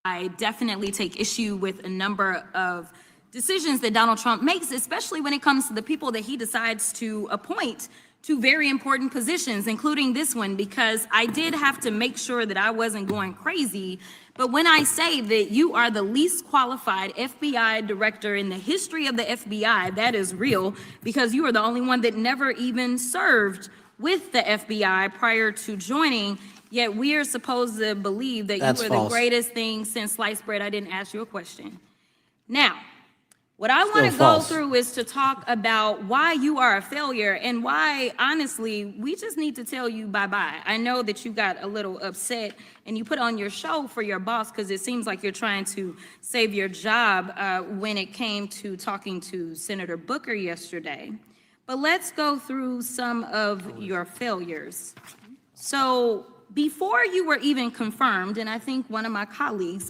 I definitely take issue with a number of decisions that Donald Trump makes, especially when it comes to the people that he decides to appoint to very important positions, including this one, because I did have to make sure that I wasn't going crazy. But when I say that you are the least qualified FBI director in the history of the FBI, that is real, because you are the only one that never even served with the FBI prior to joining. Yet we are supposed to believe that you were the greatest thing since sliced bread. I didn't ask you a question. Now, what I want to go through is to talk about why you are a failure and why, honestly, we just need to tell you bye-bye. I know that you got a little upset and you put on your show for your boss because it seems like you're trying to save your job when it came to talking to Senator Booker yesterday. But let's go through some of your failures. So, before you were even confirmed, and I think one of my colleague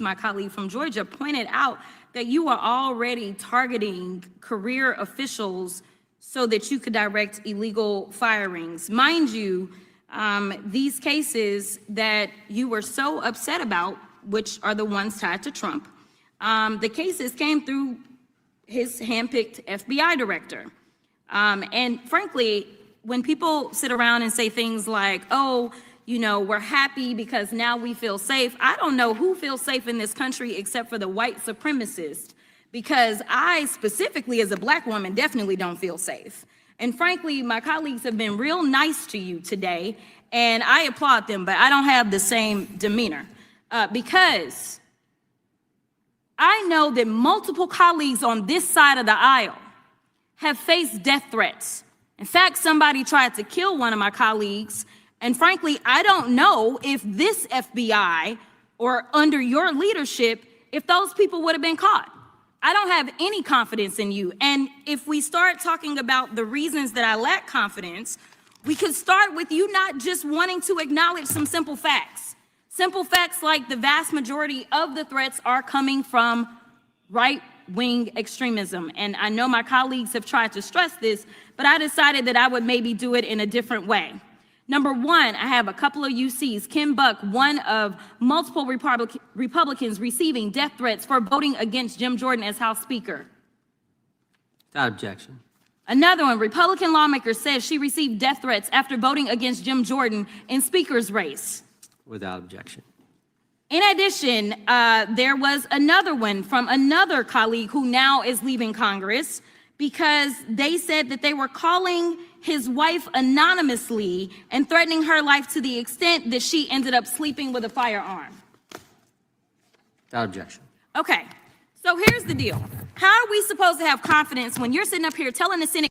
from Georgia, pointed out that you are already targeting career officials so that you could direct illegal firings. Mind you, these cases that you were so upset about, which are the ones tied to Trump, the cases came through his handpicked FBI director. And frankly, when people sit around and say things like, oh, you know, we're happy because now we feel safe. I don't know who feels safe in this country except for the white supremacists, because I specifically as a Black woman definitely don't feel safe. And frankly, my colleagues have been real nice to you today, and I applaud them, but I don't have the same demeanor because I know that multiple colleagues on this side of the aisle have faced death threats. In fact, somebody tried to kill one of my colleagues. And frankly, I don't know if this FBI or under your leadership, if those people would have been caught. I don't have any confidence in you. And if we start talking about the reasons that I lack confidence, we could start with you not just wanting to acknowledge some simple facts. Simple facts like the vast majority of the threats are coming from right-wing extremism. And I know my colleagues have tried to stress this, but I decided that I would maybe do it in a different way. Number one, I have a couple of UCs. Kim Buck, one of multiple Republicans receiving death threats for voting against Jim Jordan as House Speaker. Without objection. Another one, Republican lawmaker says she received death threats after voting against Jim Jordan in Speaker's race. Without objection. In addition, there was another one from another colleague who now is leaving Congress because they said that they were calling his wife anonymously and threatening her life to the extent that she ended up sleeping with a firearm. Without objection. Okay, so here's the deal. How are we supposed to have confidence when you're sitting up here telling the Senate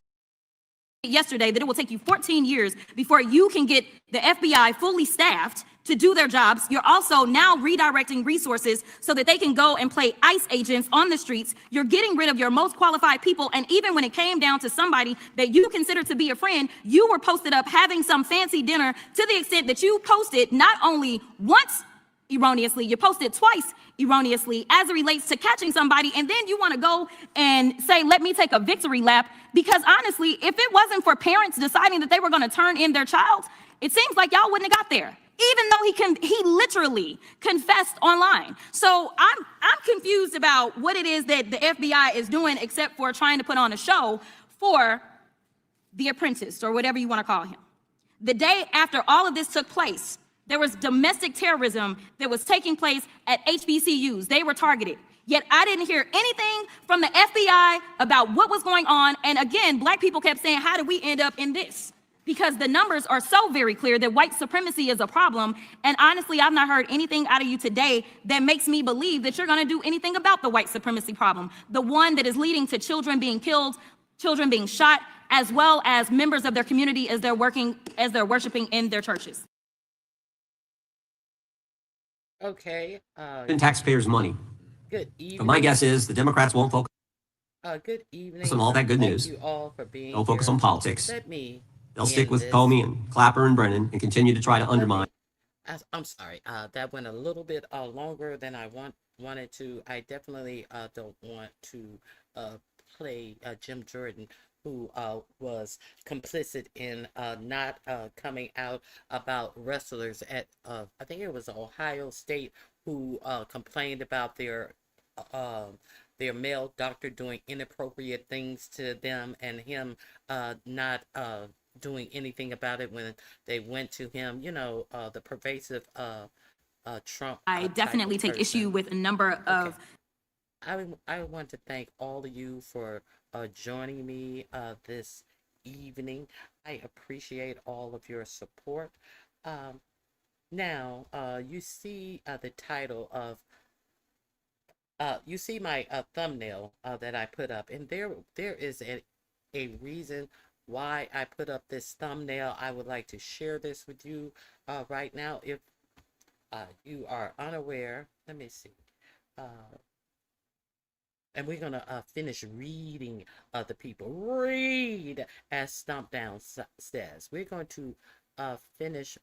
yesterday that it will take you 14 years before you can get the FBI fully staffed to do their jobs? You're also now redirecting resources so that they can go and play ICE agents on the streets. You're getting rid of your most qualified people. And even when it came down to somebody that you consider to be a friend, you were posted up having some fancy dinner to the extent that you posted not only once erroneously, you posted twice erroneously as it relates to catching somebody. And then you want to go and say, let me take a victory lap. Because honestly, if it wasn't for parents deciding that they were going to turn in their child, it seems like y'all wouldn't have got there. even though he literally confessed online. So I'm confused about what it is that the FBI is doing, except for trying to put on a show for the apprentice, or whatever you want to call him. The day after all of this took place, there was domestic terrorism that was taking place at HBCUs. They were targeted. Yet I didn't hear anything from the FBI about what was going on. And again, Black people kept saying, how did we end up in this? Because the numbers are so very clear that white supremacy is a problem. And honestly, I've not heard anything out of you today that makes me believe that you're going to do anything about the white supremacy problem, the one that is leading to children being killed, children being shot, as well as members of their community as they're worshiping in their churches. Okay. And taxpayers' money. Good evening. But my guess is the Democrats won't focus Good evening. on all that good Thank news. you all for being They'll focus here. on politics. Let me. They'll stick end with this. Comey and Clapper and Brennan and continue to try to undermine. I'm sorry. That went a little bit longer than I wanted to. I definitely don't want to play Jim Jordan, who was complicit in not coming out about wrestlers at I think it was Ohio State, who complained about their male doctor doing inappropriate things to them, and him not doing anything about it when they went to him. You know, the pervasive Trump. I definitely take issue with a number of. I want to thank all of you for joining me this evening. I appreciate all of your support. Now, you see the title of. You see my thumbnail that I put up, and there is a reason why I put up this thumbnail. I would like to share this with you right now. If you are unaware, let me see. And we're going to finish reading the people. Read, as Stomp Down says. We're going to finish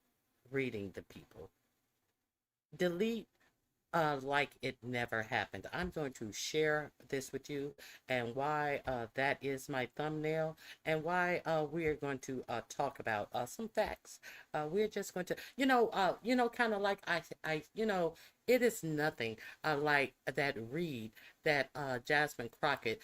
reading the people. Delete like it never happened. I'm going to share this with you, and why that is my thumbnail, and why we are going to talk about some facts. We're just going to, kind of like it is nothing like that read that Jasmine Crockett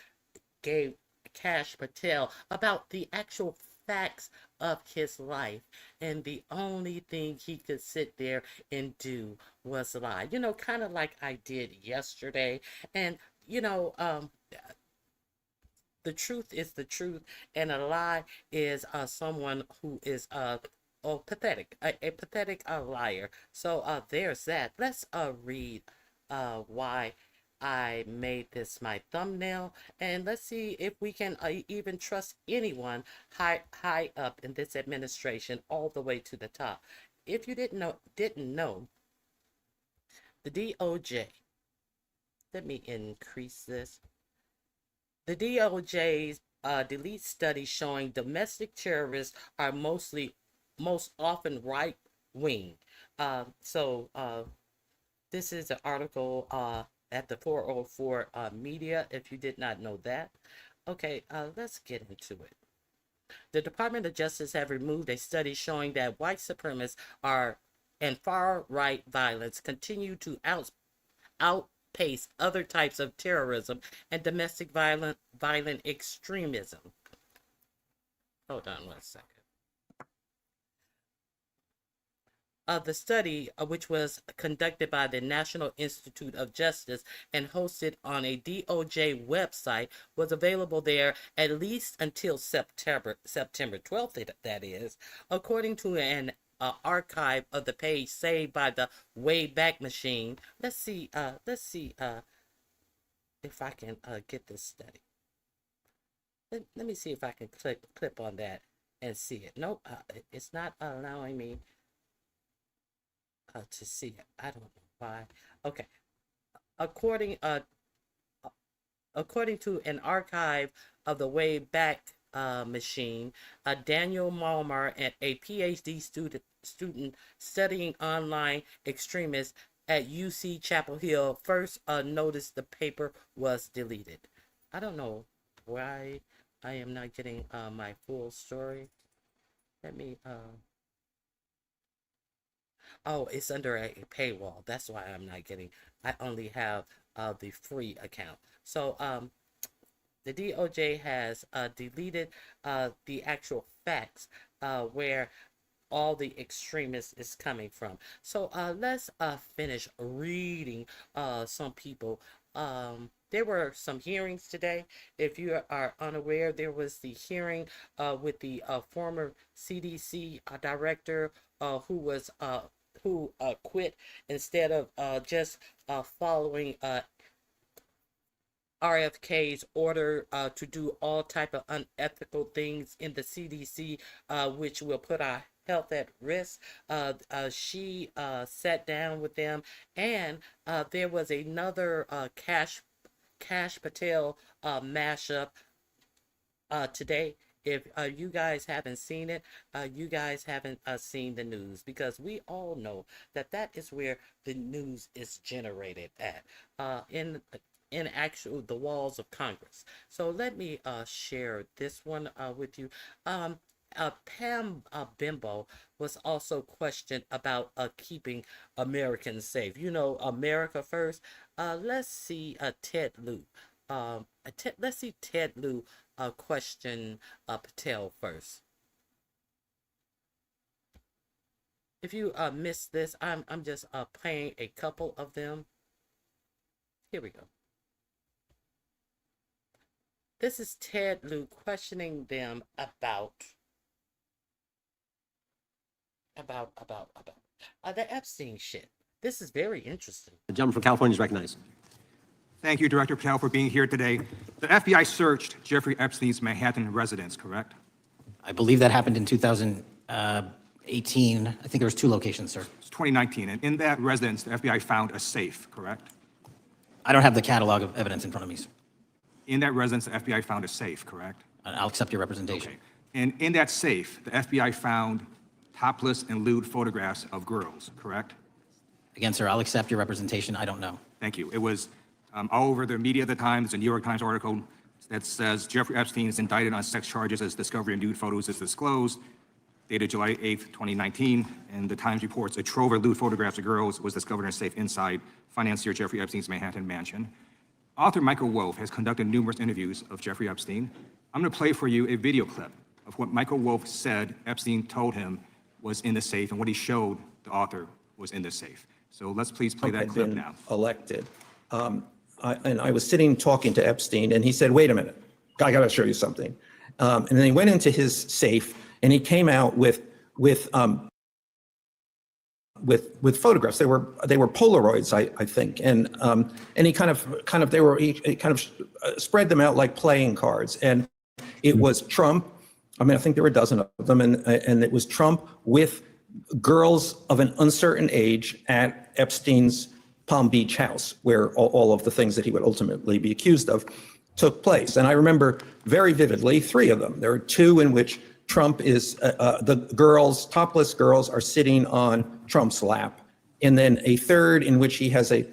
gave Kash Patel about the actual facts of his life, and the only thing he could sit there and do was lie, kind of like I did yesterday. And the truth is the truth, and a lie is someone who is pathetic, a pathetic liar. So there's that. Let's read why I made this my thumbnail, and let's see if we can even trust anyone high up in this administration, all the way to the top. If you didn't know, the DOJ. Let me increase this. The DOJ's delete study showing domestic terrorists are most often right wing. This is an article at the 404 Media, if you did not know that. Okay, let's get into it. The Department of Justice have removed a study showing that white supremacists and far-right violence continue to outpace other types of terrorism and domestic violent extremism. Hold on 1 second. The study, which was conducted by the National Institute of Justice and hosted on a DOJ website, was available there at least until September 12th, that is, according to an archive of the page saved by the Wayback Machine. Let's see if I can get this study. Let me see if I can click on that and see it. Nope, it's not allowing me to see it. I don't know why. Okay. According to an archive of the Wayback Machine, Daniel Malmer, a PhD student studying online extremists at UC Chapel Hill, first noticed the paper was deleted. I don't know why I am not getting my full story. Let me Oh, it's under a paywall. That's why I'm not getting. I only have the free account. So the DOJ has deleted the actual facts where all the extremists is coming from. So let's finish reading some people. There were some hearings today. If you are unaware, there was the hearing with the former CDC director who quit instead of just following RFK's order to do all type of unethical things in the CDC, which will put our health at risk. She sat down with them, and there was another Cash Patel mashup today. If you guys haven't seen it, you guys haven't seen the news, because we all know that that is where the news is generated at, in actual the walls of Congress. So let me share this one with you. Pam Bimbo was also questioned about keeping Americans safe. You know, America first. Let's see Ted Lieu. Let's see Ted Lieu question Patel first. If you missed this, I'm just playing a couple of them. Here we go. This is Ted Lieu questioning them about the Epstein shit. This is very interesting. The gentleman from California is recognized. Thank you, Director Patel, for being here today. The FBI searched Jeffrey Epstein's Manhattan residence, correct? I believe that happened in 2018. I think there was 2 locations, sir. It's 2019, and in that residence, the FBI found a safe, correct? I don't have the catalog of evidence in front of me, sir. In that residence, the FBI found a safe, correct? I'll accept your representation. Okay. And in that safe, the FBI found topless and lewd photographs of girls, correct? Again, sir, I'll accept your representation. I don't know. Thank you. It was all over the media at the time. There's a New York Times article that says Jeffrey Epstein is indicted on sex charges as discovery of nude photos is disclosed, dated July 8th, 2019. And the Times reports a trove of lewd photographs of girls was discovered in a safe inside financier Jeffrey Epstein's Manhattan mansion. Author Michael Wolff has conducted numerous interviews of Jeffrey Epstein. I'm going to play for you a video clip of what Michael Wolff said Epstein told him was in the safe, and what he showed the author was in the safe. So let's please play that clip now. Elected. And I was sitting talking to Epstein, and he said, "Wait a minute, I got to show you something." And then he went into his safe, and he came out with photographs. They were Polaroids, I think, and he kind of spread them out like playing cards, and it was Trump. I mean, I think there were a dozen of them, and it was Trump with girls of an uncertain age at Epstein's Palm Beach house, where all of the things that he would ultimately be accused of took place. And I remember very vividly 3 of them. There are 2 in which Trump is, the girls, topless girls, are sitting on Trump's lap. And then a 3rd in which he has a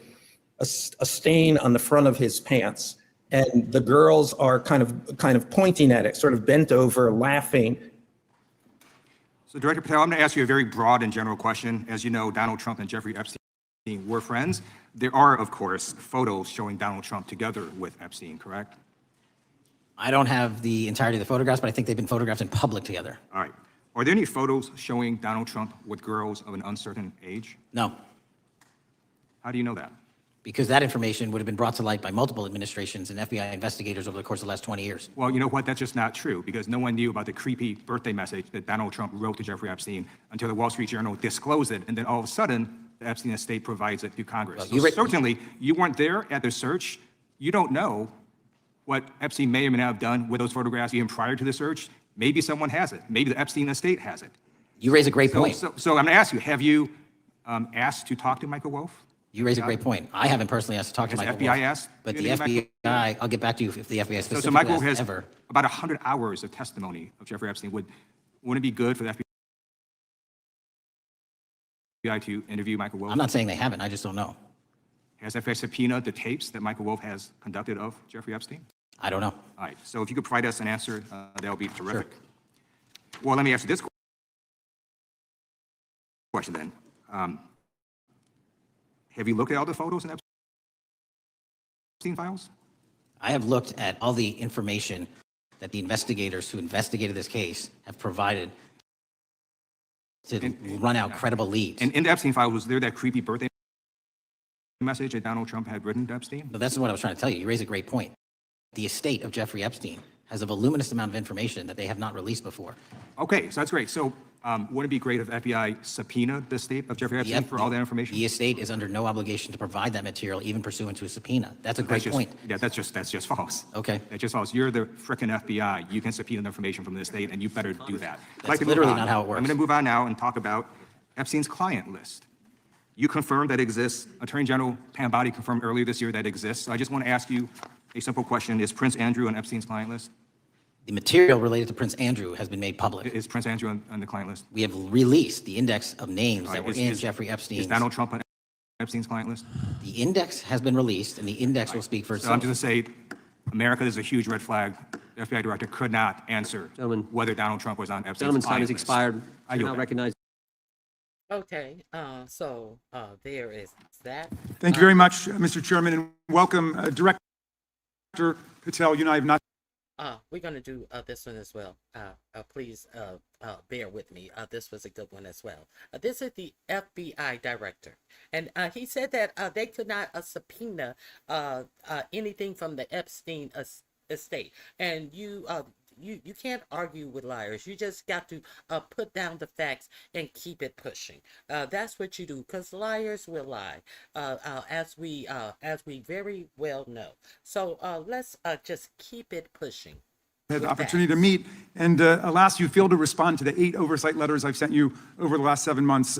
stain on the front of his pants. And the girls are kind of pointing at it, sort of bent over, laughing. So Director Patel, I'm going to ask you a very broad and general question. As you know, Donald Trump and Jeffrey Epstein were friends. There are, of course, photos showing Donald Trump together with Epstein, correct? I don't have the entirety of the photographs, but I think they've been photographed in public together. All right. Are there any photos showing Donald Trump with girls of an uncertain age? No, How do you know that? because that information would have been brought to light by multiple administrations and FBI investigators over the course of the last 20 years. Well, you know what? That's just not true, because no one knew about the creepy birthday message that Donald Trump wrote to Jeffrey Epstein until the Wall Street Journal disclosed it, and then all of a sudden, the Epstein estate provides it to Congress. Well, So certainly, you weren't there at the search. You don't know what Epstein may or may not have done with those photographs even prior to the search. Maybe someone has it. Maybe the Epstein estate has it. You raise a great point. So I'm going to ask you, have you asked to talk to Michael Wolff? You raise a great point. I haven't personally asked to talk to Has Michael FBI Wolff, asked but you the to get FBI, I'll get back to you if the FBI So specifically Michael asked has ever. about 100 hours of testimony of Jeffrey Epstein. Wouldn't it be good for the FBI to interview Michael Wolff? I'm not saying they haven't, I just don't know. Has FBI subpoenaed the tapes that Michael Wolff has conducted of Jeffrey Epstein? I don't know. All right, so if you could provide us an answer, that would be terrific. Well, let me ask you this question then. Have you looked at all the photos in Epstein files? I have looked at all the information that the investigators who investigated this case have provided to run out credible leads. And in the Epstein files, was there that creepy birthday message that Donald Trump had written to Epstein? But that's what I was trying to tell you. You raise a great point. The estate of Jeffrey Epstein has a voluminous amount of information that they have not released before. Okay, so that's great. So wouldn't it be great if FBI subpoenaed the estate of Jeffrey Epstein for all that information? The estate is under no obligation to provide that material, even pursuant to a subpoena. That's a great point. Yeah, that's just false. Okay. That's just false. You're the frickin' FBI. You can subpoena the information from the estate, and you better do that. That's literally not how it works. I'm going to move on now and talk about Epstein's client list. You confirmed that exists. Attorney General Pam Bondi confirmed earlier this year that exists. So I just want to ask you a simple question. Is Prince Andrew on Epstein's client list? The material related to Prince Andrew has been made public. Is Prince Andrew on the client list? We have released the index of names that were in Is Jeffrey Epstein's. Is Donald Trump on Epstein's client list? The index has been released, and the index will speak for So I'm itself. just going to say, America is a huge red flag. The FBI director could not answer Gentlemen. whether Donald Trump was on Epstein's Gentleman's time client has list. expired. I I yield now back. recognize. Okay, so there is that. Thank you very much, Mr. Chairman, and welcome, Director Patel. You and I have not. We're going to do this one as well. Please bear with me. This was a good one as well. This is the FBI director. And he said that they could not subpoena anything from the Epstein estate. And you can't argue with liars. You just got to put down the facts and keep it pushing. That's what you do, because liars will lie, as we very well know. So let's just keep it pushing. Had the opportunity to meet, and alas, you failed to respond to the 8 oversight letters I've sent you over the last 7 months.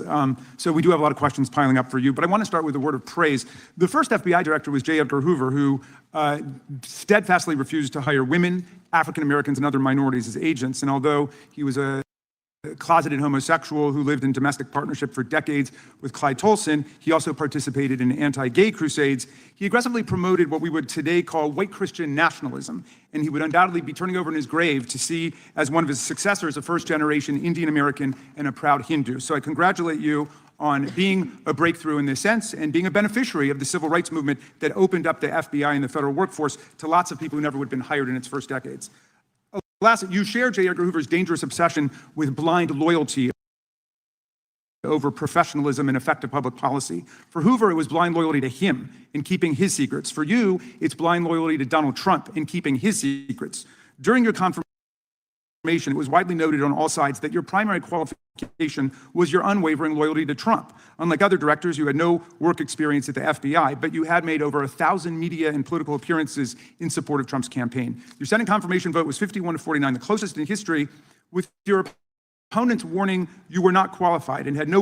So we do have a lot of questions piling up for you, but I want to start with a word of praise. The first FBI director was J. Edgar Hoover, who steadfastly refused to hire women, African Americans, and other minorities as agents. And although he was a closeted homosexual who lived in domestic partnership for decades with Clyde Tolson, he also participated in anti-gay crusades. He aggressively promoted what we would today call white Christian nationalism, and he would undoubtedly be turning over in his grave to see as one of his successors a first-generation Indian American and a proud Hindu. So I congratulate you on being a breakthrough in this sense and being a beneficiary of the civil rights movement that opened up the FBI and the federal workforce to lots of people who never would have been hired in its first decades. Last, you share J. Edgar Hoover's dangerous obsession with blind loyalty over professionalism and effective public policy. For Hoover, it was blind loyalty to him in keeping his secrets. For you, it's blind loyalty to Donald Trump in keeping his secrets. During your confirmation, it was widely noted on all sides that your primary qualification was your unwavering loyalty to Trump. Unlike other directors, you had no work experience at the FBI, but you had made over 1,000 media and political appearances in support of Trump's campaign. Your Senate confirmation vote was 51-49, the closest in history, with your opponents warning you were not qualified and had no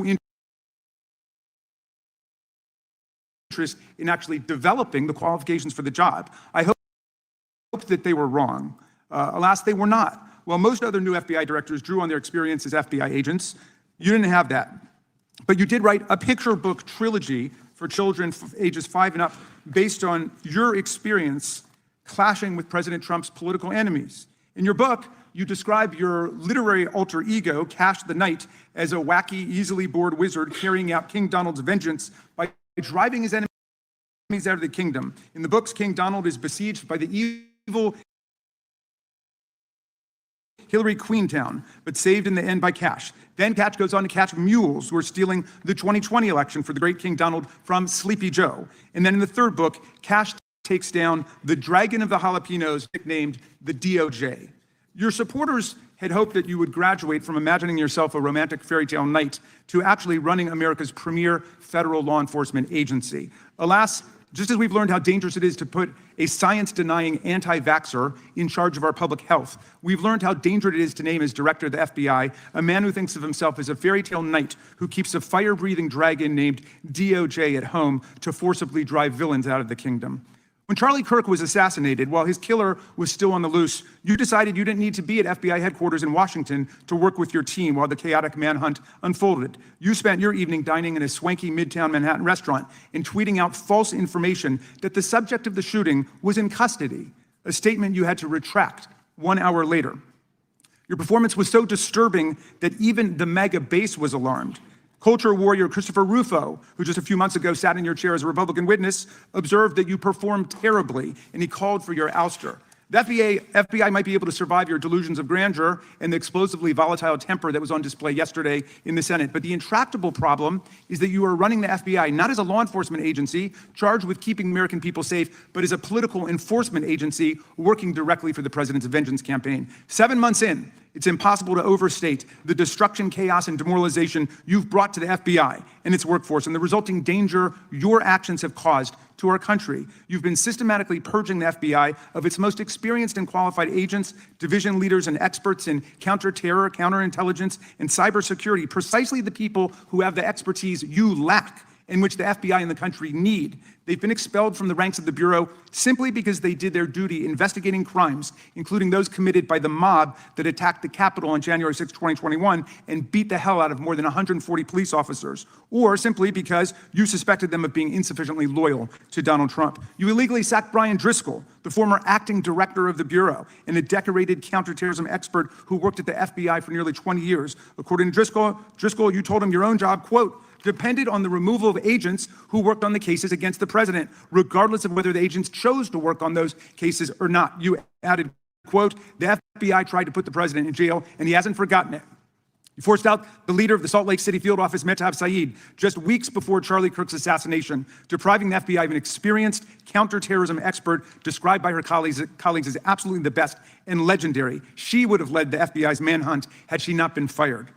interest in actually developing the qualifications for the job. I hope that they were wrong. Alas, they were not. While most other new FBI directors drew on their experience as FBI agents, you didn't have that. But you did write a picture book trilogy for children ages 5 and up based on your experience clashing with President Trump's political enemies. In your book, you describe your literary alter ego, Cash the Knight, as a wacky, easily bored wizard carrying out King Donald's vengeance by driving his enemies out of the kingdom. In the books, King Donald is besieged by the evil Hillary Queentown, but saved in the end by Cash. Then Cash goes on to catch mules who are stealing the 2020 election for the great King Donald from Sleepy Joe. And then in the third book, Cash takes down the dragon of the jalapenos, nicknamed the DOJ. Your supporters had hoped that you would graduate from imagining yourself a romantic fairy tale knight to actually running America's premier federal law enforcement agency. Alas, just as we've learned how dangerous it is to put a science-denying anti-vaxxer in charge of our public health, we've learned how dangerous it is to name as director of the FBI a man who thinks of himself as a fairy tale knight who keeps a fire-breathing dragon named DOJ at home to forcibly drive villains out of the kingdom. When Charlie Kirk was assassinated, while his killer was still on the loose, you decided you didn't need to be at FBI headquarters in Washington to work with your team while the chaotic manhunt unfolded. You spent your evening dining in a swanky Midtown Manhattan restaurant and tweeting out false information that the subject of the shooting was in custody, a statement you had to retract 1 hour later. Your performance was so disturbing that even the mega base was alarmed. Culture warrior Christopher Rufo, who just a few months ago sat in your chair as a Republican witness, observed that you performed terribly, and he called for your ouster. The FBI might be able to survive your delusions of grandeur and the explosively volatile temper that was on display yesterday in the Senate. But the intractable problem is that you are running the FBI not as a law enforcement agency charged with keeping American people safe, but as a political enforcement agency working directly for the president's vengeance campaign. 7 months in, it's impossible to overstate the destruction, chaos, and demoralization you've brought to the FBI and its workforce and the resulting danger your actions have caused to our country. You've been systematically purging the FBI of its most experienced and qualified agents, division leaders, and experts in counterterror, counterintelligence, and cybersecurity, precisely the people who have the expertise you lack in which the FBI and the country need. They've been expelled from the ranks of the Bureau simply because they did their duty investigating crimes, including those committed by the mob that attacked the Capitol on January 6, 2021, and beat the hell out of more than 140 police officers, or simply because you suspected them of being insufficiently loyal to Donald Trump. You illegally sacked Brian Driscoll, the former acting director of the Bureau, and a decorated counterterrorism expert who worked at the FBI for nearly 20 years. According to Driscoll, you told him your own job, quote, depended on the removal of agents who worked on the cases against the president, regardless of whether the agents chose to work on those cases or not. You added, quote, the FBI tried to put the president in jail, and he hasn't forgotten it. You forced out the leader of the Salt Lake City field office, Mehtab Saeed, just weeks before Charlie Kirk's assassination, depriving the FBI of an experienced counterterrorism expert described by her colleagues as absolutely the best and legendary. She would have led the FBI's manhunt had she not been fired.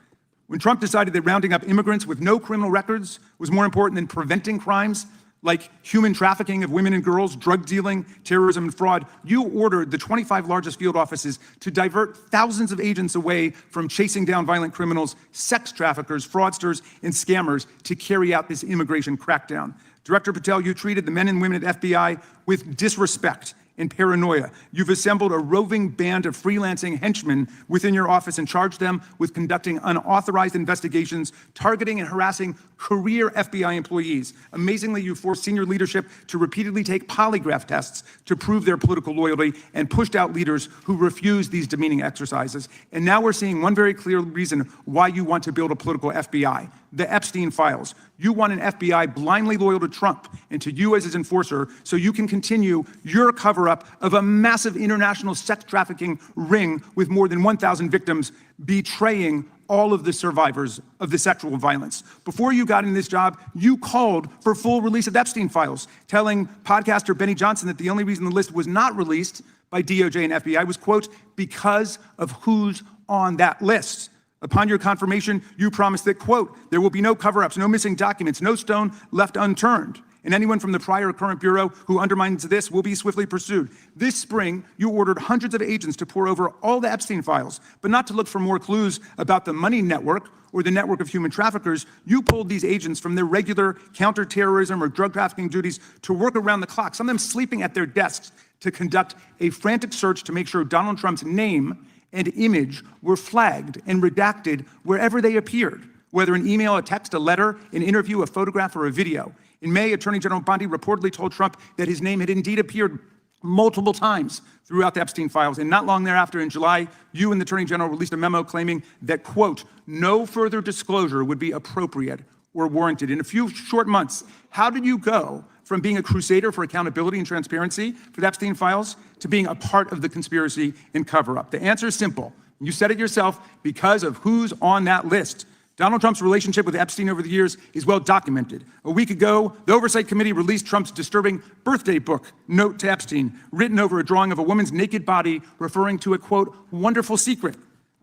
When Trump decided that rounding up immigrants with no criminal records was more important than preventing crimes like human trafficking of women and girls, drug dealing, terrorism, and fraud, you ordered the 25 largest field offices to divert thousands of agents away from chasing down violent criminals, sex traffickers, fraudsters, and scammers to carry out this immigration crackdown. Director Patel, you treated the men and women at FBI with disrespect and paranoia. You've assembled a roving band of freelancing henchmen within your office and charged them with conducting unauthorized investigations, targeting and harassing career FBI employees. Amazingly, you forced senior leadership to repeatedly take polygraph tests to prove their political loyalty and pushed out leaders who refused these demeaning exercises. And now we're seeing one very clear reason why you want to build a political FBI: the Epstein files. You want an FBI blindly loyal to Trump and to you as his enforcer so you can continue your cover-up of a massive international sex trafficking ring with more than 1,000 victims, betraying all of the survivors of the sexual violence. Before you got in this job, you called for full release of Epstein files, telling podcaster Benny Johnson that the only reason the list was not released by DOJ and FBI was, quote, because of who's on that list. Upon your confirmation, you promised that, quote, there will be no cover-ups, no missing documents, no stone left unturned. And anyone from the prior or current Bureau who undermines this will be swiftly pursued. This spring, you ordered hundreds of agents to pore over all the Epstein files, but not to look for more clues about the money network or the network of human traffickers. You pulled these agents from their regular counterterrorism or drug trafficking duties to work around the clock, some of them sleeping at their desks, to conduct a frantic search to make sure Donald Trump's name and image were flagged and redacted wherever they appeared, whether an email, a text, a letter, an interview, a photograph, or a video. In May, Attorney General Bondi reportedly told Trump that his name had indeed appeared multiple times throughout the Epstein files. And not long thereafter, in July, you and the Attorney General released a memo claiming that, quote, no further disclosure would be appropriate or warranted. In a few short months, how did you go from being a crusader for accountability and transparency for the Epstein files to being a part of the conspiracy and cover-up? The answer is simple. You said it yourself, because of who's on that list. Donald Trump's relationship with Epstein over the years is well documented. A week ago, the Oversight Committee released Trump's disturbing birthday book, Note to Epstein, written over a drawing of a woman's naked body, referring to a, quote, wonderful secret.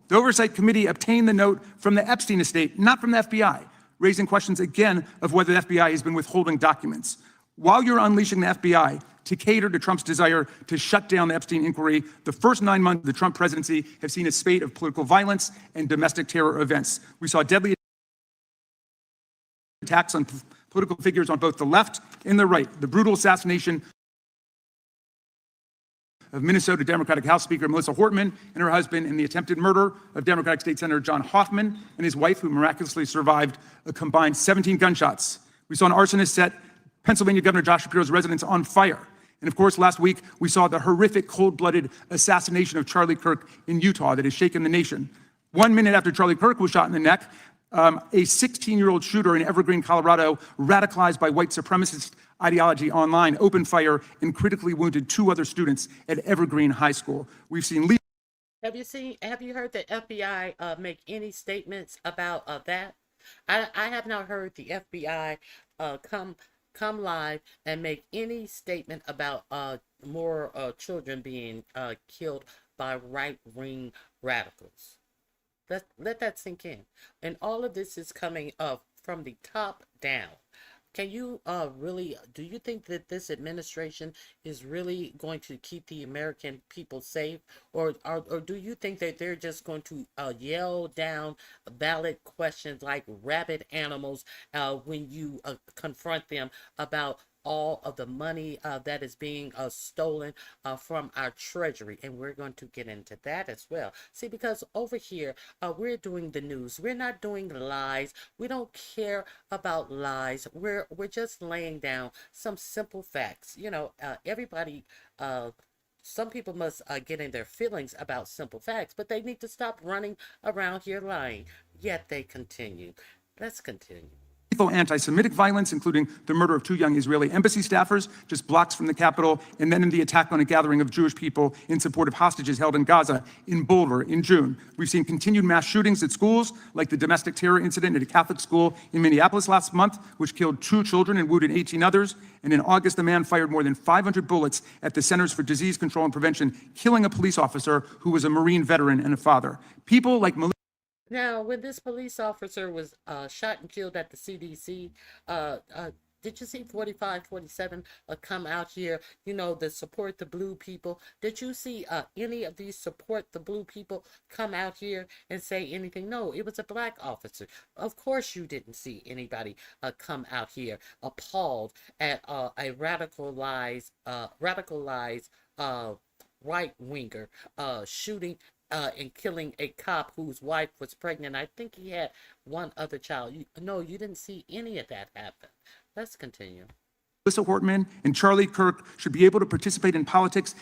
The Oversight Committee obtained the note from the Epstein estate, not from the FBI, raising questions again of whether the FBI has been withholding documents. While you're unleashing the FBI to cater to Trump's desire to shut down the Epstein inquiry, the first 9 months of the Trump presidency have seen a spate of political violence and domestic terror events. We saw deadly attacks on political figures on both the left and the right, the brutal assassination of Minnesota Democratic House Speaker Melissa Hortman and her husband, and the attempted murder of Democratic State Senator John Hoffman and his wife, who miraculously survived a combined 17 gunshots. We saw an arsonist set Pennsylvania Governor Josh Shapiro's residence on fire. And of course, last week, we saw the horrific, cold-blooded assassination of Charlie Kirk in Utah that has shaken the nation. 1 minute after Charlie Kirk was shot in the neck, A 16-year-old shooter in Evergreen, Colorado, radicalized by white supremacist ideology online, opened fire and critically wounded 2 other students at Evergreen High School. We've seen Have you heard the FBI make any statements about that? I have not heard the FBI come live and make any statement about more children being killed by right-wing radicals. Let that sink in. And all of this is coming from the top down. Can you do you think that this administration is really going to keep the American people safe? Or do you think that they're just going to yell down valid questions like rabid animals when you confront them about all of the money that is being stolen from our treasury? And we're going to get into that as well. See, because over here, we're doing the news. We're not doing lies. We don't care about lies. We're just laying down some simple facts. You know, everybody, some people must get in their feelings about simple facts, but they need to stop running around here lying. Yet they continue. Let's continue. Anti-Semitic violence, including the murder of 2 young Israeli embassy staffers just blocks from the Capitol, and then in the attack on a gathering of Jewish people in support of hostages held in Gaza in Boulder in June. We've seen continued mass shootings at schools, like the domestic terror incident at a Catholic school in Minneapolis last month, which killed 2 children and wounded 18 others. And in August, a man fired more than 500 bullets at the Centers for Disease Control and Prevention, killing a police officer who was a Marine veteran and a father. People like Now, when this police officer was shot and killed at the CDC, did you see 4547 come out here, you know, to support the blue people? Did you see any of these support the blue people come out here and say anything? No, it was a black officer. Of course you didn't see anybody come out here appalled at a radicalized right-winger shooting and killing a cop whose wife was pregnant. I think he had 1 other child. No, you didn't see any of that happen. Let's continue. Melissa Hortman and Charlie Kirk should be able to participate in politics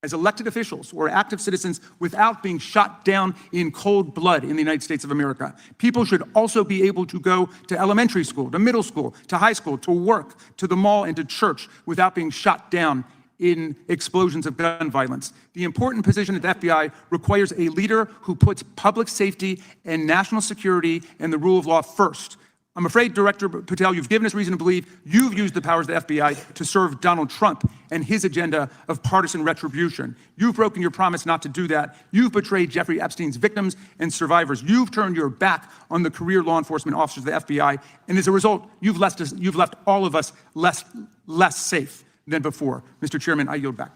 as elected officials or active citizens without being shot down in cold blood in the United States of America. People should also be able to go to elementary school, to middle school, to high school, to work, to the mall, and to church without being shot down in explosions of gun violence. The important position at the FBI requires a leader who puts public safety and national security and the rule of law first. I'm afraid, Director Patel, you've given us reason to believe you've used the powers of the FBI to serve Donald Trump and his agenda of partisan retribution. You've broken your promise not to do that. You've betrayed Jeffrey Epstein's victims and survivors. You've turned your back on the career law enforcement officers of the FBI, and as a result, you've left all of us less safe than before. Mr. Chairman, I yield back.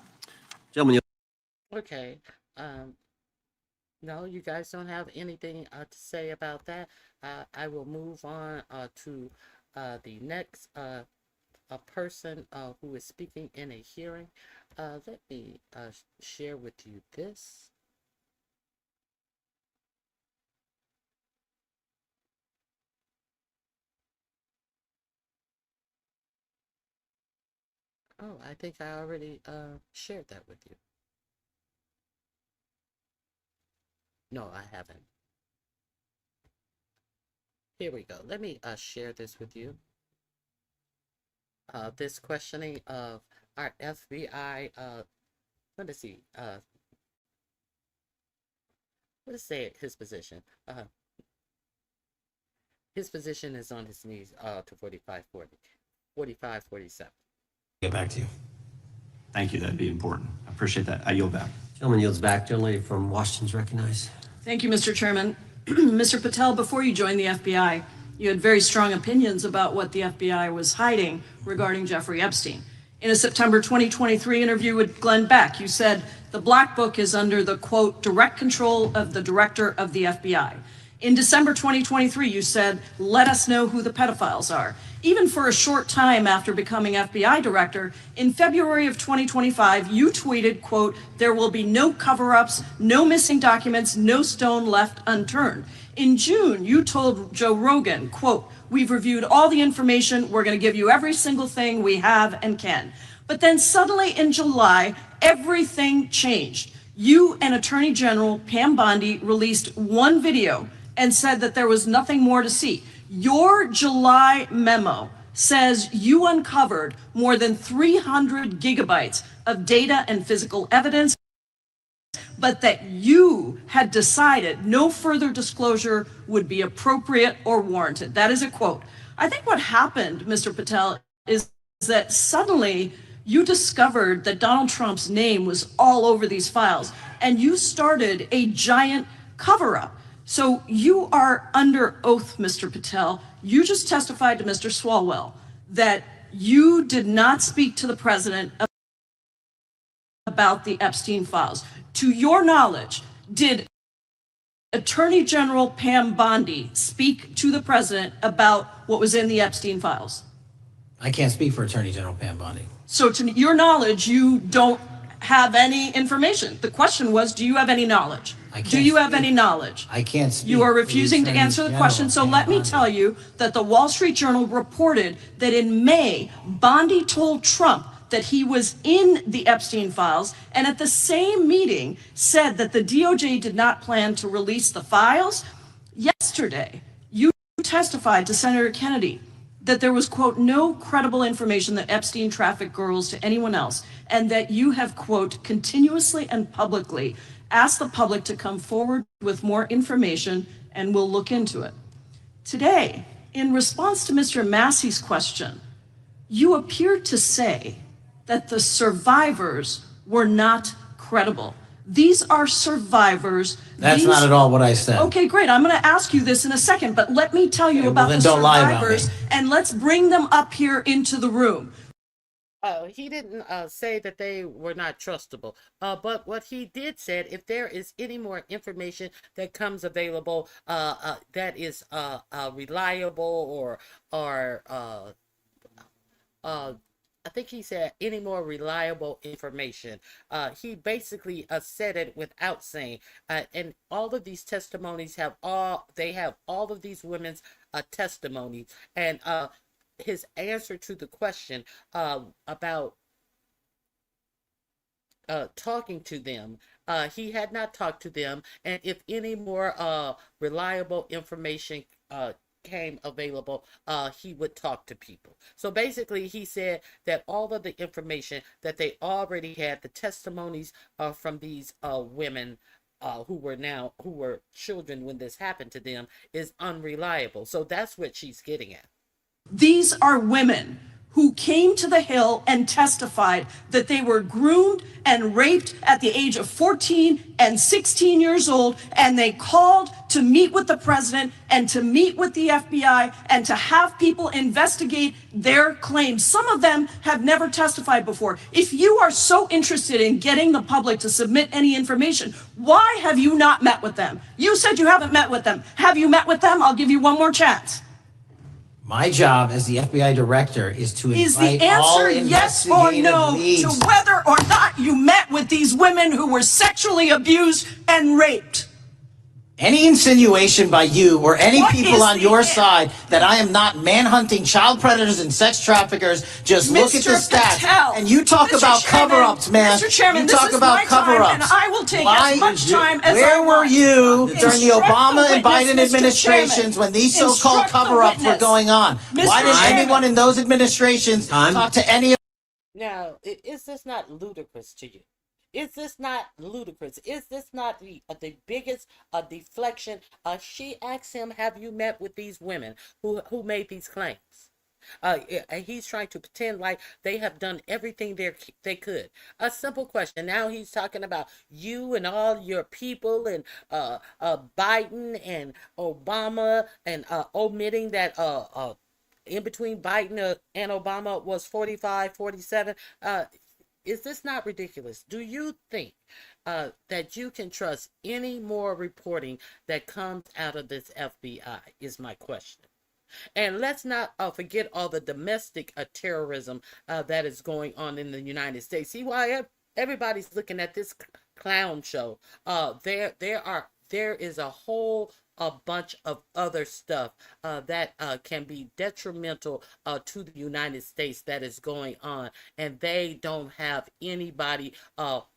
Gentlemen, Okay. No, you guys don't have anything to say about that. I will move on to the next person who is speaking in a hearing. Let me share with you this. Oh, I think I already shared that with you. No, I haven't. Here we go. Let me share this with you. This questioning of our FBI, let us see, what is say his position? His position is on his knees to 4547. Get back to you. Thank you, that'd be important. I appreciate that. I yield back. Gentleman yields back. Gentlelady from Washington's recognized. Thank you, Mr. Chairman. Mr. Patel, before you joined the FBI, you had very strong opinions about what the FBI was hiding regarding Jeffrey Epstein. In a September 2023 interview with Glenn Beck, you said the Black Book is under the, quote, direct control of the director of the FBI. In December 2023, you said, let us know who the pedophiles are. Even for a short time after becoming FBI director, in February of 2025, you tweeted, quote, there will be no cover-ups, no missing documents, no stone left unturned. In June, you told Joe Rogan, quote, we've reviewed all the information, we're gonna give you every single thing we have and can. But then suddenly in July, everything changed. You and Attorney General Pam Bondi released one video and said that there was nothing more to see. Your July memo says you uncovered more than 300 gigabytes of data and physical evidence, but that you had decided no further disclosure would be appropriate or warranted. That is a quote. I think what happened, Mr. Patel, is that suddenly you discovered that Donald Trump's name was all over these files, and you started a giant cover-up. So you are under oath, Mr. Patel. You just testified to Mr. Swalwell that you did not speak to the president about the Epstein files. To your knowledge, did Attorney General Pam Bondi speak to the president about what was in the Epstein files? I can't speak for Attorney General Pam Bondi. So to your knowledge, you don't have any information. The question was, do you have any knowledge? Do you have any knowledge? I can't speak. You are for the refusing to Attorney answer the General, question. So Pam let me Bondi. tell you that the Wall Street Journal reported that in May, Bondi told Trump that he was in the Epstein files, and at the same meeting said that the DOJ did not plan to release the files. Yesterday, you testified to Senator Kennedy that there was, quote, no credible information that Epstein trafficked girls to anyone else, and that you have, quote, continuously and publicly asked the public to come forward with more information, and we'll look into it. Today, in response to Mr. Massey's question, you appeared to say that the survivors were not credible. These are survivors. That's not at all what I said. Okay, great. I'm going to ask you this in a second, but let me tell you Okay, about well, the then don't lie about survivors, me. and let's bring them up here into the room. He didn't say that they were not trustable. But what he did said, if there is any more information that comes available that is reliable or I think he said any more reliable information. He basically said it without saying. And all of these testimonies have all of these women's testimonies. And his answer to the question about talking to them, he had not talked to them, and if any more reliable information came available, he would talk to people. So basically, he said that all of the information that they already had, the testimonies from these women who were children when this happened to them, is unreliable. So that's what she's getting at. These are women who came to the Hill and testified that they were groomed and raped at the age of 14 and 16 years old, and they called to meet with the president and to meet with the FBI and to have people investigate their claims. Some of them have never testified before. If you are so interested in getting the public to submit any information, why have you not met with them? You said you haven't met with them. Have you met with them? I'll give you one more chance. My job as the FBI director is to Is invite the all answer yes or investigative no leads. to whether or not you met with these women who were sexually abused and raped? Any insinuation by you or any What people is on the your an- side that I am not manhunting child predators and sex traffickers, just look at the Mr. stats. Patel, And you talk Mr. about Chairman, cover-ups, man. Mr. Chairman, you this talk is about my time, cover-ups. and I will take as much time as I Where were want. you during the Instruct Obama the and Biden witness, Mr. administrations Chairman. when these so-called Instruct the cover-ups were witness. going on? Mr. Why didn't Chairman. anyone in those administrations talk to any of Now, is this not ludicrous to you? Is this not ludicrous? Is this not the biggest deflection? She asked him, have you met with these women who made these claims? He's trying to pretend like they have done everything they could. A simple question. Now he's talking about you and all your people and Biden and Obama and omitting that in between Biden and Obama was 45, 47. Is this not ridiculous? Do you think that you can trust any more reporting that comes out of this FBI is my question. And let's not forget all the domestic terrorism that is going on in the United States. See why everybody's looking at this clown show. There is a whole a bunch of other stuff that can be detrimental to the United States that is going on, and they don't have anybody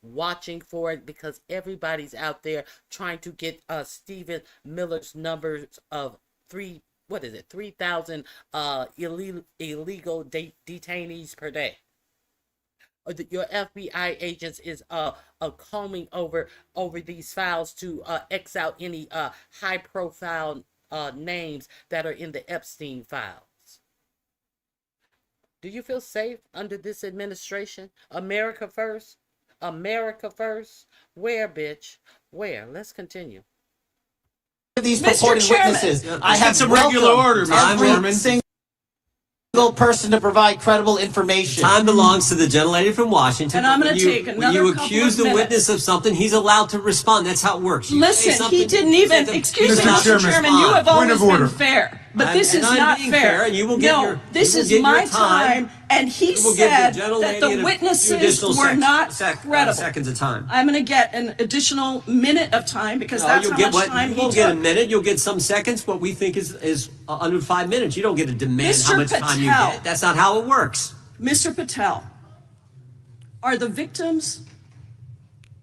watching for it because everybody's out there trying to get Stephen Miller's numbers of 3,000 illegal detainees per day. Your FBI agents is combing over these files to X out any high profile names that are in the Epstein files. Do you feel safe under this administration? America first? America first? Where, bitch? Where? Let's continue. These Mr. purported Chairman. witnesses, I have some regular order, Mr. every Chairman. single person to provide credible information. Time belongs to the gentlelady from Washington. And I'm When gonna you- take When another you couple accuse of the minutes. witness of something, he's allowed to respond. That's how it works. You say Listen, something, he didn't you even, say excuse me, Mr. Mr. Chairman, Chairman, you have point always of order. been fair, but this And is I'm not being fair. fair, and you will get No, your- this you will is get your my time. time, and he You will give said the that gentlelady the a few witnesses additional were not seconds credible. of time. I'm gonna get an additional minute of time because No, that's you'll how get much what time you he won't get a took. minute. You'll get some seconds. What we think is under 5 minutes. You don't get to demand Mr. how much time you Patel. get. That's not how it works. Mr. Patel, are the victims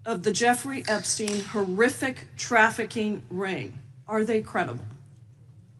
of the Jeffrey Epstein horrific trafficking ring, are they credible?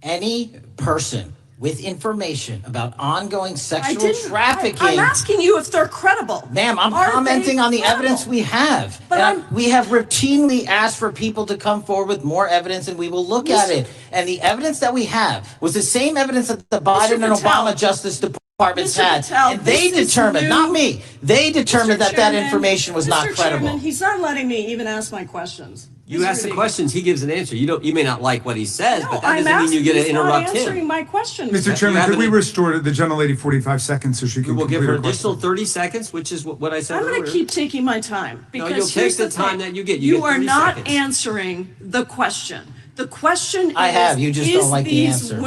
Any person with information about ongoing I sexual didn't. trafficking. I'm asking you if they're credible. Ma'am, I'm Are commenting they on the credible? evidence we have. But And I'm- we have routinely asked for people to come forward with more evidence, and we will look at Mr. it. And the evidence that we have was the same evidence that the Biden and Patel. Obama Justice Departments Mr. had. Patel, And they this is determined, new. not me, they determined Mr. that Chairman, information was not Mr. credible. Chairman, he's not letting me even ask my questions. You This is ask the ridiculous. questions, he gives an answer. You may not like what he says, No, but that I'm doesn't mean you asking. get to He's not interrupt answering him. my question. Mr. Chairman, have could we an- restore the gentlelady 45 seconds so she can We'll give complete her her additional question? 30 seconds, which is what I said I'm earlier. going to keep taking my time because you'll take here's the the time thing. that you get. You get are 30 not seconds. answering the question. The question I is, have, you just don't like the answer.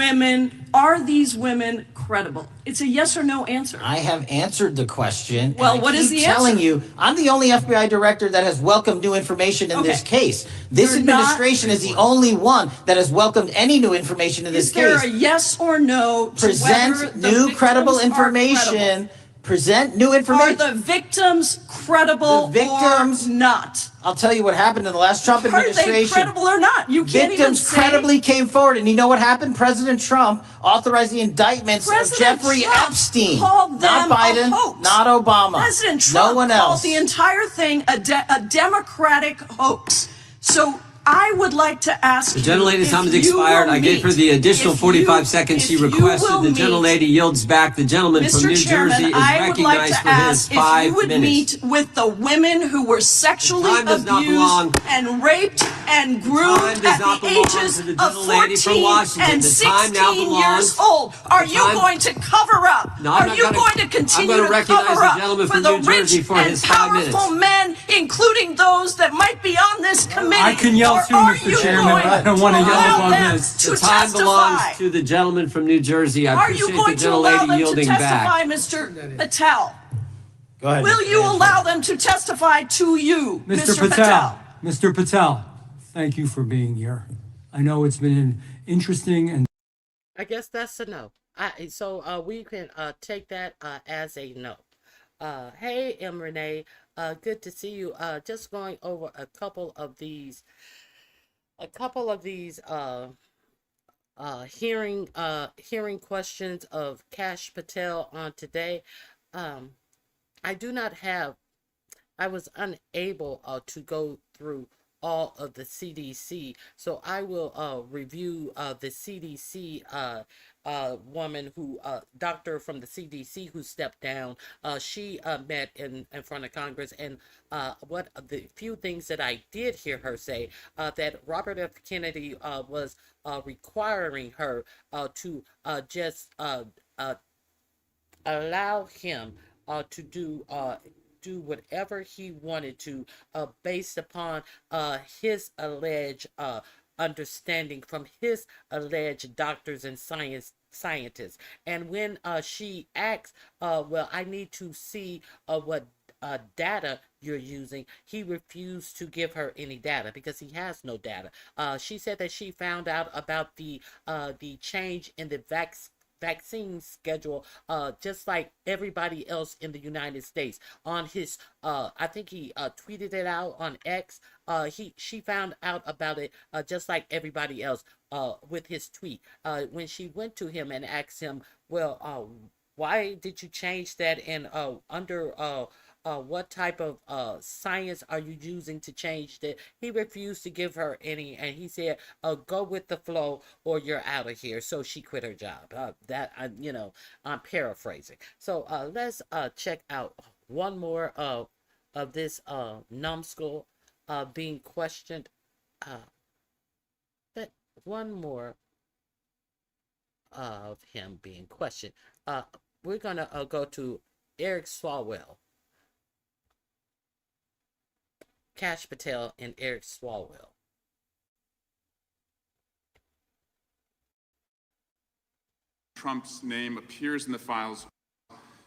Are these women credible? It's a yes or no answer. I have answered the question. Well, and I what is keep the telling answer? you, I'm the only FBI director that has welcomed new information in this Okay. case. This You're not- administration is the only one that has welcomed any new information in this Is there case. a yes or no to whether Present the new credible victims are credible? information. Present new Are information. the victims credible The victims- or not? I'll tell you what happened in the last Trump Are they administration. credible or not? You can't even Victims say. credibly came forward, and you know what happened? President Trump authorized the indictments President of Jeffrey Trump Epstein, called not them a Biden, hoax. not Obama, President Trump no one called else. the entire thing a Democratic hoax. So I would like to ask The gentlelady's if time has you expired. will I gave her meet- the additional if 45 you- seconds she if you requested. will The meet- gentlelady yields back. The gentleman from Mr. New Chairman, Jersey is I would like recognized to for his ask if 5 you would minutes. meet with the women who were sexually time does not belong- abused and raped and groomed time does at not the belong ages to the of gentlelady from 14 Washington. and The time now 16 belongs- years old. Are the you time- going to cover up? No, I'm Are not you gonna- going to I'm continue gonna to recognize cover the up gentleman for from the New Jersey rich for and his 5 minutes. powerful men, including those that might be on this committee? I can yell Or too, are Mr. you Chairman, going but I don't want to to yell allow above them this. to The time belongs testify? to the gentleman from New Jersey. I Are you appreciate going the to allow gentlelady them to yielding testify, back. Mr. Patel? Go ahead. Will you allow them to testify to you, Mr. Patel, Mr. Patel, thank you for being here. I know it's been interesting and I guess that's a no. So we can take that as a no. Hey, M. Renee, good to see you. Just going over a couple of these hearing questions of Kash Patel on today. I was unable to go through all of the CDC, so I will review the CDC woman who doctor from the CDC who stepped down. She met in front of Congress, and what the few things that I did hear her say, that Robert F. Kennedy was requiring her to just allow him to do whatever he wanted to based upon his alleged understanding from his alleged doctors and scientists. And when she asks, well, I need to see what data you're using. He refused to give her any data because he has no data. She said that she found out about the change in the vaccine schedule, just like everybody else in the United States. On his, I think he tweeted it out on X. She found out about it just like everybody else with his tweet. When she went to him and asked him, well, why did you change that, and under what type of science are you using to change that? He refused to give her any, and he said, go with the flow or you're out of here. So she quit her job. I'm paraphrasing. So let's check out one more of this numbskull being questioned. One more of him being questioned. We're going to go to Eric Swalwell. Kash Patel and Eric Swalwell. Trump's name appears in the files.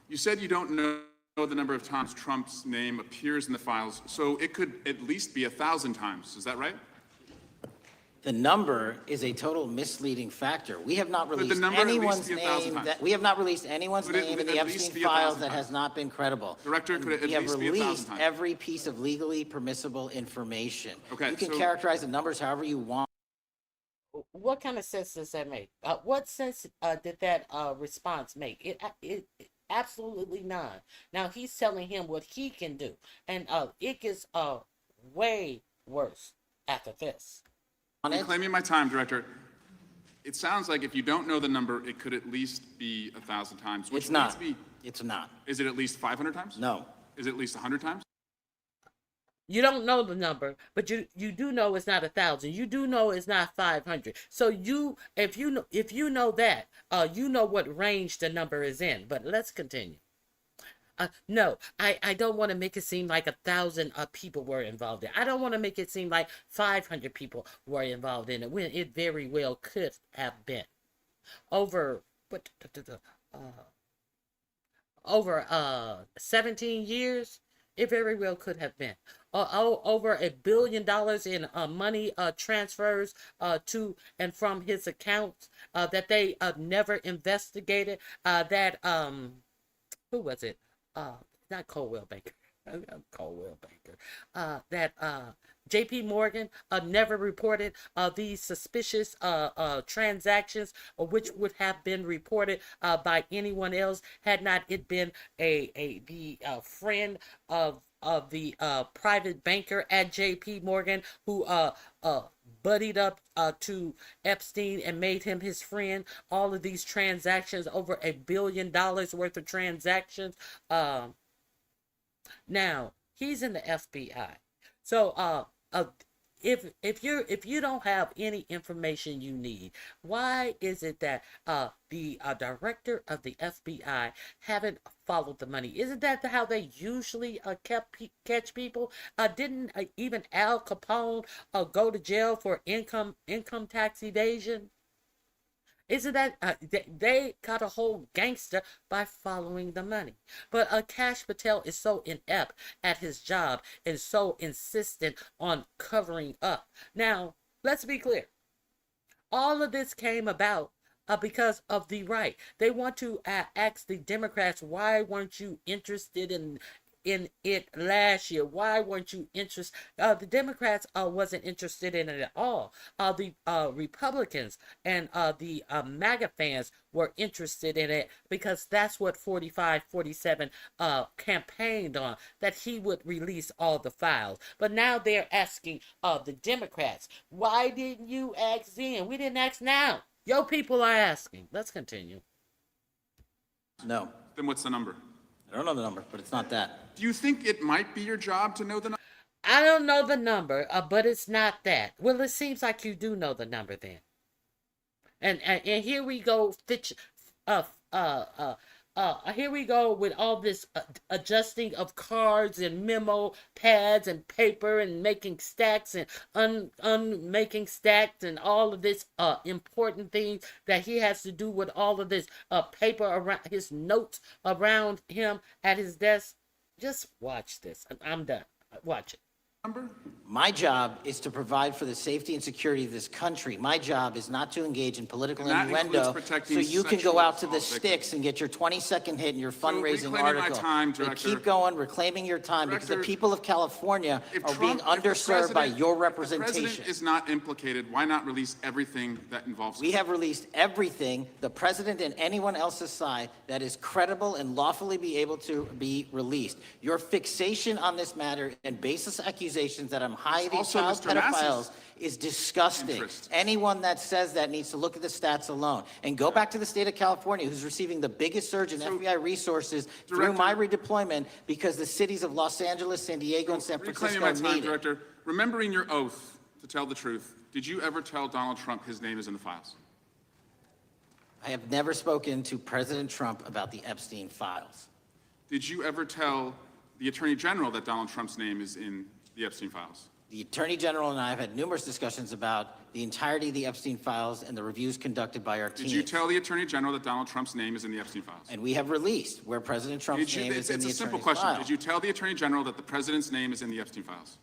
You said you don't know the number of times Trump's name appears in the files, so it could at least be 1,000 times. Is that right? The number is a total misleading factor. We have not the released number at least anyone's be 1,000 name times. that we have not released anyone's Could it name in the at least Epstein be 1,000 files that times? has not been credible. Director, could it at We have least be 1,000 released times? every piece of legally permissible information. Okay, You can so- characterize the numbers however you want. What kind of sense does that make? What sense did that response make? It absolutely none. Now he's telling him what he can do, and it gets way worse after this. I'm claiming my time, Director. It sounds like if you don't know the number, it could at least be 1,000 times. Which It's not. means It's not. Is it at least 500 times? No. Is it at least 100 times? You don't know the number, but you do know it's not 1,000. You do know it's not 500. So if you know that, you know what range the number is in. But let's continue. No, I don't want to make it seem like 1,000 people were involved in it. I don't want to make it seem like 500 people were involved in it, when it very well could have been. Over 17 years, it very well could have been. Over $1 billion in money transfers to and from his accounts that they never investigated. Who was it? Not Coldwell Banker. Coldwell Banker. That J.P. Morgan never reported these suspicious transactions, which would have been reported by anyone else had not it been the friend of the private banker at J.P. Morgan who buddied up to Epstein and made him his friend. All of these transactions, over $1 billion worth of transactions. Now he's in the FBI. So if you don't have any information you need, why is it that the director of the FBI haven't followed the money? Isn't that how they usually catch people? Didn't even Al Capone go to jail for income tax evasion? Isn't that they got a whole gangster by following the money? But Kash Patel is so inept at his job and so insistent on covering up. Now, let's be clear. All of this came about because of the right. They want to ask the Democrats, why weren't you interested in it last year? Why weren't you interested? The Democrats wasn't interested in it at all. The Republicans and the MAGA fans were interested in it because that's what 45-47 campaigned on, that he would release all the files. But now they're asking the Democrats, why didn't you ask then? We didn't ask now. Yo, people are asking. Let's continue. No. Then what's the number? I don't know the number, but it's not that. Do you think it might be your job to know the number? I don't know the number, but it's not that. Well, it seems like you do know the number then. And here we go, here we go with all this adjusting of cards and memo pads and paper and making stacks and unmaking stacks and all of this important things that he has to do with all of this paper around his notes around him at his desk. Just watch this. I'm done. Watch it. My job is to provide for the safety and security of this country. My job is not to engage in political And that innuendo includes protecting so you can go sexual out to the assault victims. sticks and get your 20-second hit in your fundraising reclaiming my article. time, But Director. keep going, reclaiming your time, because the Director, people of California If are being Trump- if the underserved by president- your If the representation. president is not implicated, why not release everything that involves We have released everything, the president and anyone else's side, that is credible and lawfully be able to be released. Your fixation on this matter and baseless accusations that I'm hiding also child Mr. pedophiles Massey's is disgusting. interest. Anyone that says that needs to look at the stats alone. And go back to the state of California, who's receiving the biggest surge in FBI resources through my redeployment because the cities of Los Angeles, San Diego, and San Reclaiming Francisco my time, need it. Director. Remembering your oath to tell the truth, did you ever tell Donald Trump his name is in the files? I have never spoken to President Trump about the Epstein files. Did you ever tell the Attorney General that Donald Trump's name is in the Epstein files? The Attorney General and I have had numerous discussions about the entirety of the Epstein files and the reviews conducted by our team. Did you tell the Attorney General that Donald Trump's name is in the Epstein files? And we have released where President Trump's Did you, name is in it's the a simple attorney's question. file. Did you tell the Attorney General that the President's name is in the Epstein files?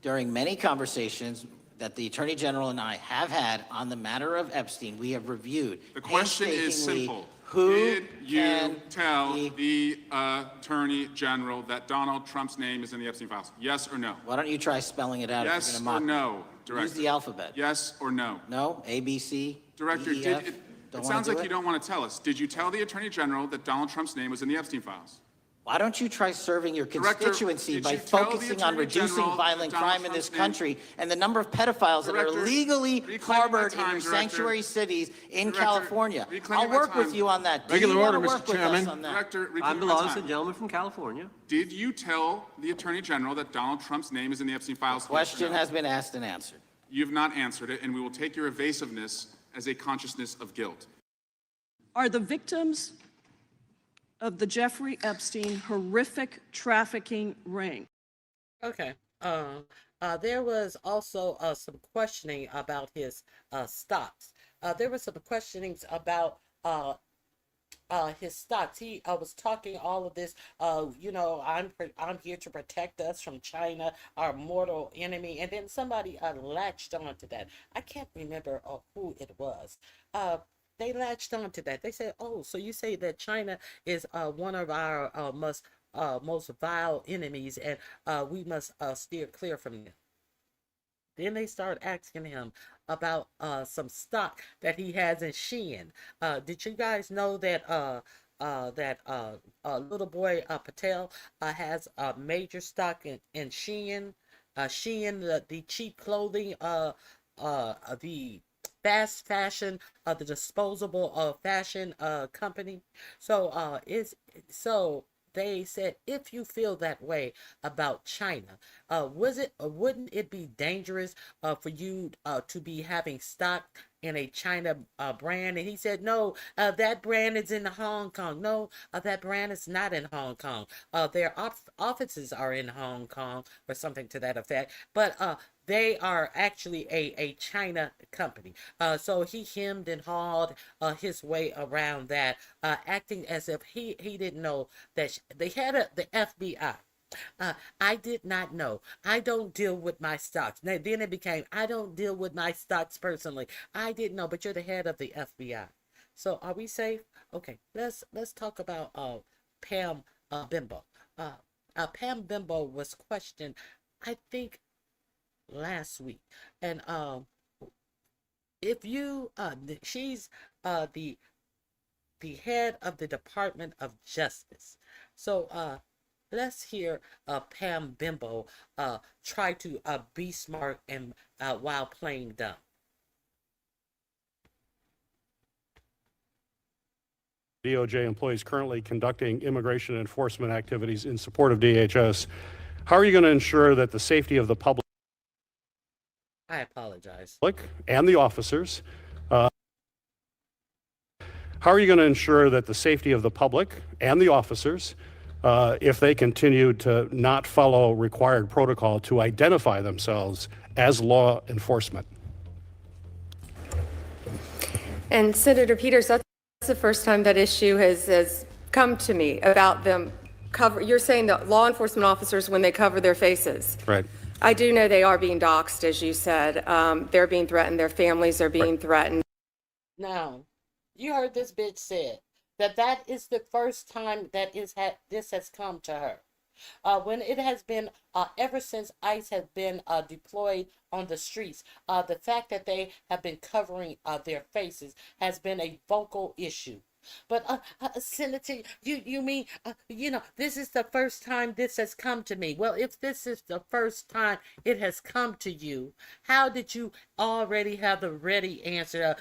During many conversations that the Attorney General and I have had on the matter of Epstein, we have reviewed The question is painstakingly simple. who Did you can tell be- the Attorney General that Donald Trump's name is in the Epstein files? Yes or no? Why don't you try spelling it out if Yes you're or going to mock me? no, Director? Use the alphabet. Yes or no? No? A, B, C, Director, D, E, did F? it Don't wanna sounds do like it? you don't want to tell us. Did you tell the Attorney General that Donald Trump's name was in the Epstein files? Why don't you try serving your Director, constituency did by you tell the focusing on Attorney reducing General violent that Donald crime in this Trump's name- country and the number of pedophiles that are Director, illegally reclaim my harbored in time, your Director. sanctuary cities in Director, California? reclaim I'll my work with time. you on that. Do Regular you wanna order, Mr. work with us Chairman. on that? Director, Time reclaim my belongs to the time. gentleman from California. Did you tell the Attorney General that Donald Trump's name is in the Epstein files? Yes or Question no? has been asked and answered. You've not answered it, and we will take your evasiveness as a consciousness of guilt. Are the victims of the Jeffrey Epstein horrific trafficking ring? Okay. There was also some questioning about his stocks. There was some questionings about his stocks. He was talking all of this. I'm here to protect us from China, our mortal enemy. And then somebody latched onto that. I can't remember who it was. They latched onto that. They said, "Oh, so you say that China is one of our most vile enemies, and we must steer clear from them." Then they start asking him about some stock that he has in Shein. Did you guys know that little boy Patel has a major stock in Shein? Shein, the cheap clothing, the fast fashion, the disposable fashion company. So they said, if you feel that way about China, wouldn't it be dangerous for you to be having stock in a China brand? And he said, no, that brand is in Hong Kong. No, that brand is not in Hong Kong. Their offices are in Hong Kong or something to that effect. But they are actually a China company. So he hemmed and hawed his way around that, acting as if he didn't know that they had the FBI. I did not know. I don't deal with my stocks. Then it became, I don't deal with my stocks personally. I didn't know, but you're the head of the FBI. So are we safe? Okay, let's talk about Pam Bimbo. Pam Bimbo was questioned, I think, last week, and if you she's the head of the Department of Justice. So let's hear Pam Bimbo try to be smart and while playing dumb. DOJ employees currently conducting immigration enforcement activities in support of DHS. How are you going to ensure that the safety of the public I apologize. and the officers, how are you going to ensure that the safety of the public and the officers, if they continue to not follow required protocol to identify themselves as law enforcement? And Senator Peters, that's the first time that issue has come to me about them you're saying that law enforcement officers, when they cover their faces. Right. I do know they are being doxxed, as you said. They're being threatened. Their families are being threatened. Now, you heard this bitch said that is the first time that this has come to her. When it has been, ever since ICE has been deployed on the streets, the fact that they have been covering their faces has been a vocal issue. But Senator, you mean, this is the first time this has come to me. Well, if this is the first time it has come to you, how did you already have the ready answer?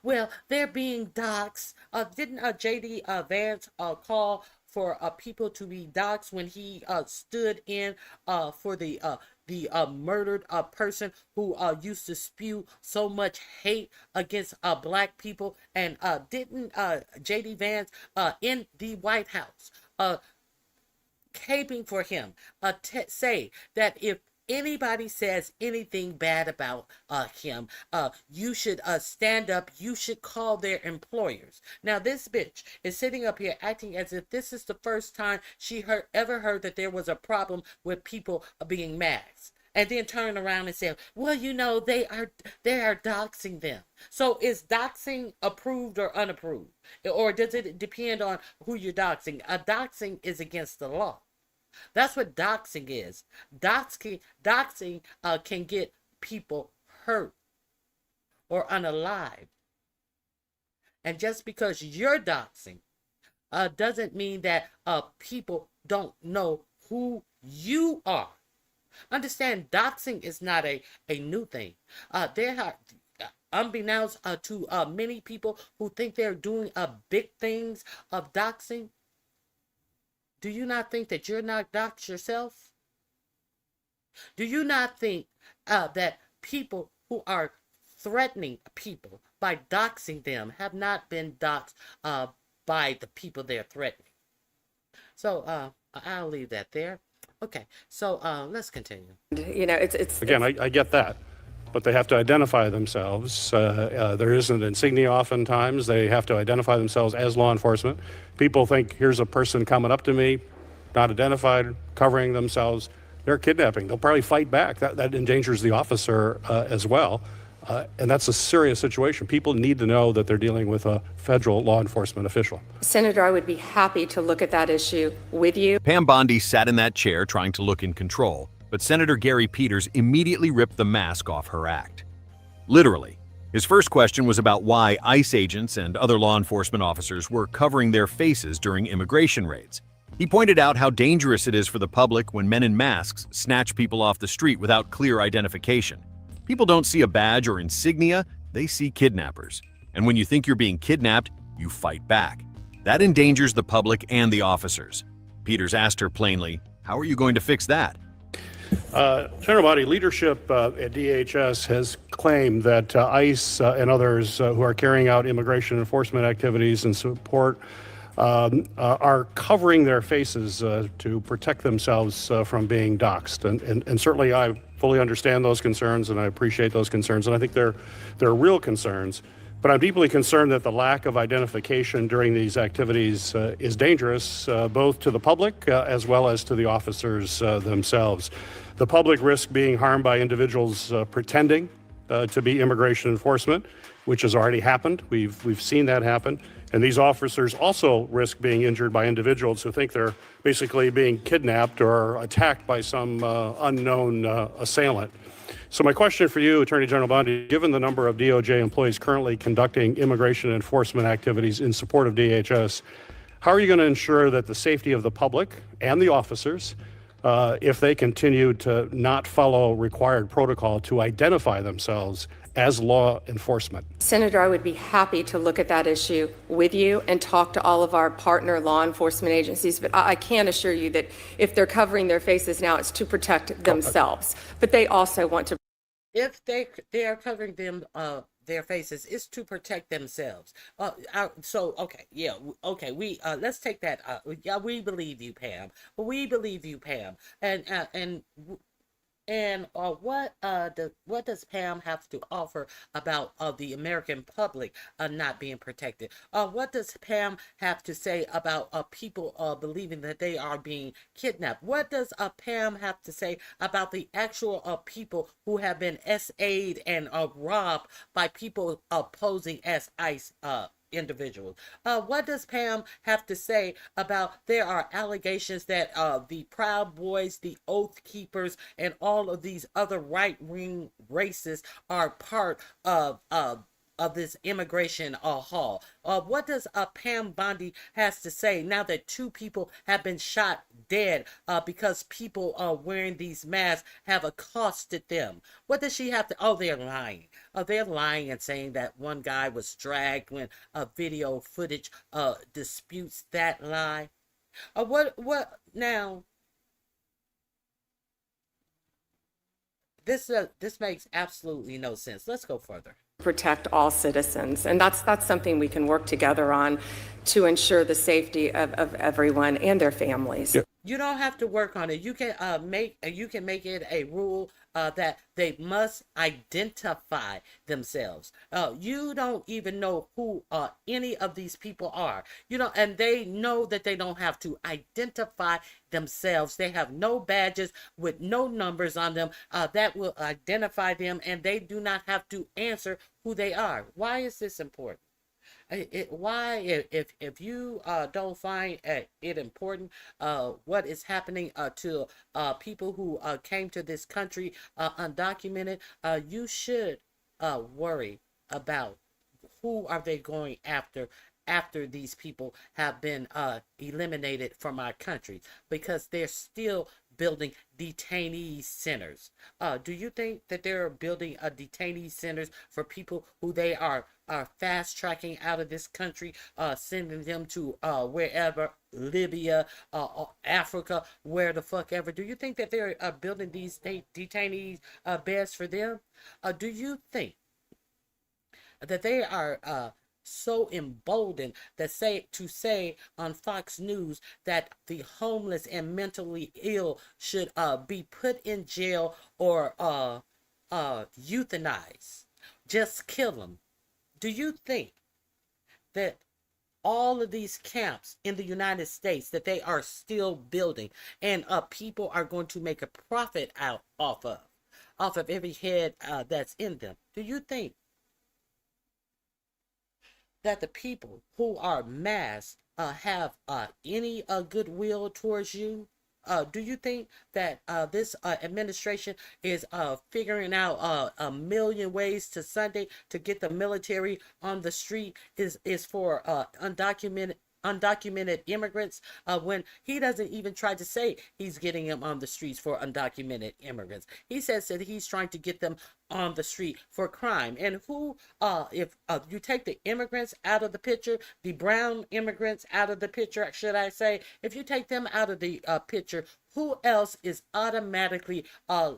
Well, they're being doxxed. Didn't J.D. Vance call for people to be doxxed when he stood in for the murdered person who used to spew so much hate against black people? And didn't J.D. Vance in the White House caping for him say that if anybody says anything bad about him, you should stand up, you should call their employers. Now this bitch is sitting up here acting as if this is the first time she ever heard that there was a problem with people being masked, and then turn around and say, well, they are doxing them. So is doxing approved or unapproved? Or does it depend on who you're doxing? Doxing is against the law. That's what doxing is. Doxing can get people hurt or unalive. And just because you're doxing doesn't mean that people don't know who you are. Understand, doxing is not a new thing. There are, unbeknownst to many people who think they're doing big things of doxing, do you not think that you're not doxed yourself? Do you not think that people who are threatening people by doxing them have not been doxed by the people they're threatening? So I'll leave that there. Okay, so let's continue. Again, I get that, but they have to identify themselves. There is an insignia oftentimes. They have to identify themselves as law enforcement. People think, here's a person coming up to me, not identified, covering themselves. They're kidnapping. They'll probably fight back. That endangers the officer as well. And that's a serious situation. People need to know that they're dealing with a federal law enforcement official. Senator, I would be happy to look at that issue with you. Pam Bondi sat in that chair trying to look in control, but Senator Gary Peters immediately ripped the mask off her act. Literally. His first question was about why ICE agents and other law enforcement officers were covering their faces during immigration raids. He pointed out how dangerous it is for the public when men in masks snatch people off the street without clear identification. People don't see a badge or insignia, they see kidnappers. And when you think you're being kidnapped, you fight back. That endangers the public and the officers. Peters asked her plainly, how are you going to fix that? General Body leadership at DHS has claimed that ICE and others who are carrying out immigration enforcement activities and support are covering their faces to protect themselves from being doxxed. And certainly I fully understand those concerns and I appreciate those concerns, and I think they're real concerns. But I'm deeply concerned that the lack of identification during these activities is dangerous, both to the public as well as to the officers themselves. The public risk being harmed by individuals pretending to be immigration enforcement, which has already happened. We've seen that happen. And these officers also risk being injured by individuals who think they're basically being kidnapped or attacked by some unknown assailant. So my question for you, Attorney General Bondi, given the number of DOJ employees currently conducting immigration enforcement activities in support of DHS, how are you going to ensure that the safety of the public and the officers, if they continue to not follow required protocol to identify themselves as law enforcement? Senator, I would be happy to look at that issue with you and talk to all of our partner law enforcement agencies, but I can assure you that if they're covering their faces now, it's to protect themselves. But they also want to. If they are covering them their faces, it's to protect themselves. We let's take that. Yeah, we believe you, Pam. We believe you, Pam. And And what does Pam have to offer about the American public not being protected? What does Pam have to say about people believing that they are being kidnapped? What does Pam have to say about the actual people who have been SA'd and robbed by people posing as ICE individuals? What does Pam have to say about there are allegations that the Proud Boys, the Oath Keepers, and all of these other right-wing racists are part of this immigration haul? What does Pam Bondi has to say now that 2 people have been shot dead because people wearing these masks have accosted them? What does she have to? Oh, they're lying. They're lying and saying that one guy was dragged when video footage disputes that lie. What now? This makes absolutely no sense. Let's go further. Protect all citizens. And that's something we can work together on to ensure the safety of everyone and their families. Yep. You don't have to work on it. You can make it a rule that they must identify themselves. You don't even know who any of these people are. And they know that they don't have to identify themselves. They have no badges with no numbers on them that will identify them, and they do not have to answer who they are. Why is this important? Why, if you don't find it important, what is happening to people who came to this country undocumented, you should worry about who are they going after these people have been eliminated from our country, because they're still building detainee centers. Do you think that they're building detainee centers for people who they are fast tracking out of this country, sending them to wherever, Libya, Africa, where the fuck ever? Do you think that they're building these detainees beds for them? Do you think that they are so emboldened that say on Fox News that the homeless and mentally ill should be put in jail or euthanized? Just kill them. Do you think that all of these camps in the United States that they are still building and people are going to make a profit off of every head that's in them? Do you think that the people who are masked have any goodwill towards you? Do you think that this administration is figuring out a million ways to Sunday to get the military on the street is for undocumented immigrants, when he doesn't even try to say he's getting them on the streets for undocumented immigrants? He says that he's trying to get them on the street for crime. And who, if you take the immigrants out of the picture, the brown immigrants out of the picture, should I say, if you take them out of the picture, who else is automatically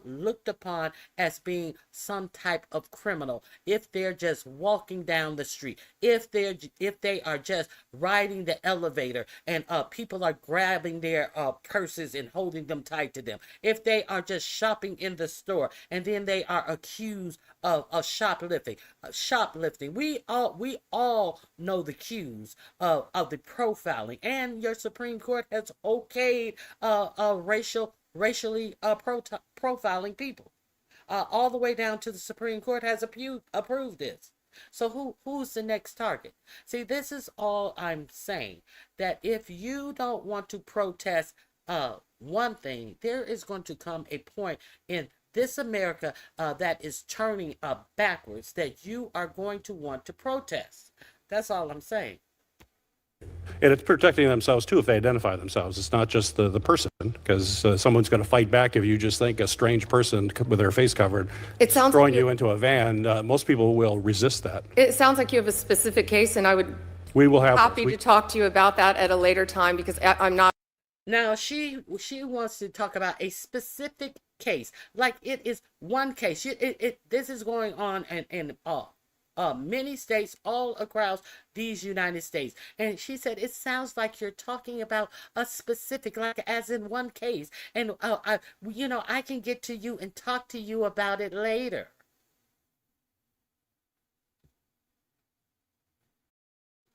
looked upon as being some type of criminal if they're just walking down the street, if they are just riding the elevator and people are grabbing their purses and holding them tight to them, if they are just shopping in the store and then they are accused of shoplifting? We all know the cues of the profiling, and your Supreme Court has okayed racially profiling people. All the way down to the Supreme Court has approved this. So who's the next target? See, this is all I'm saying, that if you don't want to protest one thing, there is going to come a point in this America that is turning backwards that you are going to want to protest. That's all I'm saying. And it's protecting themselves too if they identify themselves. It's not just the person, because someone's going to fight back if you just think a strange person with their face covered It sounds throwing like you into a van. Most people will resist that. It sounds like you have a specific case, and I would We will have happy to talk to you about that at a later time, because I'm not. Now she wants to talk about a specific case, like it is one case. This is going on in many states all across these United States. And she said, it sounds like you're talking about a specific, like as in one case. And, I can get to you and talk to you about it later.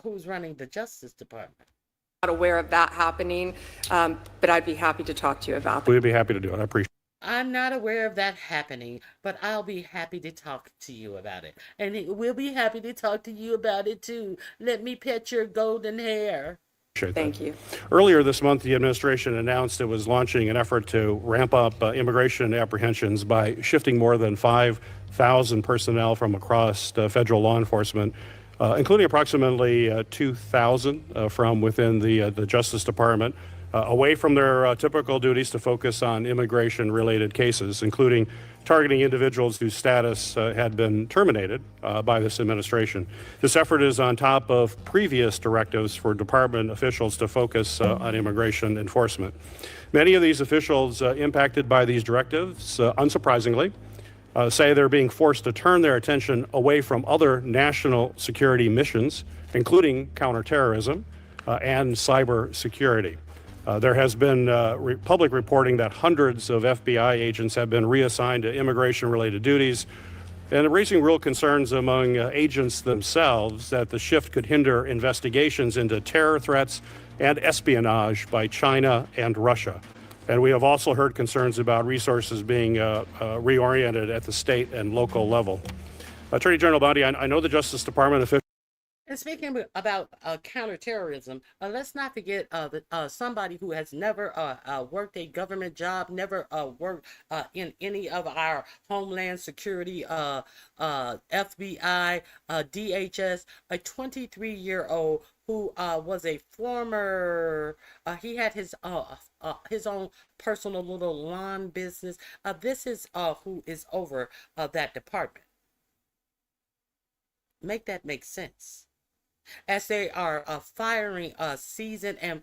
Who's running the Justice Department? Not aware of that happening, but I'd be happy to talk to you about that. We'd be happy to do it. I appreciate it. I'm not aware of that happening, but I'll be happy to talk to you about it. And we'll be happy to talk to you about it too. Let me pet your golden hair. Thank you. Earlier this month, the administration announced it was launching an effort to ramp up immigration apprehensions by shifting more than 5,000 personnel from across federal law enforcement, including approximately 2,000 from within the Justice Department, away from their typical duties to focus on immigration-related cases, including targeting individuals whose status had been terminated by this administration. This effort is on top of previous directives for department officials to focus on immigration enforcement. Many of these officials impacted by these directives, unsurprisingly, say they're being forced to turn their attention away from other national security missions, including counterterrorism and cyber security. There has been public reporting that hundreds of FBI agents have been reassigned to immigration-related duties, and raising real concerns among agents themselves that the shift could hinder investigations into terror threats and espionage by China and Russia. And we have also heard concerns about resources being reoriented at the state and local level. Attorney General Bondi, I know the Justice Department officials. And speaking about counterterrorism, let's not forget somebody who has never worked a government job, never worked in any of our Homeland Security, FBI, DHS, a 23-year-old who was a former, he had his own personal little lawn business. This is who is over that department. Make that make sense. As they are firing seasoned and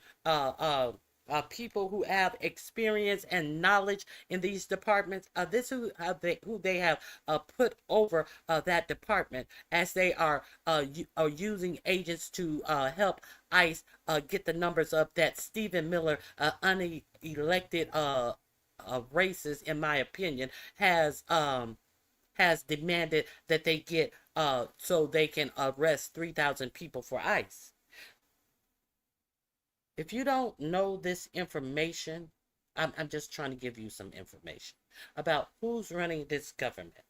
people who have experience and knowledge in these departments. This is who they have put over that department, as they are using agents to help ICE get the numbers up that Stephen Miller, unelected racist, in my opinion, has demanded that they get so they can arrest 3,000 people for ICE. If you don't know this information, I'm just trying to give you some information about who's running this government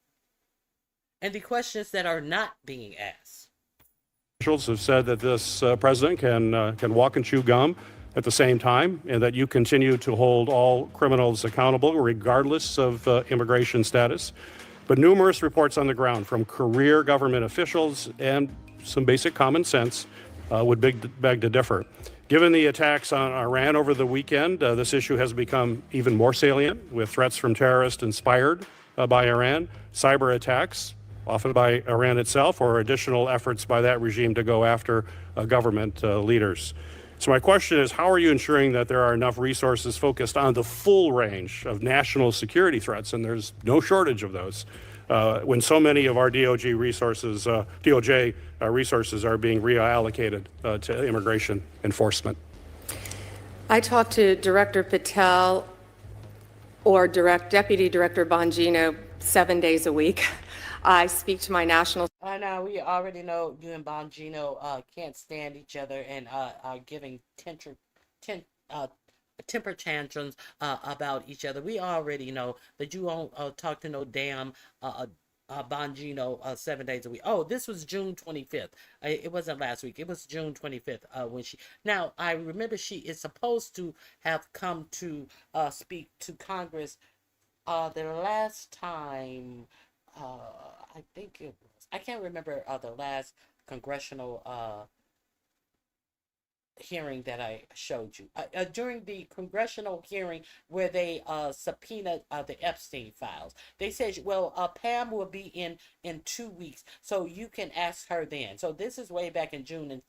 and the questions that are not being asked. Officials have said that this president can walk and chew gum at the same time, and that you continue to hold all criminals accountable regardless of immigration status. But numerous reports on the ground from career government officials and some basic common sense would beg to differ. Given the attacks on Iran over the weekend, this issue has become even more salient, with threats from terrorists inspired by Iran, cyber attacks, often by Iran itself, or additional efforts by that regime to go after government leaders. So my question is, how are you ensuring that there are enough resources focused on the full range of national security threats, and there's no shortage of those, when so many of our DOJ resources are being reallocated to immigration enforcement? I talked to Director Patel or Deputy Director Bongino 7 days a week. I speak to my national. I know, we already know you and Bongino can't stand each other and are giving temper tantrums about each other. We already know that you won't talk to no damn Bongino 7 days a week. Oh, this was June 25th. It wasn't last week. It was June 25th when she. Now, I remember she is supposed to have come to speak to Congress the last time. I think it was. I can't remember the last congressional hearing that I showed you. During the congressional hearing where they subpoenaed the EPSTEIN files, they said, well, Pam will be in 2 weeks, so you can ask her then. So this is way back in June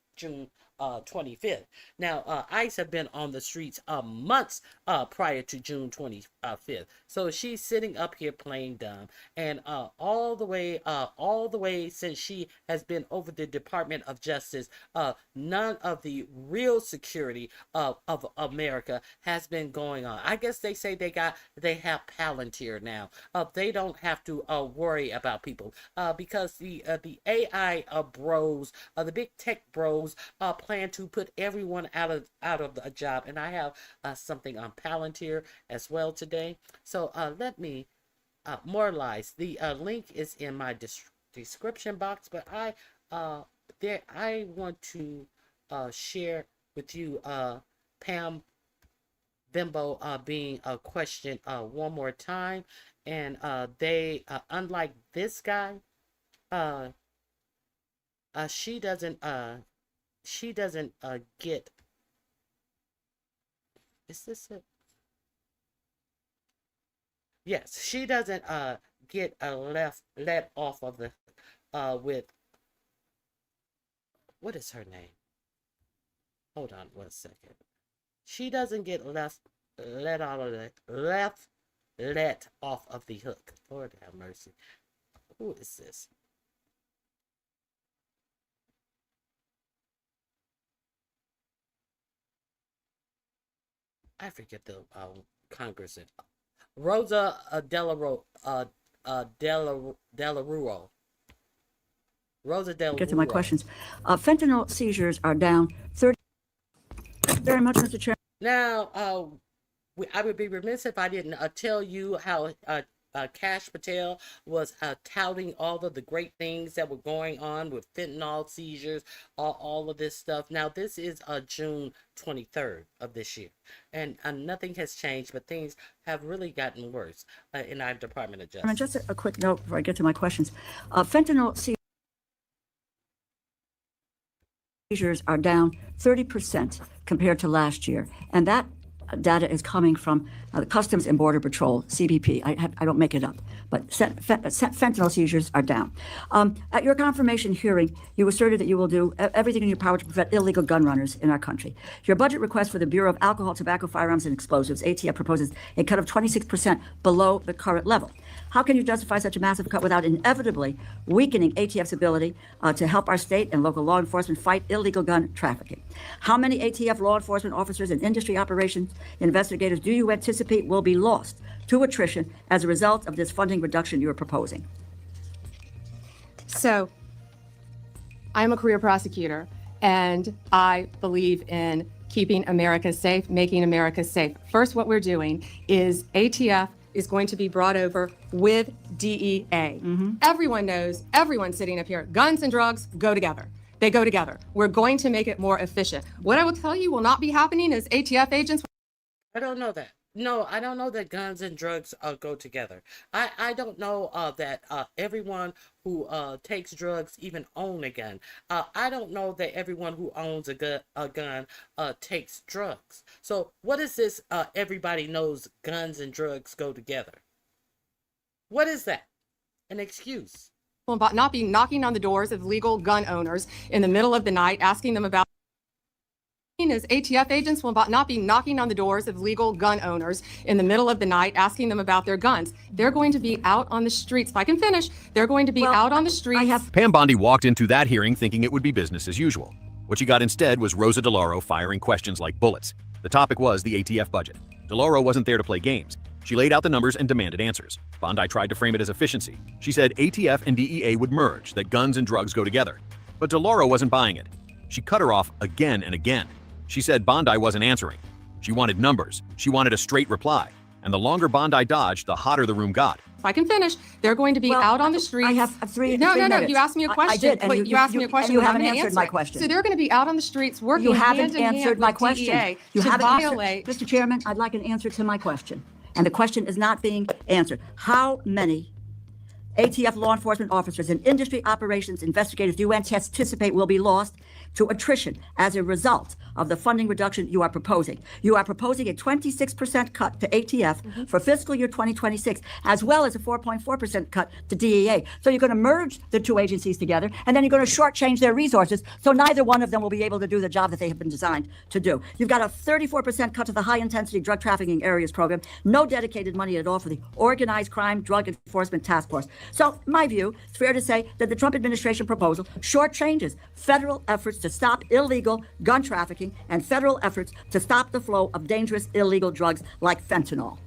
25th. Now, ICE have been on the streets months prior to June 25th. So she's sitting up here playing dumb, and all the way since she has been over the Department of Justice, none of the real security of America has been going on. I guess they say they have Palantir now. They don't have to worry about people because the AI bros, the big tech bros, plan to put everyone out of a job. And I have something on Palantir as well today. So let me moralize. The link is in my description box, but I want to share with you Pam Bimbo being questioned one more time, and they unlike this guy, she doesn't get. Is this it? Yes, she doesn't get let off of the with, what is her name? Hold on 1 second. She doesn't get let off of the hook. Lord have mercy. Who is this? I forget the congressman. Rosa Delarue. Rosa Delarue. Get to my questions. Fentanyl seizures are down 30. Very much, Mr. Chairman. Now, I would be remiss if I didn't tell you how Kash Patel was touting all of the great things that were going on with fentanyl seizures, all of this stuff. Now, this is June 23rd of this year, and nothing has changed, but things have really gotten worse in our Department of Justice. I mean, just a quick note before I get to my questions. Fentanyl seizures are down 30% compared to last year, and that data is coming from the Customs and Border Patrol, CBP. I don't make it up, but fentanyl seizures are down. At your confirmation hearing, you asserted that you will do everything in your power to prevent illegal gun runners in our country. Your budget request for the Bureau of Alcohol, Tobacco, Firearms, and Explosives, ATF, proposes a cut of 26% below the current level. How can you justify such a massive cut without inevitably weakening ATF's ability to help our state and local law enforcement fight illegal gun trafficking? How many ATF law enforcement officers and industry operations investigators do you anticipate will be lost to attrition as a result of this funding reduction you are proposing? So, I'm a career prosecutor, and I believe in keeping America safe, making America safe. First, what we're doing is ATF is going to be brought over with DEA. Everyone knows, everyone sitting up here, guns and drugs go together. They go together. We're going to make it more efficient. What I will tell you will not be happening is ATF agents. I don't know that. No, I don't know that guns and drugs go together. I don't know that everyone who takes drugs even own a gun. I don't know that everyone who owns a gun takes drugs. So what is this everybody knows guns and drugs go together? What is that? An excuse? Will not be knocking on the doors of legal gun owners in the middle of the night, asking them about. Is ATF agents will not be knocking on the doors of legal gun owners in the middle of the night, asking them about their guns. They're going to be out on the streets. If I can finish, they're going to be out on the streets. Pam Bondi walked into that hearing thinking it would be business as usual. What she got instead was Rosa DeLauro firing questions like bullets. The topic was the ATF budget. DeLauro wasn't there to play games. She laid out the numbers and demanded answers. Bondi tried to frame it as efficiency. She said ATF and DEA would merge, that guns and drugs go together. But DeLauro wasn't buying it. She cut her off again and again. She said Bondi wasn't answering. She wanted numbers. She wanted a straight reply. And the longer Bondi dodged, the hotter the room got. If I can finish, they're going to be out on the streets. I have three No. minutes. You asked me a question. I did, and you asked me a question. You I'm haven't gonna answered my it. question. So they're going to be out on the streets working You haven't hand in hand answered my with question. DEA You to haven't violate. answered. Mr. Chairman, I'd like an answer to my question. And the question is not being answered. How many ATF law enforcement officers and industry operations investigators do you anticipate will be lost to attrition as a result of the funding reduction you are proposing. You are proposing a 26% cut to ATF for fiscal year 2026, as well as a 4.4% cut to DEA. So you're going to merge the two agencies together, and then you're going to shortchange their resources, so neither one of them will be able to do the job that they have been designed to do. You've got a 34% cut to the high-intensity drug trafficking areas program, no dedicated money at all for the Organized Crime Drug Enforcement Task Force. So, in my view, it's fair to say that the Trump administration proposal shortchanges federal efforts to stop illegal gun trafficking and federal efforts to stop the flow of dangerous illegal drugs like fentanyl.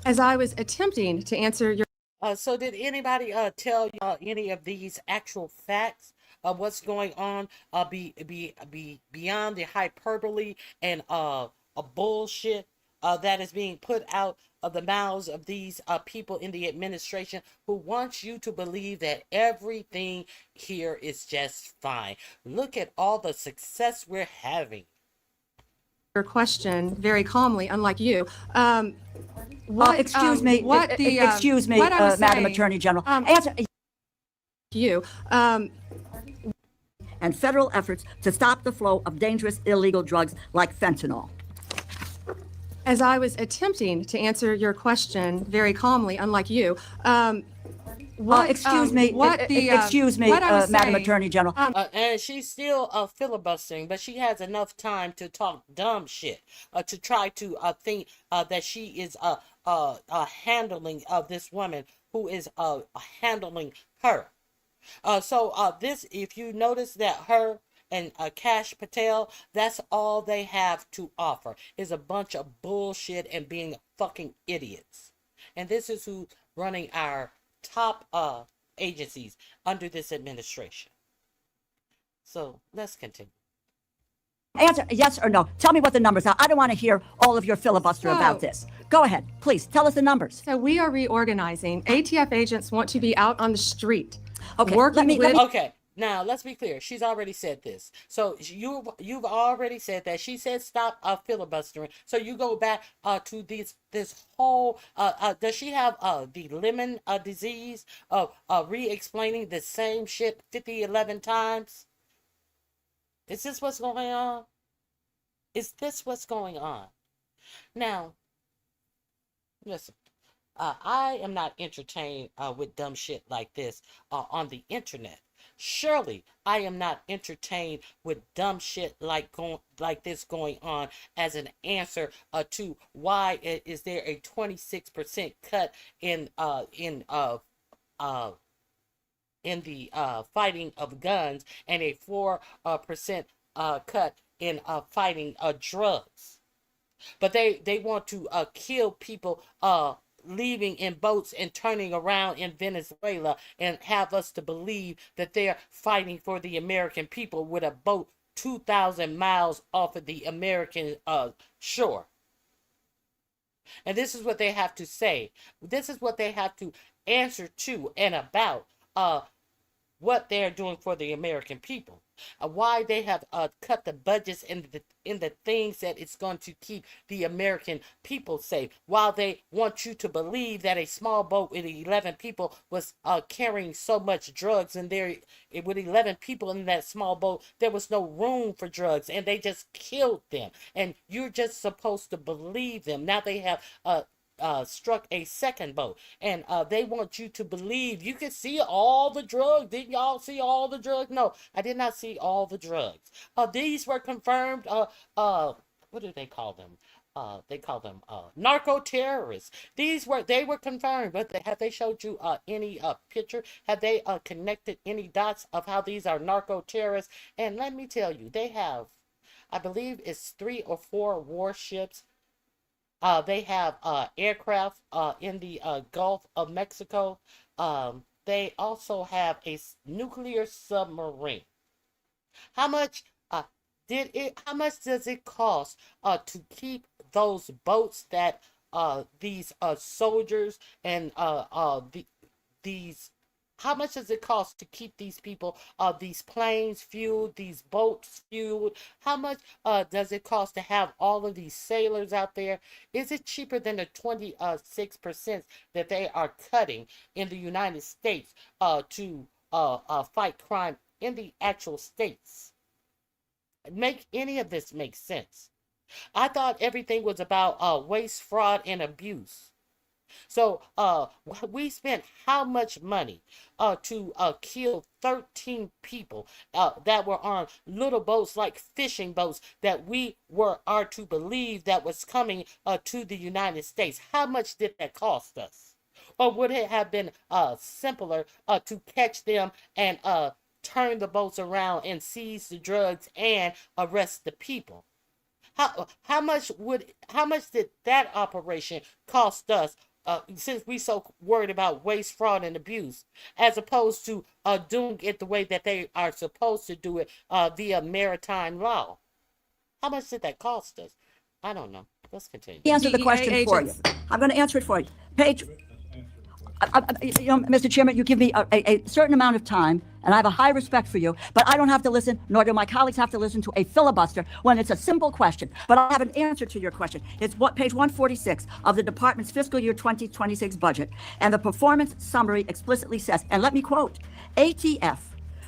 As I was attempting to answer your So did anybody tell y'all any of these actual facts of what's going on beyond the hyperbole and a bullshit that is being put out of the mouths of these people in the administration who want you to believe that everything here is just fine? Look at all the success we're having. your question very calmly, unlike you. Excuse me, Madam saying, Attorney General. Answer you. And federal efforts to stop the flow of dangerous illegal drugs like fentanyl. As I was attempting to answer your question very calmly, unlike you. Excuse me, Madam Attorney General. And she's still filibustering, but she has enough time to talk dumb shit, to try to think that she is handling this woman who is handling her. This, if you notice that her and Kash Patel, that's all they have to offer is a bunch of bullshit and being fucking idiots. And this is who's running our top agencies under this administration. So let's continue. Answer yes or no. Tell me what the numbers are. I don't want to hear all of your filibuster about this. Go ahead, please. Tell us the numbers. So we are reorganizing. ATF agents want to be out on the street. Okay, Okay. Now, let's be clear. She's already said this. So you've already said that. She said stop filibustering. So you go back to this whole, does she have the lemon disease of re-explaining the same shit 11 times? Is this what's going on? Is this what's going on? Now, listen. I am not entertained with dumb shit like this on the internet. Surely I am not entertained with dumb shit like this going on as an answer to why is there a 26% cut in the fighting of guns and a 4% cut in fighting drugs. But they want to kill people leaving in boats and turning around in Venezuela and have us to believe that they're fighting for the American people with a boat 2,000 miles off of the American shore. And this is what they have to say. This is what they have to answer to and about what they're doing for the American people. Why they have cut the budgets in the things that it's going to keep the American people safe, while they want you to believe that a small boat with 11 people was carrying so much drugs, and with 11 people in that small boat, there was no room for drugs, and they just killed them, and you're just supposed to believe them. Now they have struck a second boat, and they want you to believe you can see all the drugs. Did y'all see all the drugs? No, I did not see all the drugs. These were confirmed. What do they call them? They call them narco terrorists. They were confirmed, but have they showed you any picture? Have they connected any dots of how these are narco terrorists? And let me tell you, they have, I believe it's 3 or 4 warships. They have aircraft in the Gulf of Mexico. They also have a nuclear submarine. How much does it cost to keep those boats that these soldiers and how much does it cost to keep these people, these planes fueled, these boats fueled? How much does it cost to have all of these sailors out there? Is it cheaper than the 26% that they are cutting in the United States to fight crime in the actual states. Make any of this make sense? I thought everything was about waste, fraud, and abuse. So we spent how much money to kill 13 people that were on little boats like fishing boats that we are to believe that was coming to the United States? How much did that cost us? Or would it have been simpler to catch them and turn the boats around and seize the drugs and arrest the people? How much did that operation cost us? Since we so worried about waste, fraud, and abuse, as opposed to doing it the way that they are supposed to do it via maritime law. How much did that cost us? I don't know. Let's continue. Answer the question for you. I'm going to answer it for you. Paige, Mr. Chairman, you give me a certain amount of time, and I have a high respect for you, but I don't have to listen, nor do my colleagues have to listen to a filibuster when it's a simple question. But I have an answer to your question. It's page 146 of the department's fiscal year 2026 budget, and the performance summary explicitly says, and let me quote, ATF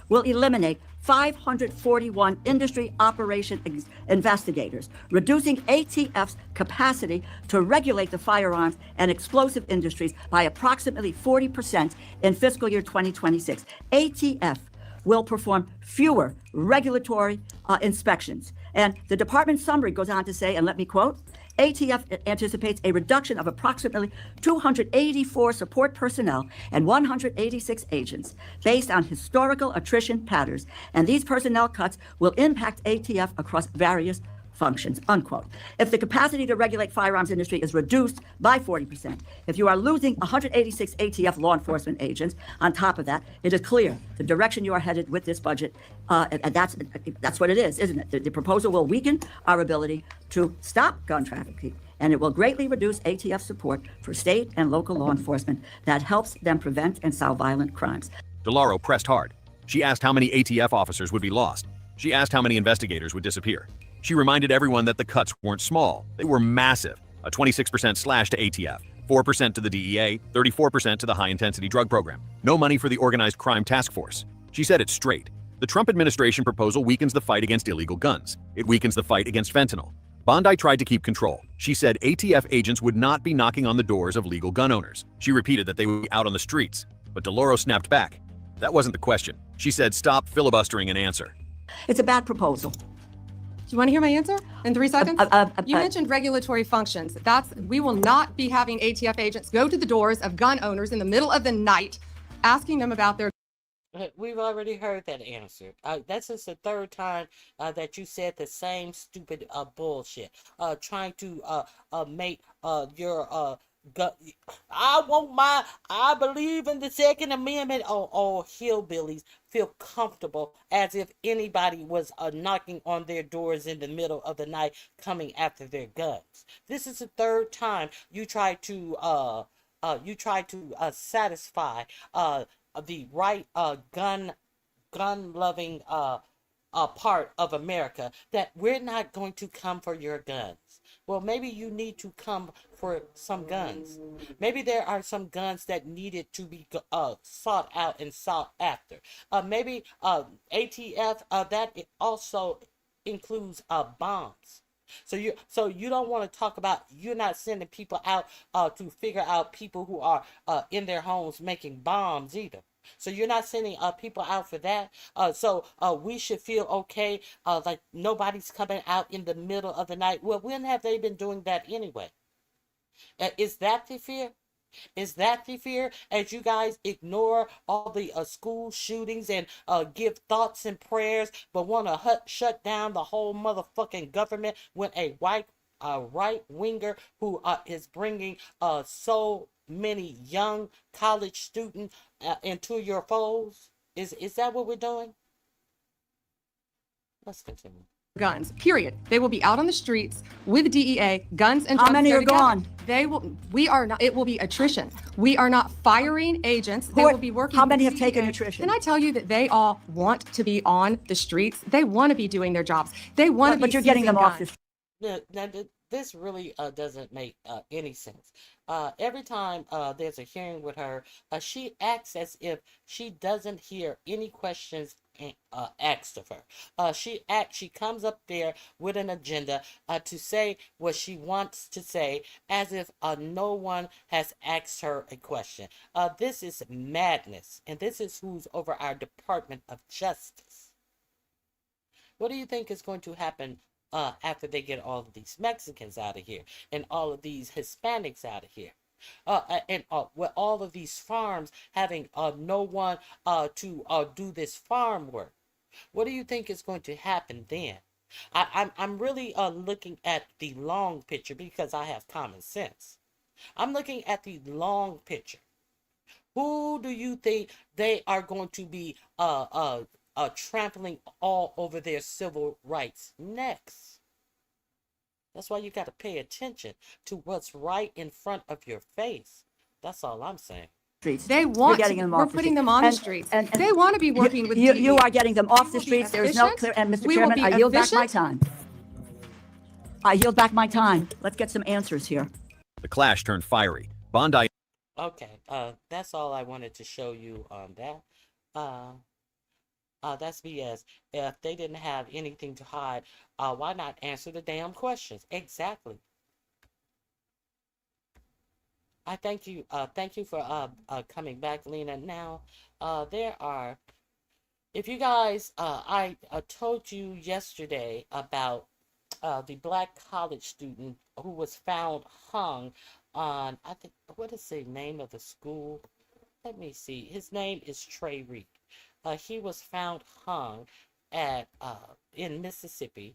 will eliminate 541 industry operation investigators, reducing ATF's capacity to regulate the firearms and explosive industries by approximately 40% in fiscal year 2026. ATF will perform fewer regulatory inspections. And the department summary goes on to say, and let me quote, ATF anticipates a reduction of approximately 284 support personnel and 186 agents based on historical attrition patterns, and these personnel cuts will impact ATF across various functions, unquote. If the capacity to regulate firearms industry is reduced by 40%, if you are losing 186 ATF law enforcement agents, on top of that, it is clear the direction you are headed with this budget, and that's what it is, isn't it? The proposal will weaken our ability to stop gun trafficking, and it will greatly reduce ATF support for state and local law enforcement that helps them prevent and solve violent crimes. DeLauro pressed hard. She asked how many ATF officers would be lost. She asked how many investigators would disappear. She reminded everyone that the cuts weren't small. They were massive. A 26% slash to ATF, 4% to the DEA, 34% to the high-intensity drug program. No money for the organized crime task force. She said it straight. The Trump administration proposal weakens the fight against illegal guns. It weakens the fight against fentanyl. Bondi tried to keep control. She said ATF agents would not be knocking on the doors of legal gun owners. She repeated that they would be out on the streets. But DeLauro snapped back. That wasn't the question. She said, stop filibustering and answer. It's a bad proposal. Do you want to hear my answer in 3 seconds? You mentioned regulatory functions. We will not be having ATF agents go to the doors of gun owners in the middle of the night, asking them about their. We've already heard that answer. That's just the third time that you said the same stupid bullshit. Trying to make your I believe in the Second Amendment. Oh, hillbillies feel comfortable as if anybody was knocking on their doors in the middle of the night coming after their guns. This is the third time you try to satisfy the right gun-loving part of America that we're not going to come for your guns. Well, maybe you need to come for some guns. Maybe there are some guns that needed to be sought out and sought after. Maybe ATF, that it also includes bombs. So you don't want to talk about, you're not sending people out to figure out people who are in their homes making bombs either. So you're not sending people out for that. So we should feel okay, like nobody's coming out in the middle of the night. Well, when have they been doing that anyway? Is that the fear? Is that the fear? As you guys ignore all the school shootings and give thoughts and prayers, but want to shut down the whole motherfucking government when a right-winger who is bringing so many young college students into your folds? Is that what we're doing? Let's continue. Guns, period. They will be out on the streets with DEA, guns and drugs. How many are gone? We are not, it will be attrition. We are not firing agents. They will be working. How many have taken attrition? Can I tell you that they all want to be on the streets? They want to be doing their jobs. They want to be. But you're getting them off the streets. this really doesn't make any sense. Every time there's a hearing with her, she acts as if she doesn't hear any questions asked of her. She comes up there with an agenda to say what she wants to say, as if no one has asked her a question. This is madness, and this is who's over our Department of Justice. What do you think is going to happen after they get all of these Mexicans out of here and all of these Hispanics out of here? And with all of these farms having no one to do this farm work, what do you think is going to happen then? I'm really looking at the long picture because I have common sense. I'm looking at the long picture. Who do you think they are going to be trampling all over their civil rights next? That's why you got to pay attention to what's right in front of your face. That's all I'm saying. They want to, we're putting them on the streets. They want to be working with You are getting them off the streets. There is no clear, and Mr. Chairman, I yield back my time. I yield back my time. Let's get some answers here. The clash turned fiery. Bondi. Okay, that's all I wanted to show you on that. That's BS. If they didn't have anything to hide, why not answer the damn questions? Exactly. I thank you for coming back, Lena. Now, there are, if you guys, I told you yesterday about the black college student who was found hung on, I think, what is the name of the school? Let me see. His name is Trey Reed. He was found hung at in Mississippi.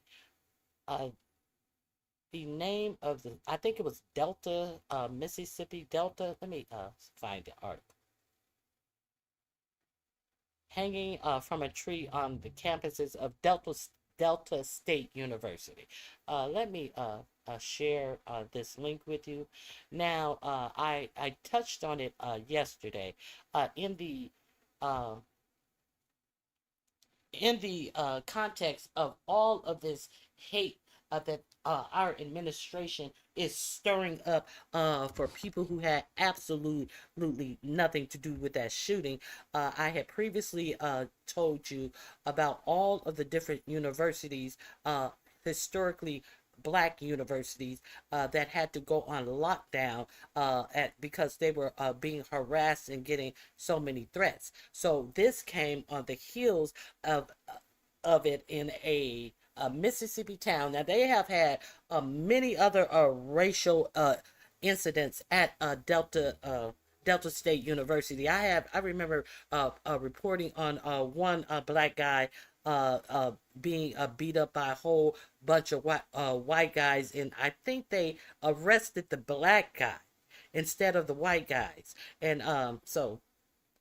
The name of the, I think it was Delta, Mississippi Delta. Let me find the article. Hanging from a tree on the campuses of Delta State University. Let me share this link with you. Now, I touched on it yesterday in the context of all of this hate that our administration is stirring up for people who had absolutely nothing to do with that shooting. I had previously told you about all of the different universities, historically black universities, that had to go on lockdown because they were being harassed and getting so many threats. So this came on the heels of it in a Mississippi town. Now they have had many other racial incidents at Delta State University. I remember reporting on one black guy being beat up by a whole bunch of white guys, and I think they arrested the black guy instead of the white guys. And so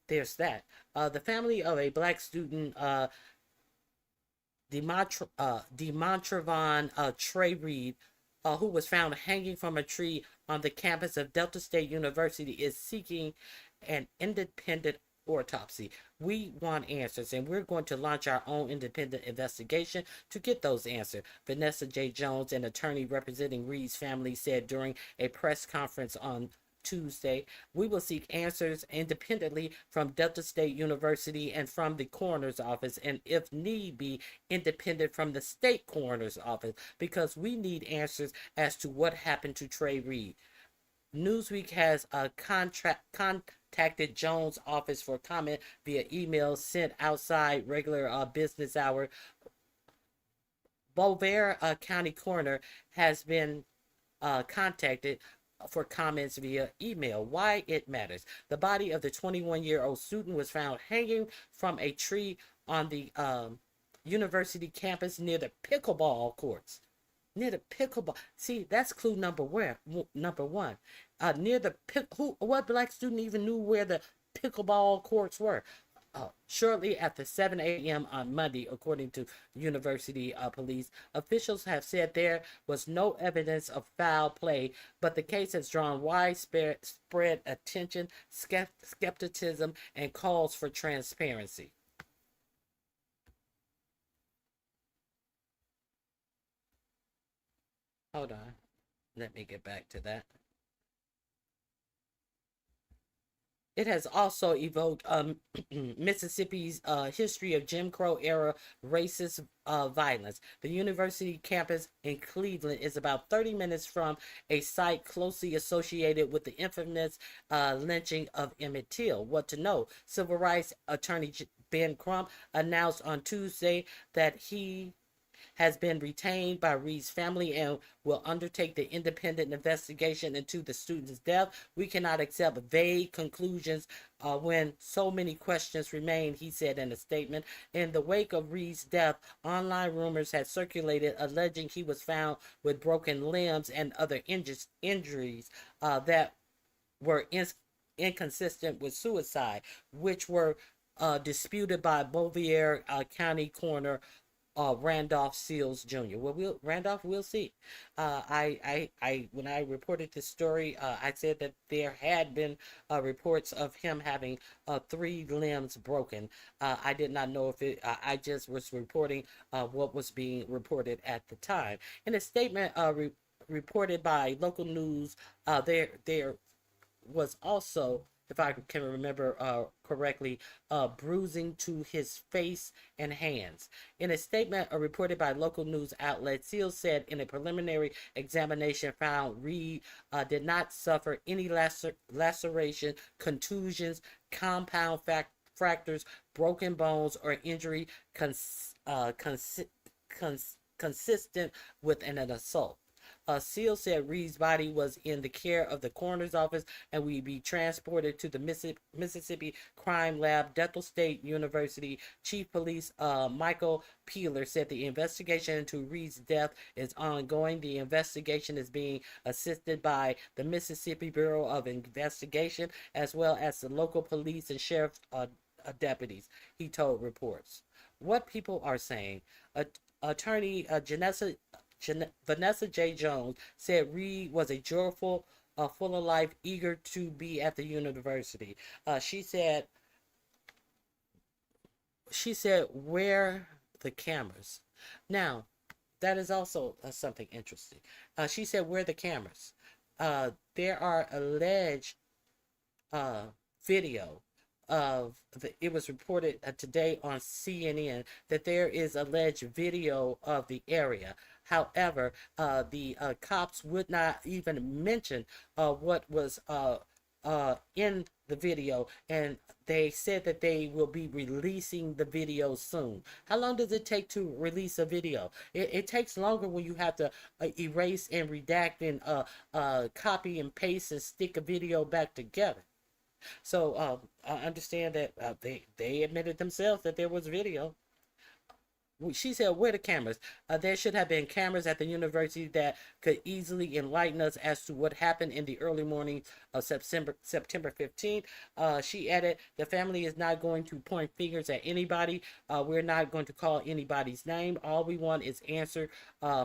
there's that. The family of a black student, Demontrevon Trey Reed, who was found hanging from a tree on the campus of Delta State University, is seeking an independent autopsy. We want answers, and we're going to launch our own independent investigation to get those answers. Vanessa J. Jones, an attorney representing Reed's family, said during a press conference on Tuesday. We will seek answers independently from Delta State University and from the coroner's office, and if need be, independent from the state coroner's office, because we need answers as to what happened to Trey Reed. Newsweek has contacted Jones' office for comment via email sent outside regular business hour. Boulevard County Coroner has been contacted for comments via email. Why it matters. The body of the 21-year-old student was found hanging from a tree on the university campus near the pickleball courts. Near the pickleball. See, that's clue number one. Near the what black student even knew where the pickleball courts were? Shortly after 7 a.m. on Monday, according to university police. Officials have said there was no evidence of foul play, but the case has drawn widespread attention, skepticism, and calls for transparency. Hold on. Let me get back to that. It has also evoked Mississippi's history of Jim Crow era racist violence. The university campus in Cleveland is about 30 minutes from a site closely associated with the infamous lynching of Emmett Till. What to know? Civil rights attorney Ben Crump announced on Tuesday that he has been retained by Reed's family and will undertake the independent investigation into the student's death. We cannot accept vague conclusions when so many questions remain, he said in a statement. In the wake of Reed's death, online rumors had circulated alleging he was found with broken limbs and other injuries that were inconsistent with suicide, which were disputed by Bovier County Coroner Randolph Seals Jr. Well, Randolph, we'll see. When I reported this story, I said that there had been reports of him having 3 limbs broken. I did not know if it. I just was reporting what was being reported at the time. In a statement reported by local news, there was also, if I can remember correctly, bruising to his face and hands. In a statement reported by local news outlet, Seals said in a preliminary examination found Reed did not suffer any laceration, contusions, compound fractures, broken bones, or injury consistent with an assault. Seals said Reed's body was in the care of the coroner's office and will be transported to the Mississippi Crime Lab. Bethel State University Chief Police Michael Peeler said the investigation into Reed's death is ongoing. The investigation is being assisted by the Mississippi Bureau of Investigation as well as the local police and sheriff's deputies, he told reports. What people are saying, attorney Vanessa J. Jones said Reed was a joyful, full of life, eager to be at the university. She said, where the cameras? Now, that is also something interesting. She said, where the cameras? There are alleged video of it was reported today on CNN that there is alleged video of the area. However, the cops would not even mention what was in the video, and they said that they will be releasing the video soon. How long does it take to release a video? It takes longer when you have to erase and redact and copy and paste and stick a video back together. So I understand that they admitted themselves that there was video. She said, where the cameras? There should have been cameras at the university that could easily enlighten us as to what happened in the early morning of September 15th. She added, the family is not going to point fingers at anybody. We're not going to call anybody's name. All we want is answer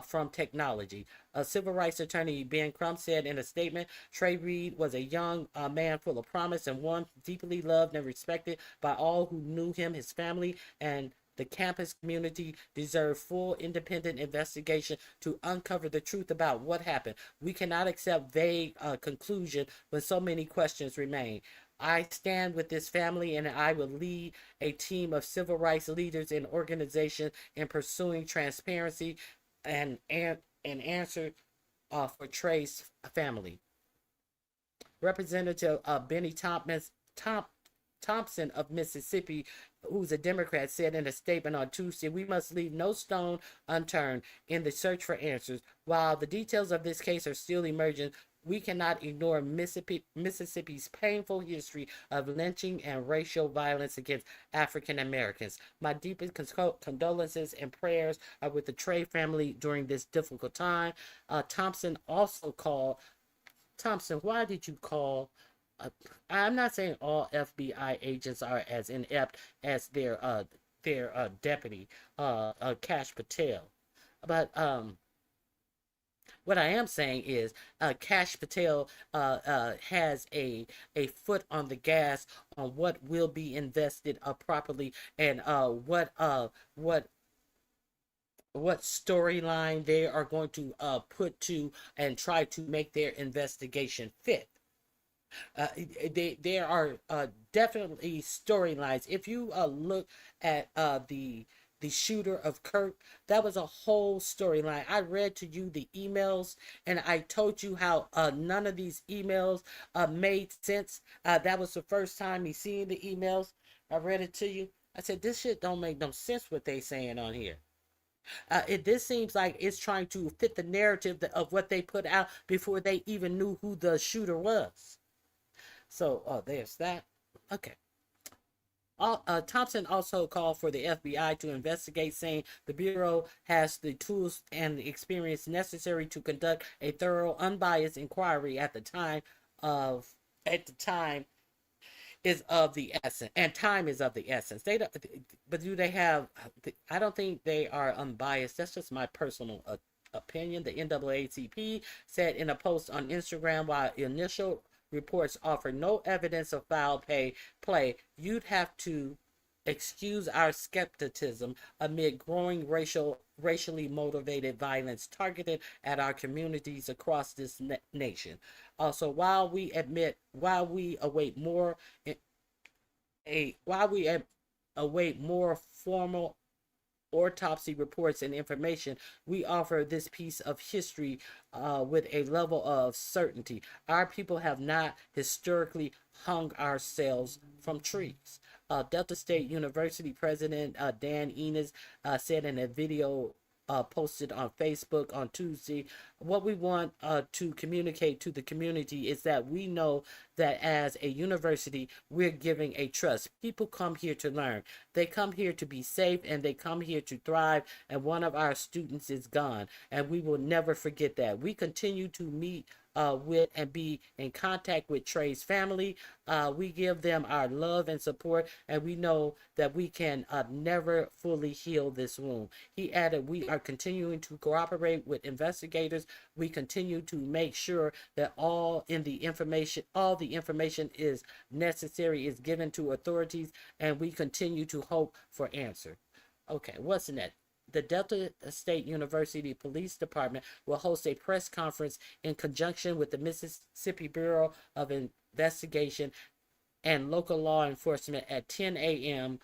from technology. Civil rights attorney Ben Crump said in a statement, Trey Reed was a young man full of promise and one deeply loved and respected by all who knew him, his family, and the campus community deserve full independent investigation to uncover the truth about what happened. We cannot accept vague conclusion when so many questions remain. I stand with this family and I will lead a team of civil rights leaders and organizations in pursuing transparency and answer for Trey's family. Representative Benny Thompson of Mississippi, who's a Democrat, said in a statement on Tuesday, we must leave no stone unturned in the search for answers. While the details of this case are still emerging, we cannot ignore Mississippi's painful history of lynching and racial violence against African Americans. My deepest condolences and prayers are with the Trey family during this difficult time. Thompson also called, Thompson, why did you call? I'm not saying all FBI agents are as inept as their deputy, Kash Patel, but what I am saying is Kash Patel has a foot on the gas on what will be invested properly and what what storyline they are going to put to and try to make their investigation fit. There are definitely storylines. If you look at the shooter of Kirk, that was a whole storyline. I read to you the emails, and I told you how none of these emails made sense. That was the first time me seeing the emails. I read it to you. I said, this shit don't make no sense what they saying on here. This seems like it's trying to fit the narrative of what they put out before they even knew who the shooter was. So there's that. Okay. Thompson also called for the FBI to investigate, saying the Bureau has the tools and the experience necessary to conduct a thorough, unbiased inquiry at the time is of the essence, and time is of the essence. They don't, but do they have? I don't think they are unbiased. That's just my personal opinion. The NAACP said in a post on Instagram, while initial reports offer no evidence of foul play, you'd have to excuse our skepticism amid growing racially motivated violence targeted at our communities across this nation. Also, while we await more formal autopsy reports and information, we offer this piece of history with a level of certainty. Our people have not historically hung ourselves from trees. Delta State University President Dan Enos said in a video posted on Facebook on Tuesday, what we want to communicate to the community is that we know that as a university, we're giving a trust. People come here to learn. They come here to be safe, and they come here to thrive, and one of our students is gone, and we will never forget that. We continue to meet with and be in contact with Trey's family. We give them our love and support, and we know that we can never fully heal this wound. He added, we are continuing to cooperate with investigators. We continue to make sure that all the information is necessary is given to authorities, and we continue to hope for answer. Okay, what's next? The Delta State University Police Department will host a press conference in conjunction with the Mississippi Bureau of Investigation and local law enforcement at 10 a.m.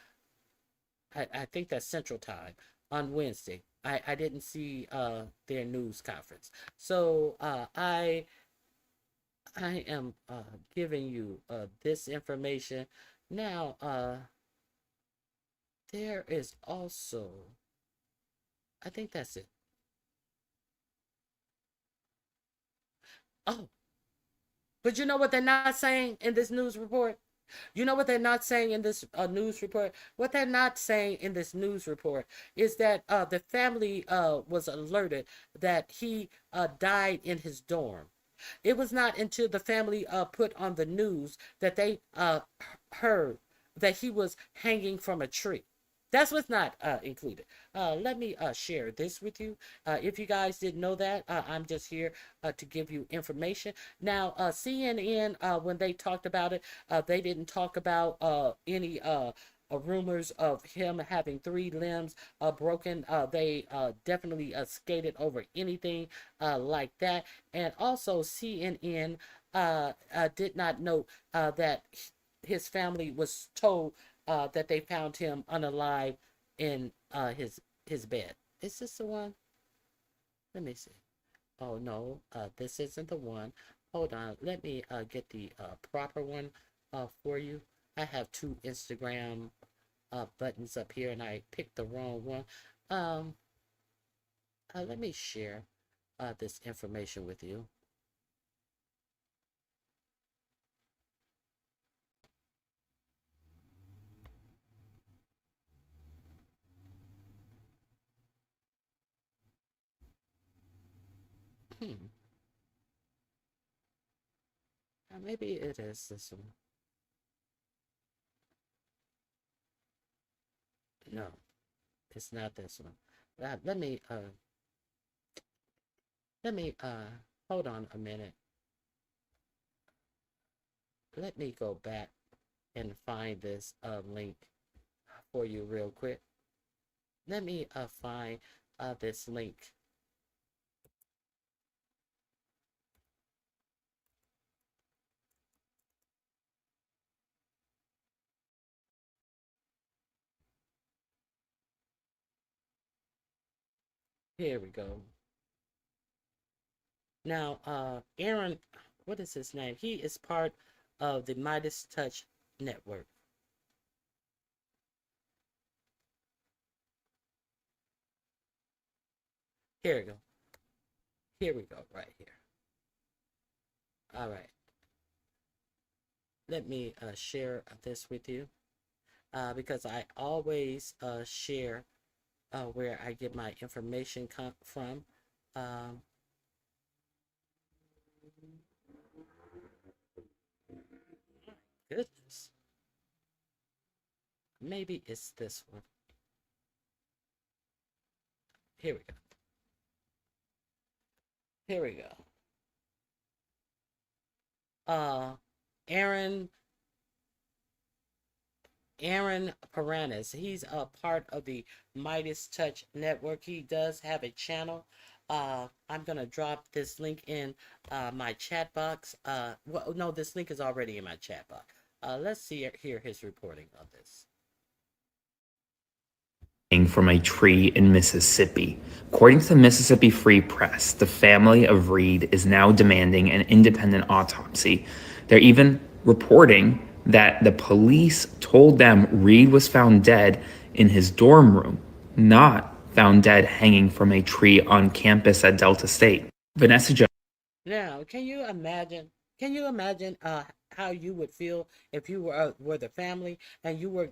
I think that's Central Time on Wednesday. I didn't see their news conference. So I am giving you this information. Now, there is also, I think that's it. Oh, but you know what they're not saying in this news report? You know what they're not saying in this news report? What they're not saying in this news report is that the family was alerted that he died in his dorm. It was not until the family put on the news that they heard that he was hanging from a tree. That's what's not included. Let me share this with you. If you guys didn't know that, I'm just here to give you information. Now, CNN, when they talked about it, they didn't talk about any rumors of him having 3 limbs broken. They definitely skated over anything like that. And also, CNN did not note that his family was told that they found him unalive in his bed. Is this the one? Let me see. Oh no, this isn't the one. Hold on, let me get the proper one for you. I have 2 Instagram buttons up here, and I picked the wrong one. Let me share this information with you. Maybe it is this one. No, it's not this one. Let me hold on a minute. Let me go back and find this link for you real quick. Let me find this link. Here we go. Now, Aaron, what is his name? He is part of the Midas Touch Network. Here we go. Here we go, right here. All right. Let me share this with you because I always share where I get my information from. Goodness. Maybe it's this one. Here we go. Here we go. Aaron Paranis. He's a part of the Midas Touch Network. He does have a channel. I'm gonna drop this link in my chat box. Well, no, this link is already in my chat box. Let's hear his reporting of this. From a tree in Mississippi. According to the Mississippi Free Press, the family of Reed is now demanding an independent autopsy. They're even reporting that the police told them Reed was found dead in his dorm room, not found dead hanging from a tree on campus at Delta State. Vanessa Jones. Now, can you imagine how you would feel if you were the family and you were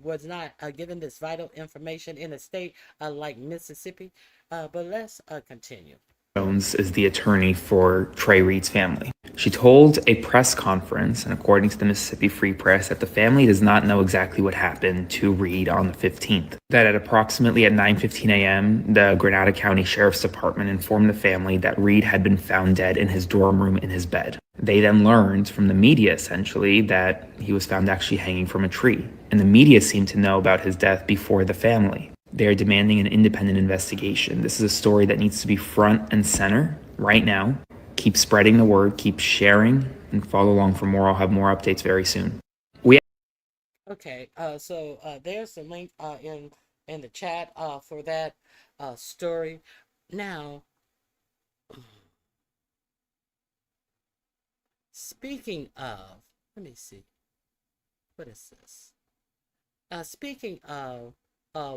was not given this vital information in a state like Mississippi? But let's continue. Jones is the attorney for Trey Reed's family. She told a press conference, and according to the Mississippi Free Press, that the family does not know exactly what happened to Reed on the 15th. That at approximately at 9:15 a.m., the Grenada County Sheriff's Department informed the family that Reed had been found dead in his dorm room in his bed. They then learned from the media, essentially, that he was found actually hanging from a tree. And the media seemed to know about his death before the family. They are demanding an independent investigation. This is a story that needs to be front and center right now. Keep spreading the word, keep sharing, and follow along for more. I'll have more updates very soon. Okay, so there's the link in the chat for that story. Now, speaking of, let me see. What is this? Speaking of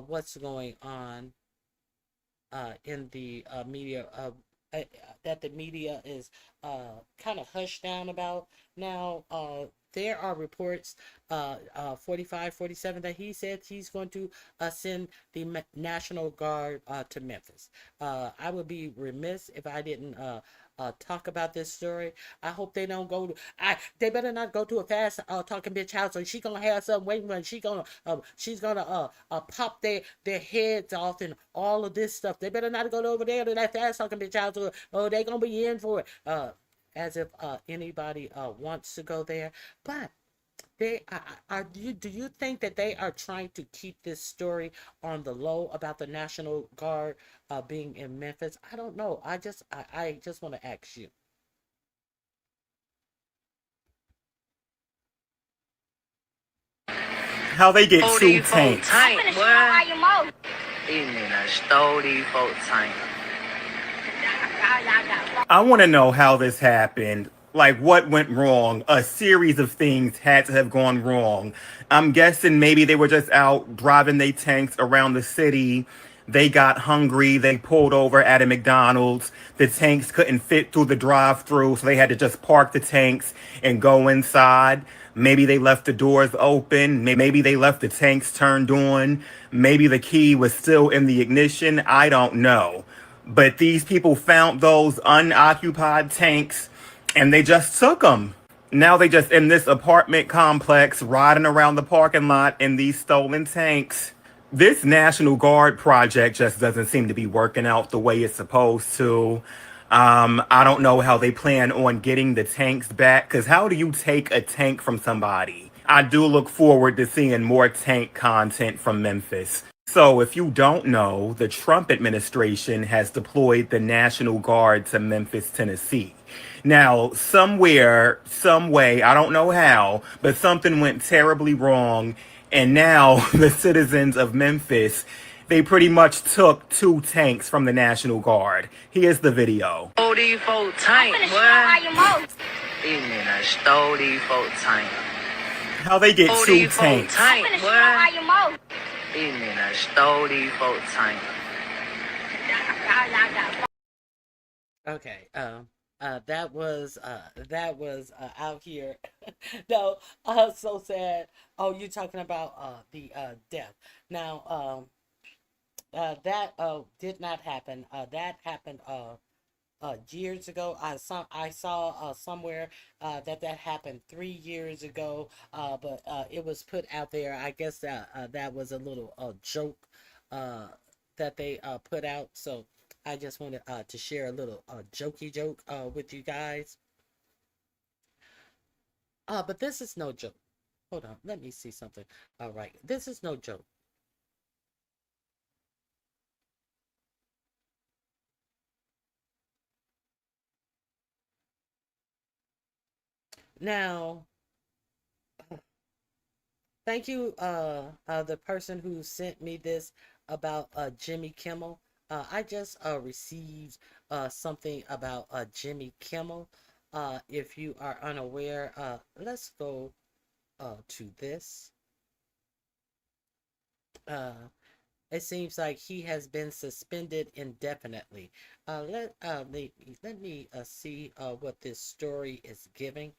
what's going on in the media, that the media is kind of hushed down about now. There are reports, 45, 47, that he said he's going to send the National Guard to Memphis. I would be remiss if I didn't talk about this story. I hope they don't go to. They better not go to a fast talking bitch house, or she gonna have something waiting for. She's gonna pop their heads off and all of this stuff. They better not go over there to that fast talking bitch house, or they gonna be in for it. As if anybody wants to go there, but they do you think that they are trying to keep this story on the low about the National Guard being in Memphis? I don't know. I just want to ask you. How they get two tanks. I want to know how this happened. Like, what went wrong? A series of things had to have gone wrong. I'm guessing maybe they were just out driving their tanks around the city. They got hungry. They pulled over at a McDonald's. The tanks couldn't fit through the drive-thru, so they had to just park the tanks and go inside. Maybe they left the doors open. Maybe they left the tanks turned on. Maybe the key was still in the ignition. I don't know. But these people found those unoccupied tanks and they just took them. Now they just in this apartment complex riding around the parking lot in these stolen tanks. This National Guard project just doesn't seem to be working out the way it's supposed to. I don't know how they plan on getting the tanks back, because how do you take a tank from somebody? I do look forward to seeing more tank content from Memphis. So, if you don't know, the Trump administration has deployed the National Guard to Memphis, Tennessee. Now, somewhere, some way, I don't know how, but something went terribly wrong. And now the citizens of Memphis, they pretty much took 2 tanks from the National Guard. Here's the video. Stole these folk tank, boy. These niggas stole these folk tank. How they get 2 tanks. Tank, boy. These niggas stole these folk tank. Okay, that was out here. No, so sad. Oh, you're talking about the death. Now, that did not happen. That happened years ago. I saw somewhere that happened 3 years ago. But it was put out there. I guess that was a little joke that they put out. So I just wanted to share a little jokey joke with you guys. But this is no joke. Hold on, let me see something. All right, this is no joke. Now, thank you, the person who sent me this about Jimmy Kimmel. I just received something about Jimmy Kimmel. If you are unaware, let's go to this. It seems like he has been suspended indefinitely. Let me see what this story is giving.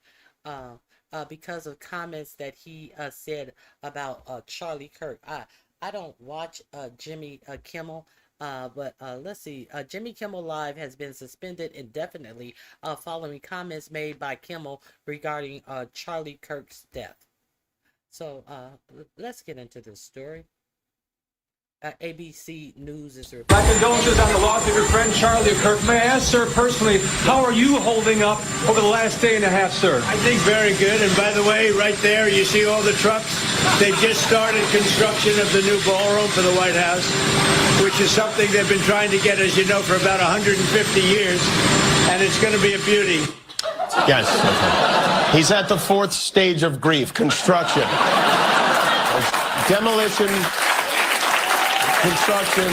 Because of comments that he said about Charlie Kirk. I don't watch Jimmy Kimmel, but let's see. Jimmy Kimmel Live has been suspended indefinitely following comments made by Kimmel regarding Charlie Kirk's death. So let's get into this story. ABC News is reporting. My condolences on the loss of your friend Charlie Kirk. May I ask, sir, personally, how are you holding up over the last day and a half, sir? I think very good. And by the way, right there, you see all the trucks? They just started construction of the new ballroom for the White House, which is something they've been trying to get, as you know, for about 150 years. And it's going to be a beauty. Yes. He's at the 4th stage of grief, construction. Demolition. Construction.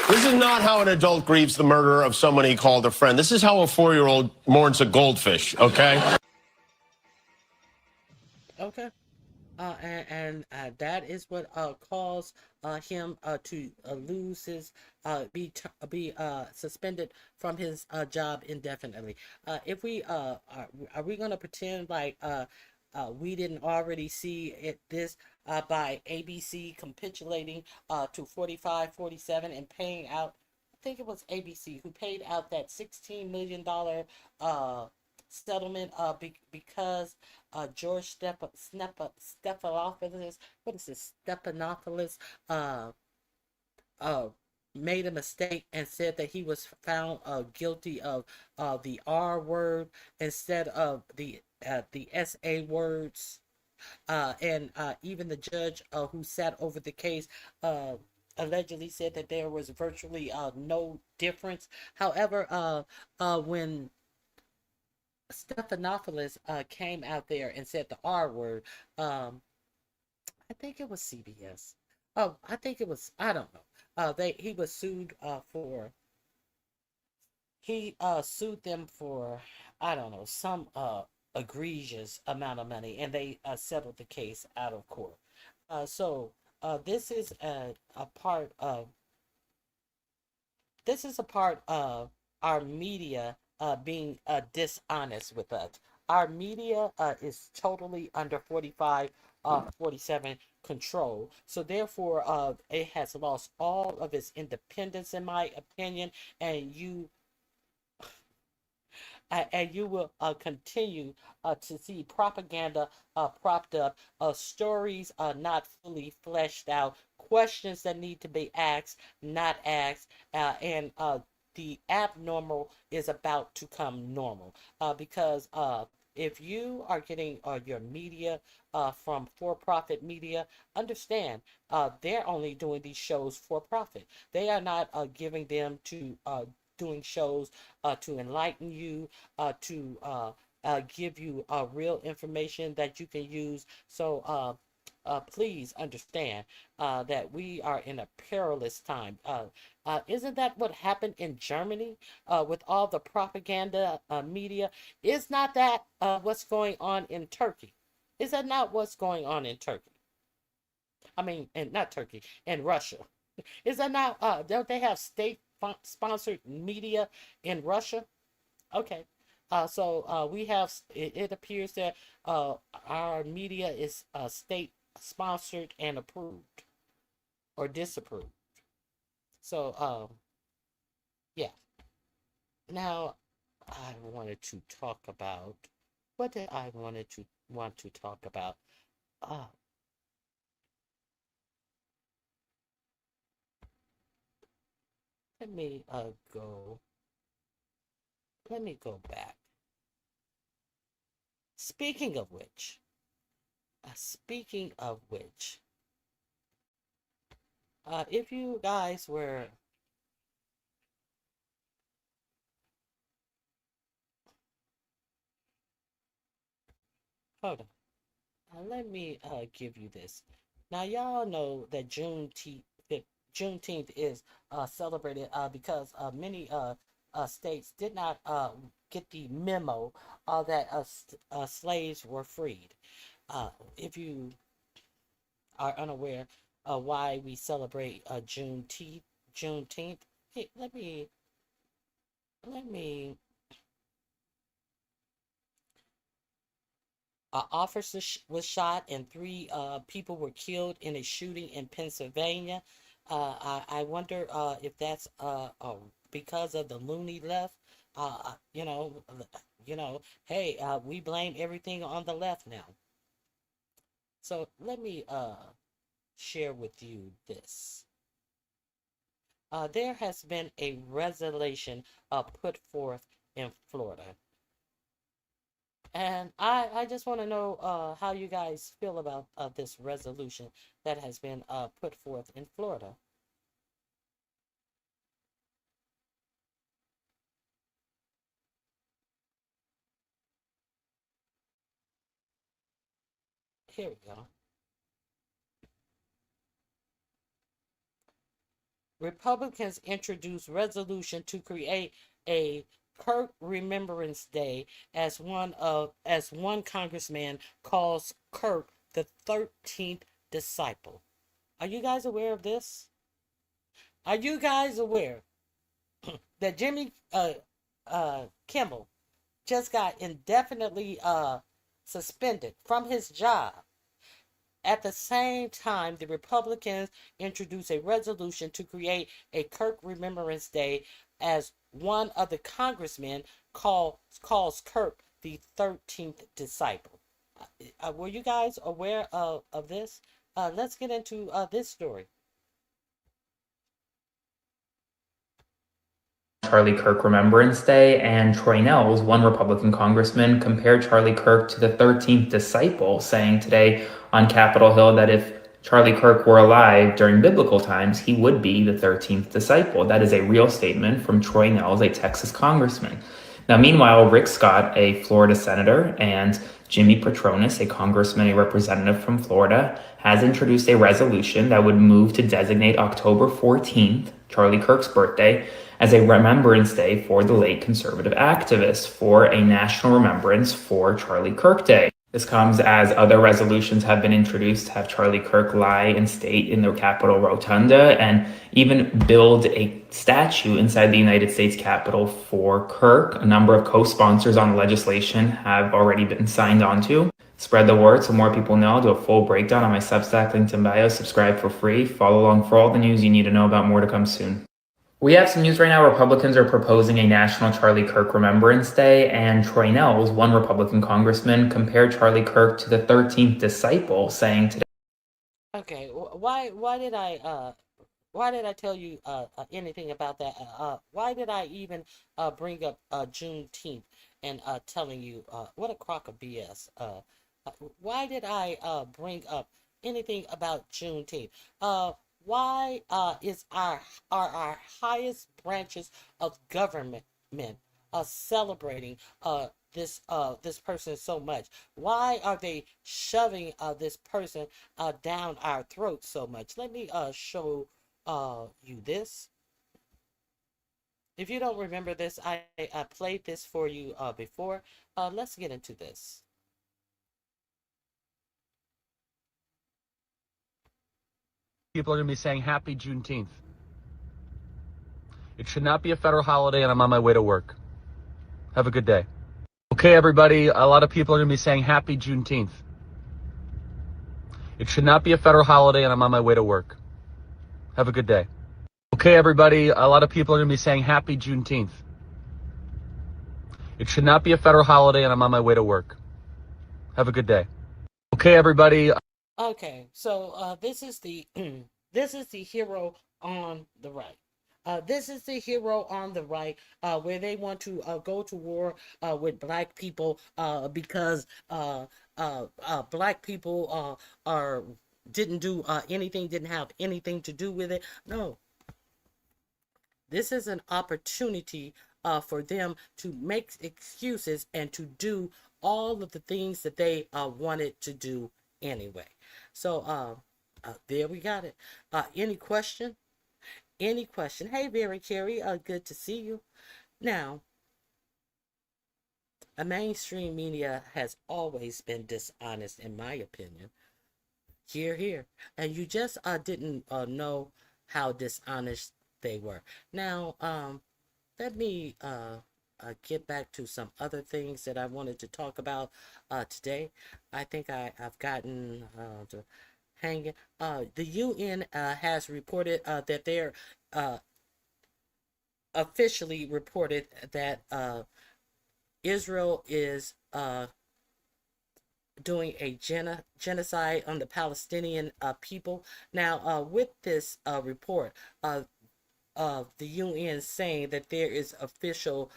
This is not how an adult grieves the murder of someone he called a friend. This is how a 4-year-old mourns a goldfish, okay? Okay. And that is what caused him to lose his be suspended from his job indefinitely. If we are we gonna pretend like we didn't already see this by ABC capitulating to 45-47 and paying out, I think it was ABC who paid out that $16 million settlement because George Stephanopoulos, what is this, Stephanopoulos, made a mistake and said that he was found guilty of the R word instead of the SA words, and even the judge who sat over the case allegedly said that there was virtually no difference. However, when Stephanopoulos came out there and said the R word, I think it was CBS. Oh, I think it was, I don't know. He was sued for, he sued them for, I don't know, some egregious amount of money, and they settled the case out of court. So this is a part of our media being dishonest with us. Our media is totally under 47 control. So therefore, it has lost all of its independence, in my opinion, and you will continue to see propaganda propped up, stories not fully fleshed out, questions that need to be asked, not asked, and the abnormal is about to come normal because if you are getting your media from for-profit media, understand they're only doing these shows for profit. They are not giving them to doing shows to enlighten you, to give you real information that you can use. So please understand that we are in a perilous time. Isn't that what happened in Germany with all the propaganda media? Is not that what's going on in Turkey? Is that not what's going on in Turkey? I mean, and not Turkey, in Russia. Is that not, don't they have state-sponsored media in Russia? Okay. So we have, it appears that our media is state-sponsored and approved or disapproved. So, yeah. Now, I wanted to talk about, what did I want to talk about? Let me go back. Speaking of which, if you guys were hold on, let me give you this. Now y'all know that Juneteenth is celebrated because many states did not get the memo that slaves were freed. If you are unaware of why we celebrate Juneteenth, hey, let me. An officer was shot and 3 people were killed in a shooting in Pennsylvania. I wonder if that's because of the loony left. You know, hey, we blame everything on the left now. So let me share with you this. There has been a resolution put forth in Florida. And I just want to know how you guys feel about this resolution that has been put forth in Florida. Here we go. Republicans introduced resolution to create a Kirk Remembrance Day as one congressman calls Kirk the 13th disciple. Are you guys aware of this? Are you guys aware that Jimmy Kimmel just got indefinitely suspended from his job? At the same time, the Republicans introduced a resolution to create a Kirk Remembrance Day as one of the congressmen calls Kirk the 13th disciple. Were you guys aware of this? Let's get into this story. Charlie Kirk Remembrance Day, and Troy Nehls, one Republican congressman, compared Charlie Kirk to the 13th disciple, saying today on Capitol Hill that if Charlie Kirk were alive during biblical times, he would be the 13th disciple. That is a real statement from Troy Nehls, a Texas congressman. Now, meanwhile, Rick Scott, a Florida senator, and Jimmy Patronis, a congressman, a representative from Florida, has introduced a resolution that would move to designate October 14th, Charlie Kirk's birthday, as a remembrance day for the late conservative activist, for a national remembrance for Charlie Kirk Day. This comes as other resolutions have been introduced to have Charlie Kirk lie in state in the Capitol Rotunda and even build a statue inside the United States Capitol for Kirk. A number of co-sponsors on legislation have already been signed onto. Spread the word so more people know. I'll do a full breakdown on my Substack, linked in bio. Subscribe for free. Follow along for all the news you need to know about. More to come soon. We have some news right now. Republicans are proposing a National Charlie Kirk Remembrance Day, and Troy Nehls, one Republican congressman, compared Charlie Kirk to the 13th disciple, saying today. Okay, why did I tell you anything about that? Why did I even bring up Juneteenth? and telling you what a crock of BS. Why did I bring up anything about Juneteenth? Why is our highest branches of government celebrating this person so much? Why are they shoving this person down our throats so much? Let me show you this. If you don't remember this, I played this for you before. Let's get into this. People are going to be saying Happy Juneteenth. It should not be a federal holiday, and I'm on my way to work. Have a good day. Okay, everybody, a lot of people are going to be saying Happy Juneteenth. It should not be a federal holiday, and I'm on my way to work. Have a good day. Okay, everybody, a lot of people are going to be saying Happy Juneteenth. It should not be a federal holiday, and I'm on my way to work. Have a good day. Okay, everybody. Okay, so this is the this is the hero on the right. This is the hero on the right, where they want to go to war with black people because black people didn't do anything, didn't have anything to do with it. No, this is an opportunity for them to make excuses and to do all of the things that they wanted to do anyway. So there we got it. Any question? Any question? Hey, Very Carey, good to see you. Now, a mainstream media has always been dishonest, in my opinion. Here. And you just didn't know how dishonest they were. Now, let me get back to some other things that I wanted to talk about today. I think I've gotten to hanging. The UN has reported that they're officially reported that Israel is doing a genocide on the Palestinian people. Now, with this report of the UN saying that there is official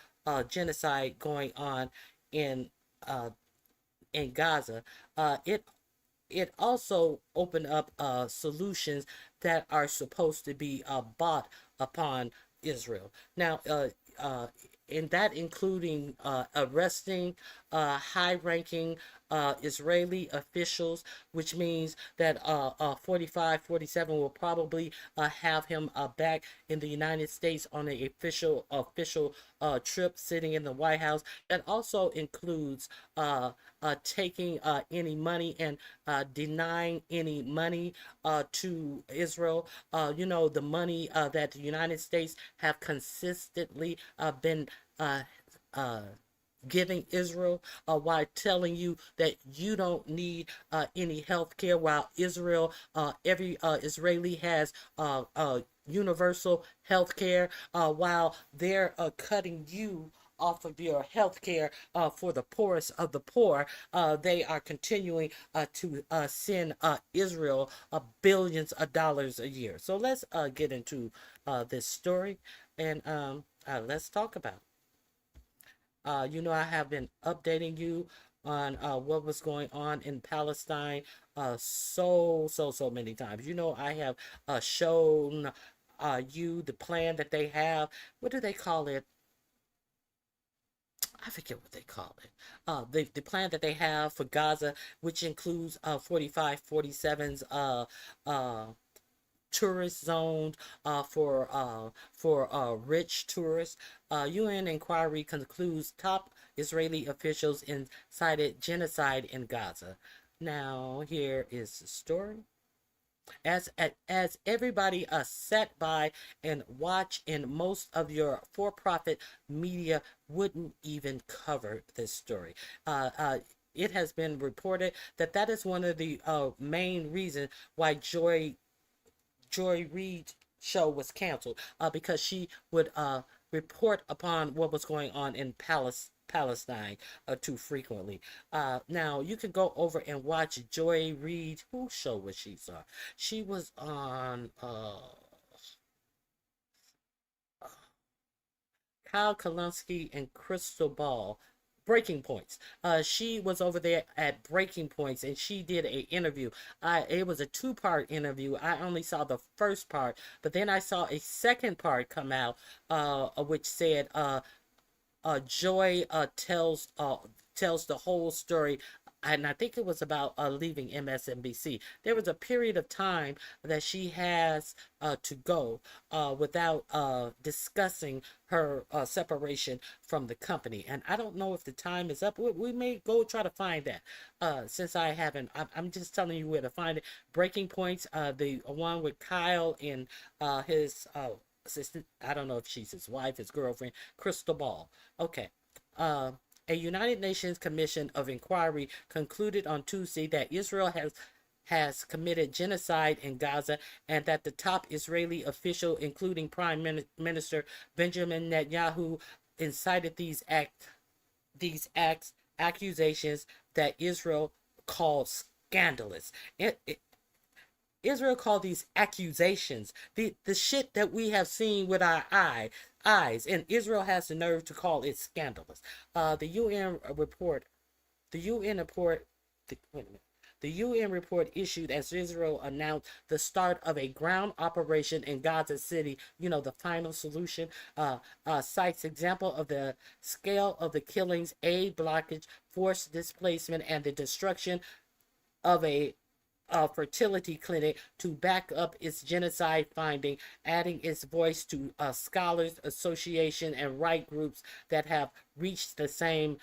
genocide going on in Gaza, it also opened up solutions that are supposed to be bought upon Israel. Now, in that including arresting high-ranking Israeli officials, which means that 45, 47 will probably have him back in the United States on an official trip, sitting in the White House. That also includes taking any money and denying any money to Israel. The money that the United States have consistently been giving Israel, while telling you that you don't need any health care, while Israel, every Israeli has universal health care, while they're cutting you off of your health care for the poorest of the poor. They are continuing to send Israel billions of dollars a year. So let's get into this story, and let's talk about it. I have been updating you on what was going on in Palestine so many times. I have shown you the plan that they have. What do they call it? I forget what they call it. The plan that they have for Gaza, which includes 45, 47's tourist zones for rich tourists. UN inquiry concludes top Israeli officials incited genocide in Gaza. Now, here is the story. As everybody sat by and watched, and most of your for-profit media wouldn't even cover this story. It has been reported that is one of the main reasons why Joy Reid's show was canceled, because she would report upon what was going on in Palestine too frequently. Now you can go over and watch Joy Reid. Whose show was she on? She was on Kyle Kalinske and Crystal Ball. Breaking Points. She was over there at Breaking Points, and she did a interview. It was a 2-part interview. I only saw the first part, but then I saw a second part come out, which said, Joy tells the whole story, and I think it was about leaving MSNBC. There was a period of time that she has to go without discussing her separation from the company. And I don't know if the time is up. We may go try to find that since I haven't. I'm just telling you where to find it. Breaking Points, the one with Kyle and his assistant. I don't know if she's his wife, his girlfriend, Crystal Ball. Okay. A United Nations Commission of Inquiry concluded on Tuesday that Israel has committed genocide in Gaza, and that the top Israeli official, including Prime Minister Benjamin Netanyahu, incited these accusations that Israel called scandalous. Israel called these accusations the shit that we have seen with our eyes, and Israel has the nerve to call it scandalous. The UN report issued as Israel announced the start of a ground operation in Gaza City, the final solution, cites example of the scale of the killings, aid blockage, forced displacement, and the destruction of a fertility clinic to back up its genocide finding, adding its voice to scholars association and right groups that have reached the same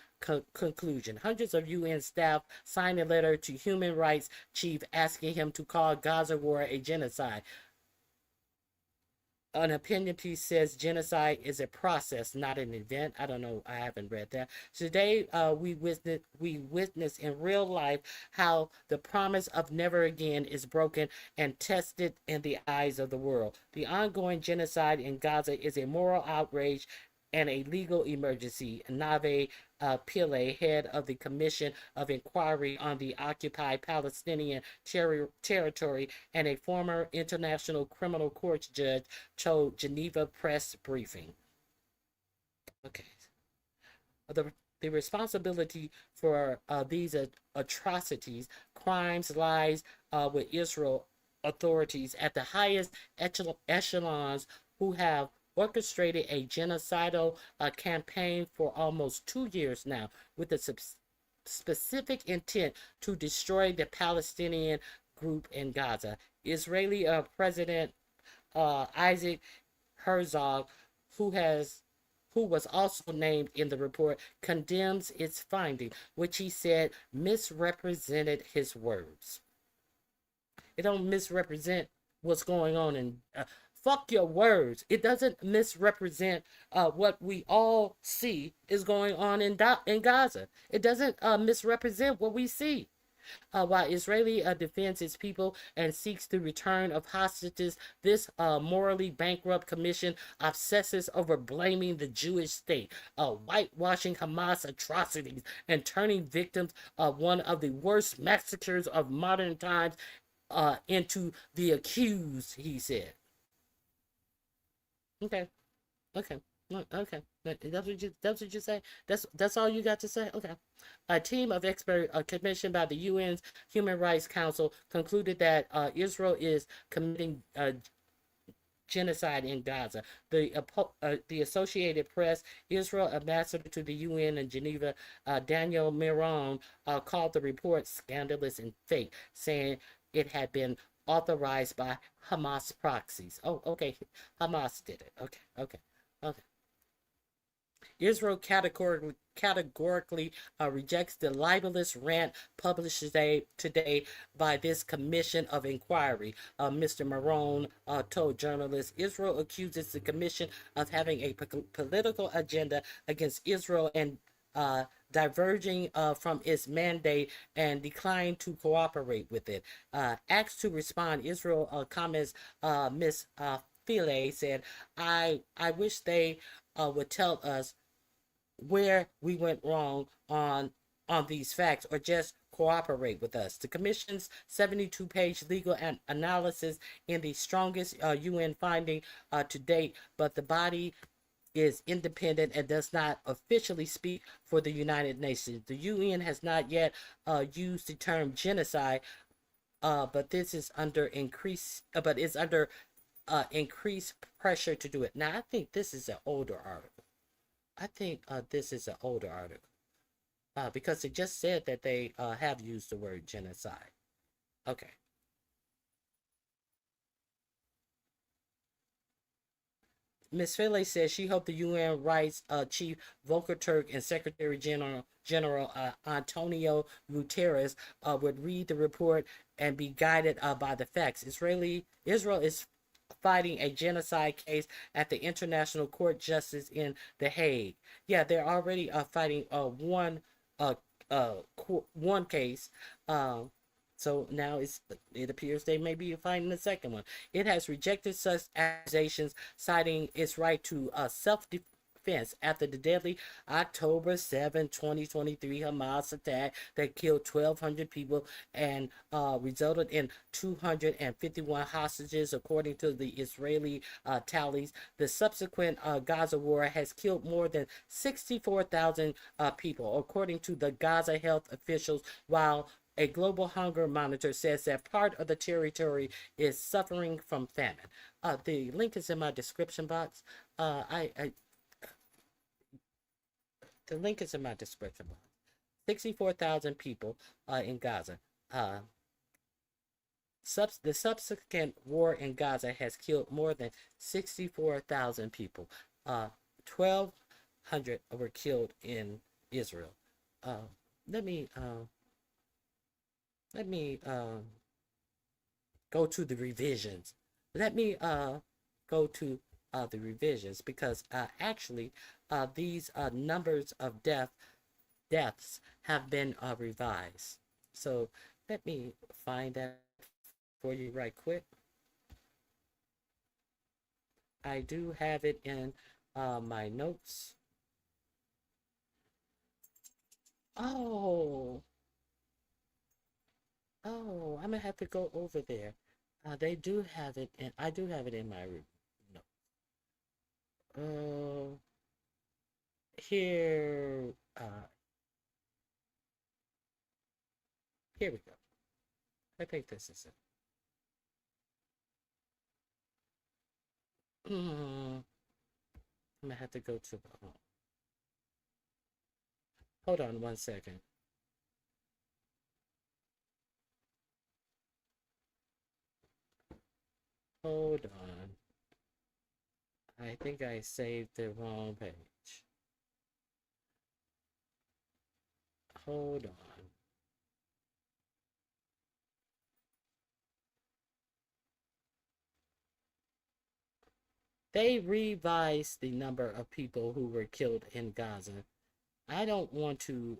conclusion. Hundreds of UN staff signed a letter to human rights chief asking him to call Gaza war a genocide. An opinion piece says genocide is a process, not an event. I don't know. I haven't read that. Today, we witness in real life how the promise of never again is broken and tested in the eyes of the world. The ongoing genocide in Gaza is a moral outrage and a legal emergency. Nave Pillay, head of the Commission of Inquiry on the Occupied Palestinian Territory and a former International Criminal Court judge, told Geneva Press Briefing. Okay. The responsibility for these atrocities, crimes, lies with Israel authorities at the highest echelons who have orchestrated a genocidal campaign for almost 2 years now with a specific intent to destroy the Palestinian group in Gaza. Israeli President Isaac Herzog, who was also named in the report, condemns its finding, which he said misrepresented his words. It don't misrepresent what's going on in fuck your words. It doesn't misrepresent what we all see is going on in Gaza. It doesn't misrepresent what we see. While Israeli defends its people and seeks the return of hostages, this morally bankrupt commission obsesses over blaming the Jewish state, whitewashing Hamas atrocities, and turning victims of one of the worst massacres of modern times into the accused, he said. Okay. That's what you say. That's all you got to say. Okay. A team of experts commissioned by the UN's Human Rights Council concluded that Israel is committing genocide in Gaza. The Associated Press, Israel ambassador to the UN in Geneva, Daniel Miron, called the report scandalous and fake, saying it had been authorized by Hamas proxies. Oh, okay. Hamas did it. Okay. Israel categorically rejects the libelous rant published today by this commission of inquiry. Mr. Marone told journalists Israel accuses the commission of having a political agenda against Israel and diverging from its mandate and declined to cooperate with it. Asked to respond, Israel comments, Ms. Philae said, I wish they would tell us where we went wrong on these facts or just cooperate with us. The Commission's 72-page legal analysis in the strongest UN finding to date, but the body is independent and does not officially speak for the United Nations. The UN has not yet used the term genocide, but this is under increased pressure to do it. Now, I think this is an older article. Because it just said that they have used the word genocide. Okay. Ms. Finlay says she hoped the UN Rights Chief Volker Turk and Secretary General Antonio Guterres would read the report and be guided by the facts. Israel is fighting a genocide case at the International Court Justice in The Hague. Yeah, they're already fighting one case. So now it appears they may be fighting the second one. It has rejected such accusations, citing its right to self-defense after the deadly October 7, 2023 Hamas attack that killed 1,200 people and resulted in 251 hostages, according to the Israeli tallies. The subsequent Gaza war has killed more than 64,000 people, according to the Gaza health officials, while a global hunger monitor says that part of the territory is suffering from famine. The link is in my description box. The link is in my description box. 64,000 people in Gaza. The subsequent war in Gaza has killed more than 64,000 people. 1,200 were killed in Israel. Let me go to the revisions. Let me go to the revisions, because actually these numbers of deaths have been revised. So let me find that for you right quick. I do have it in my notes. Oh, I'm gonna have to go over there. They do have it, and I do have it in my notes. Here we go. I think this is it. I'm gonna have to go to the. Hold on one second. Hold on. I think I saved the wrong page. Hold on. They revised the number of people who were killed in Gaza. I don't want to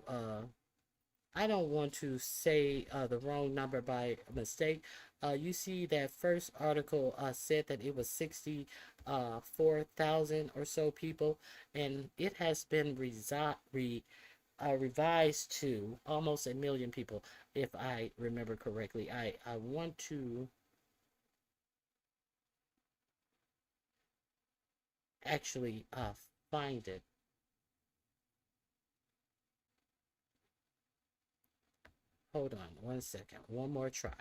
say the wrong number by mistake. You see that first article said that it was 64,000 or so people, and it has been revised to almost 1 million people, if I remember correctly. I want to actually find it. Hold on one second. One more try.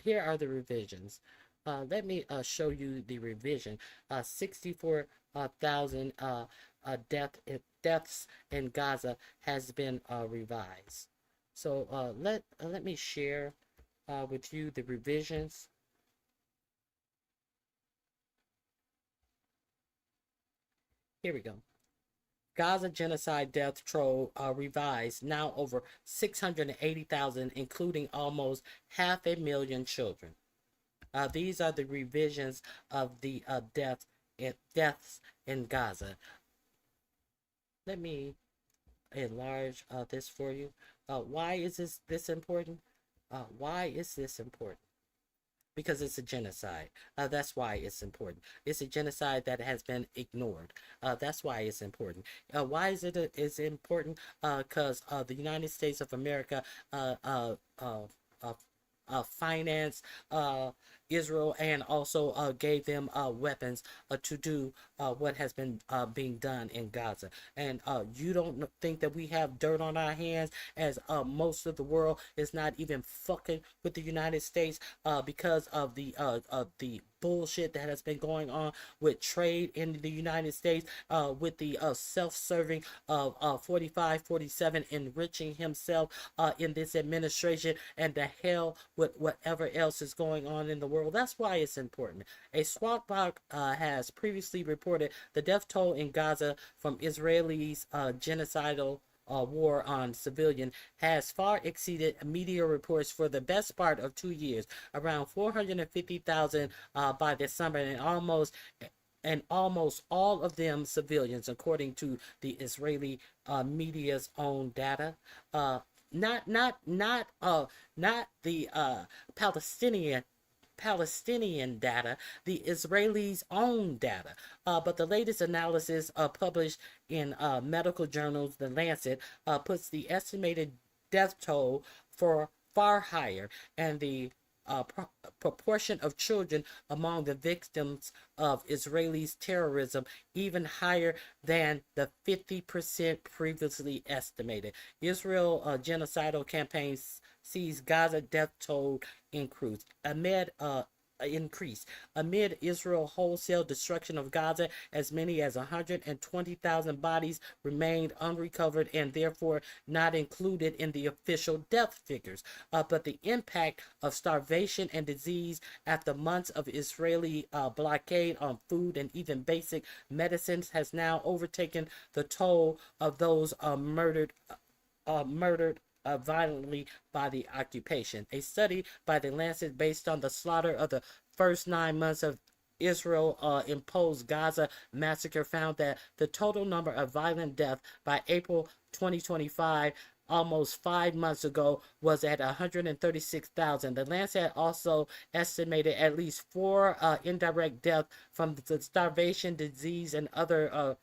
Here are the revisions. Let me show you the revision. 64,000 deaths in Gaza has been revised. So let me share with you the revisions. Here we go. Gaza genocide death toll revised, now over 680,000, including almost 500,000 children. These are the revisions of the deaths in Gaza. Let me enlarge this for you. Why is this important? Why is this important? because it's a genocide. That's why it's important. It's a genocide that has been ignored. That's why it's important. Why is it is important? Because the United States of America finance Israel and also gave them weapons to do what has been being done in Gaza. And you don't think that we have dirt on our hands, as most of the world is not even fucking with the United States because of the bullshit that has been going on with trade in the United States, with the self-serving of 45, 47 enriching himself in this administration, and the hell with whatever else is going on in the world. That's why it's important. A Swatbach has previously reported the death toll in Gaza from Israelis' genocidal war on civilian has far exceeded media reports for the best part of 2 years, around 450,000 by this summer, and almost all of them civilians, according to the Israeli media's own data. Not the Palestinian data, the Israelis' own data. But the latest analysis published in medical journals, The Lancet, puts the estimated death toll for far higher, and the proportion of children among the victims of Israelis' terrorism even higher than the 50% previously estimated. Israel genocidal campaign sees Gaza death toll increase amid Israel wholesale destruction of Gaza. As many as 120,000 bodies remained unrecovered and therefore not included in the official death figures. But the impact of starvation and disease after months of Israeli blockade on food and even basic medicines has now overtaken the toll of those murdered violently by the occupation. A study by The Lancet, based on the slaughter of the first 9 months of Israel imposed Gaza massacre, found that the total number of violent deaths by April 2025, almost 5 months ago, was at 136,000. The Lancet also estimated at least 4 indirect deaths from the starvation, disease, and other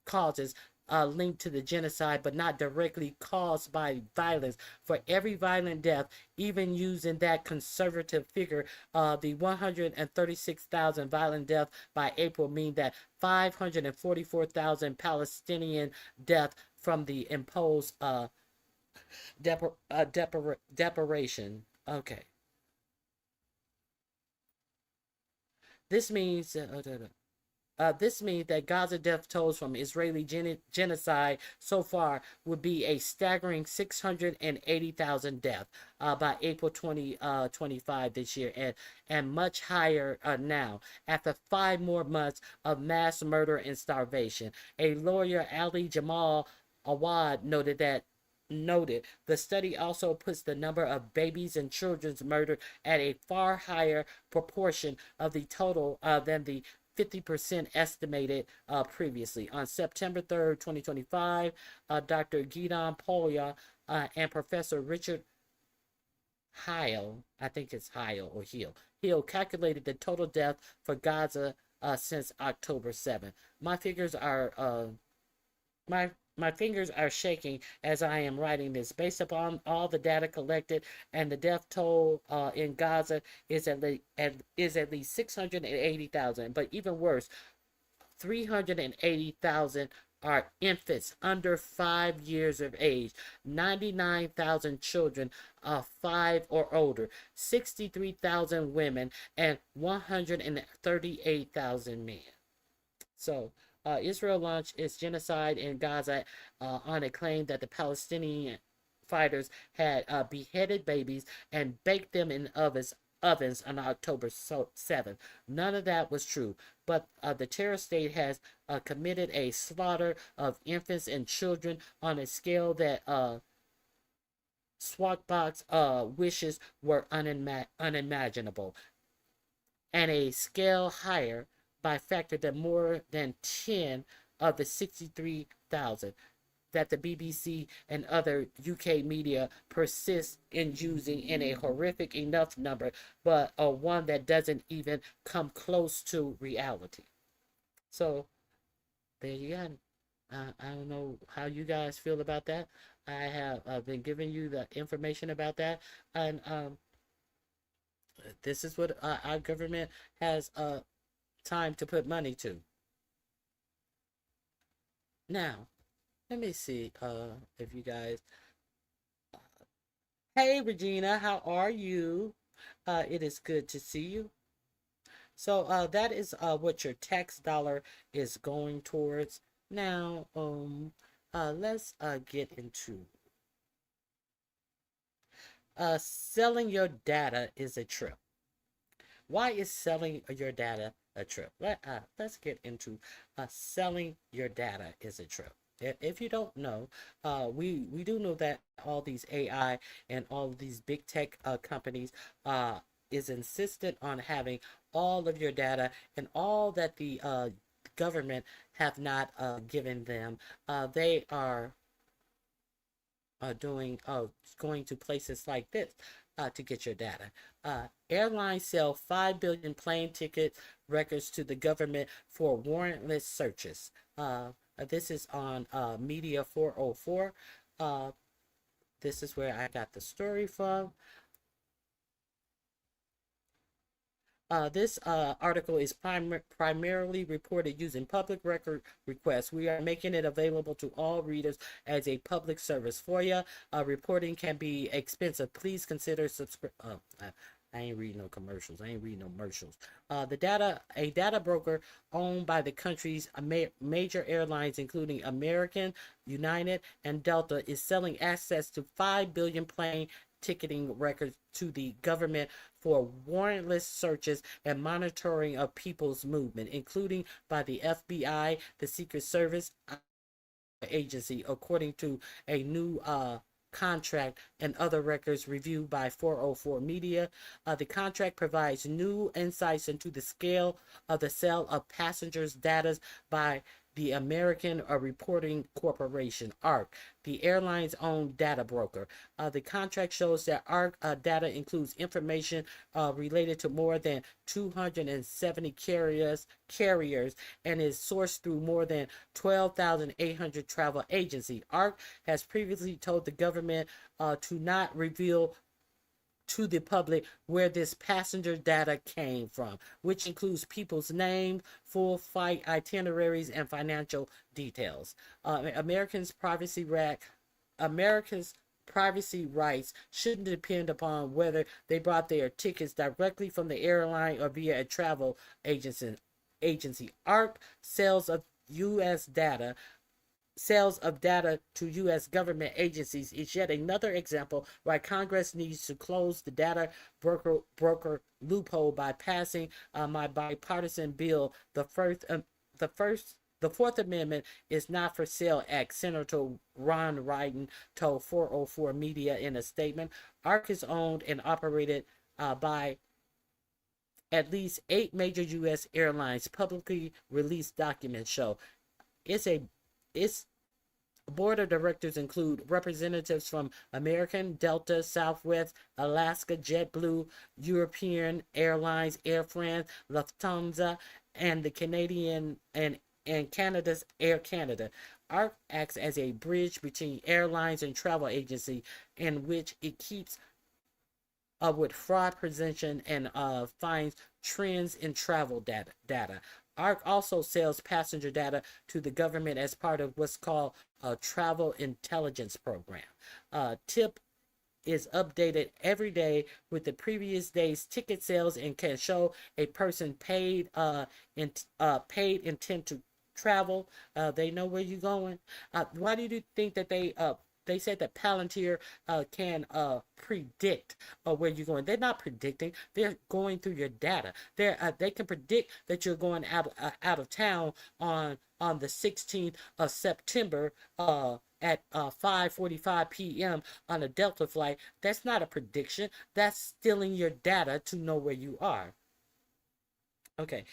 causes linked to the genocide, but not directly caused by violence. For every violent death, even using that conservative figure, the 136,000 violent deaths by April mean that 544,000 Palestinian deaths from the imposed deprivation. Okay. This means that Gaza death tolls from Israeli genocide so far would be a staggering 680,000 deaths by April 2025 this year, and much higher now, after 5 more months of mass murder and starvation. A lawyer, Ali Jamal Awad, noted the study also puts the number of babies and children murdered at a far higher proportion of the total than the 50% estimated previously. On September 3rd, 2025, Dr. Gideon Polya and Professor Richard Heil, I think it's Heil or Heil calculated the total death for Gaza since October 7th. My figures are my fingers are shaking as I am writing this. Based upon all the data collected, and the death toll in Gaza is at least 680,000. But even worse, 380,000 are infants under 5 years of age, 99,000 children 5 or older, 63,000 women, and 138,000 men. So, Israel launched its genocide in Gaza on a claim that the Palestinian fighters had beheaded babies and baked them in ovens on October 7th. None of that was true, but the terror state has committed a slaughter of infants and children on a scale that Swatbach's wishes were unimaginable, and a scale higher by a factor that more than 10 of the 63,000. that the BBC and other UK media persist in using in a horrific enough number, but one that doesn't even come close to reality. So there you got it. I don't know how you guys feel about that. I have been giving you the information about that, and this is what our government has time to put money to. Now, let me see if you guys. Hey, Regina, how are you? It is good to see you. So that is what your tax dollar is going towards. Now, let's get into selling your data is a trip. Why is selling your data a trip? Let's get into selling your data is a trip. If you don't know, we do know that all these AI and all of these big tech companies is insistent on having all of your data, and all that the government have not given them. They are going to places like this to get your data. Airlines sell 5 billion plane ticket records to the government for warrantless searches. This is on Media 404. This is where I got the story from. This article is primarily reported using public record requests. We are making it available to all readers as a public service. FOIA reporting can be expensive. Please consider I ain't reading no commercials. I ain't reading no commercials. A data broker owned by the country's major airlines, including American, United, and Delta, is selling access to 5 billion plane ticketing records to the government for warrantless searches and monitoring of people's movement, including by the FBI, the Secret Service agency, according to a new contract and other records reviewed by 404 Media. The contract provides new insights into the scale of the sale of passengers' data by the American Reporting Corporation, ARC, the airline's own data broker. The contract shows that ARC data includes information related to more than 270 carriers and is sourced through more than 12,800 travel agencies. ARC has previously told the government to not reveal to the public where this passenger data came from, which includes people's names, full flight itineraries, and financial details. Americans' privacy rights shouldn't depend upon whether they bought their tickets directly from the airline or via a travel agency. ARC sales of data to U.S. government agencies is yet another example why Congress needs to close the data broker loophole by passing my bipartisan bill. The Fourth Amendment is not for sale Act, Senator Ron Wyden told 404 Media in a statement. ARC is owned and operated by at least 8 major U.S. airlines. Publicly released documents show its board of directors include representatives from American, Delta, Southwest, Alaska, JetBlue, European Airlines, Air France, Lufthansa, and the Canadian and Canada's Air Canada. ARC acts as a bridge between airlines and travel agency, in which it keeps up with fraud prevention and finds trends in travel data. ARC also sells passenger data to the government as part of what's called a travel intelligence program. TIP is updated every day with the previous day's ticket sales and can show a person paid intent to travel. They know where you're going. Why do you think that they said that Palantir can predict where you're going? They're not predicting. They're going through your data. They can predict that you're going out of town on the 16th of September at 5:45 p.m. on a Delta flight. That's not a prediction. That's stealing your data to know where you are. Okay.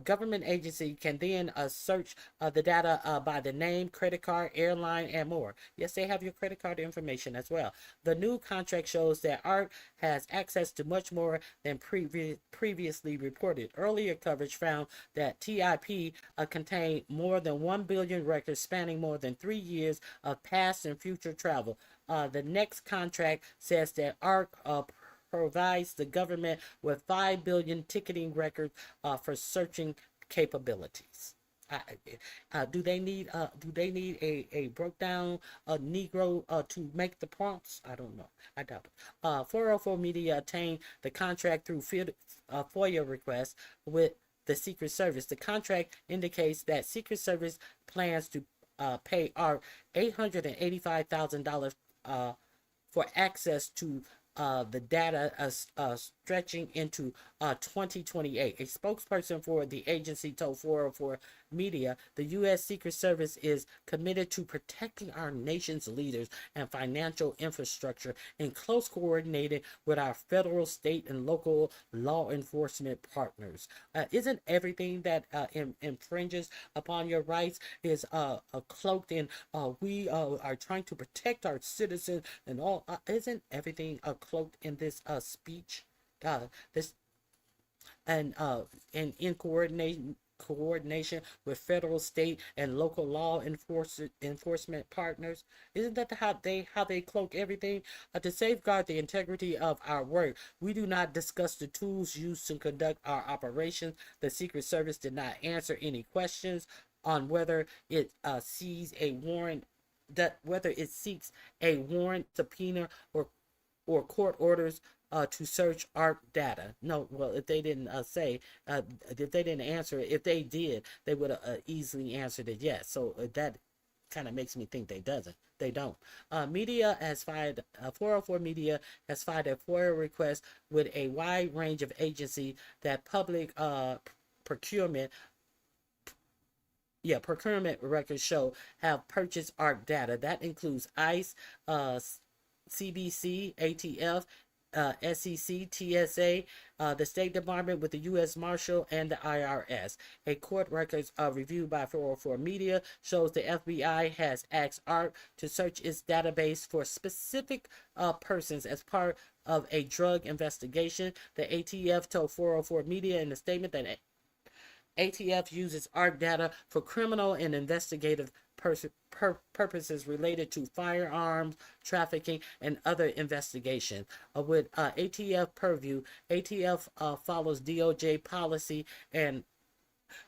Government agency can then search the data by the name, credit card, airline, and more. Yes, they have your credit card information as well. The new contract shows that ARC has access to much more than previously reported. Earlier coverage found that TIP contained more than 1 billion records spanning more than 3 years of past and future travel. The next contract says that ARC provides the government with 5 billion ticketing records for searching capabilities. Do they need a broke down Negro to make the prompts? I don't know. I doubt it. 404 Media obtained the contract through FOIA requests with the Secret Service. The contract indicates that Secret Service plans to pay ARC $885,000 for access to the data stretching into 2028. A spokesperson for the agency told 404 Media, the U.S. Secret Service is committed to protecting our nation's leaders and financial infrastructure in close coordinated with our federal, state, and local law enforcement partners. Isn't everything that infringes upon your rights is cloaked in we are trying to protect our citizens and all? Isn't everything cloaked in this speech? This and in coordination with federal, state, and local law enforcement partners. Isn't that how they cloak everything? To safeguard the integrity of our work, we do not discuss the tools used to conduct our operations. The Secret Service did not answer any questions on whether it seeks a warrant, subpoena, or court orders to search ARC data. No, well, if they didn't if they didn't answer it, if they did, they would have easily answered it yes. So that kind of makes me think they don't. Media has filed, 404 Media has filed a FOIA request with a wide range of agencies that public procurement records show have purchased ARC data. That includes ICE, CBC, ATF, SEC, TSA, the State Department with the U.S. Marshal, and the IRS. A court records reviewed by 404 Media shows the FBI has asked ARC to search its database for specific persons as part of a drug investigation. The ATF told 404 Media in a statement that ATF uses ARC data for criminal and investigative purposes related to firearms, trafficking, and other investigations. With ATF purview, ATF follows DOJ policy and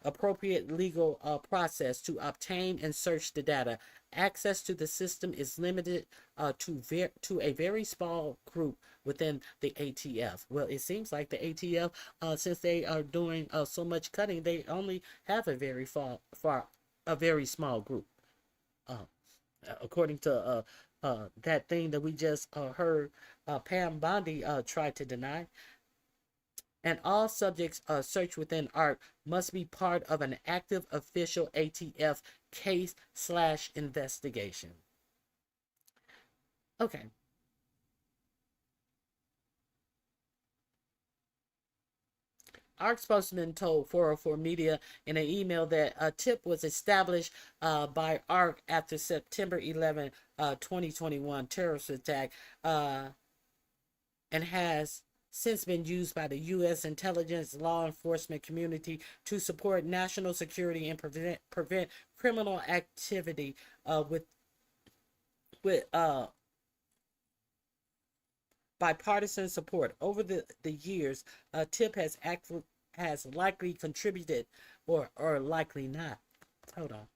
appropriate legal process to obtain and search the data. Access to the system is limited to a very small group within the ATF. Well, it seems like the ATF, since they are doing so much cutting, they only have a very small group. According to that thing that we just heard Pam Bondi try to deny. And all subjects searched within ARC must be part of an active official ATF case/investigation. Okay. ARC spokesman told 404 Media in an email that a tip was established by ARC after September 11, 2021 terrorist attack and has since been used by the U.S. intelligence law enforcement community to support national security and prevent criminal activity with bipartisan support. Over the years, TIP has likely contributed or likely not. Hold on.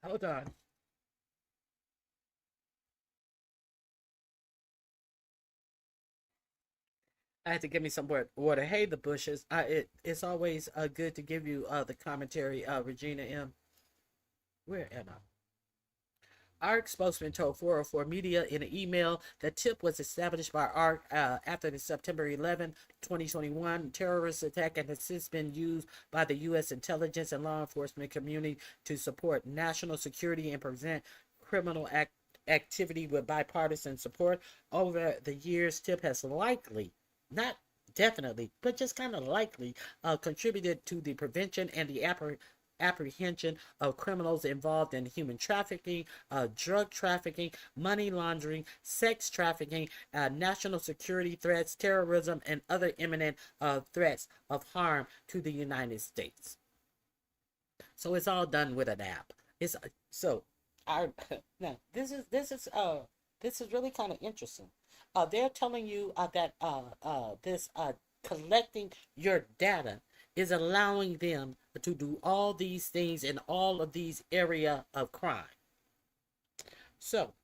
Hold on. I had to give me some water. Hey, the bushes. It's always good to give you the commentary, Regina M. Where am ARC spokesman told 404 Media in an email that TIP was established by ARC after the September 11, 2021 terrorist attack and has since been used by the U.S. intelligence and law enforcement community to support national security and prevent criminal activity with bipartisan support. Over the years, TIP has likely, not definitely, but just kind of likely, contributed to the prevention and the apprehension of criminals involved in human trafficking, drug trafficking, money laundering, sex trafficking, national security threats, terrorism, and other imminent threats of harm to the United States. So it's all done with an app. It's so our now this is really kind of interesting. They're telling you that this collecting your data is allowing them to do all these things in all of these area of crime. So,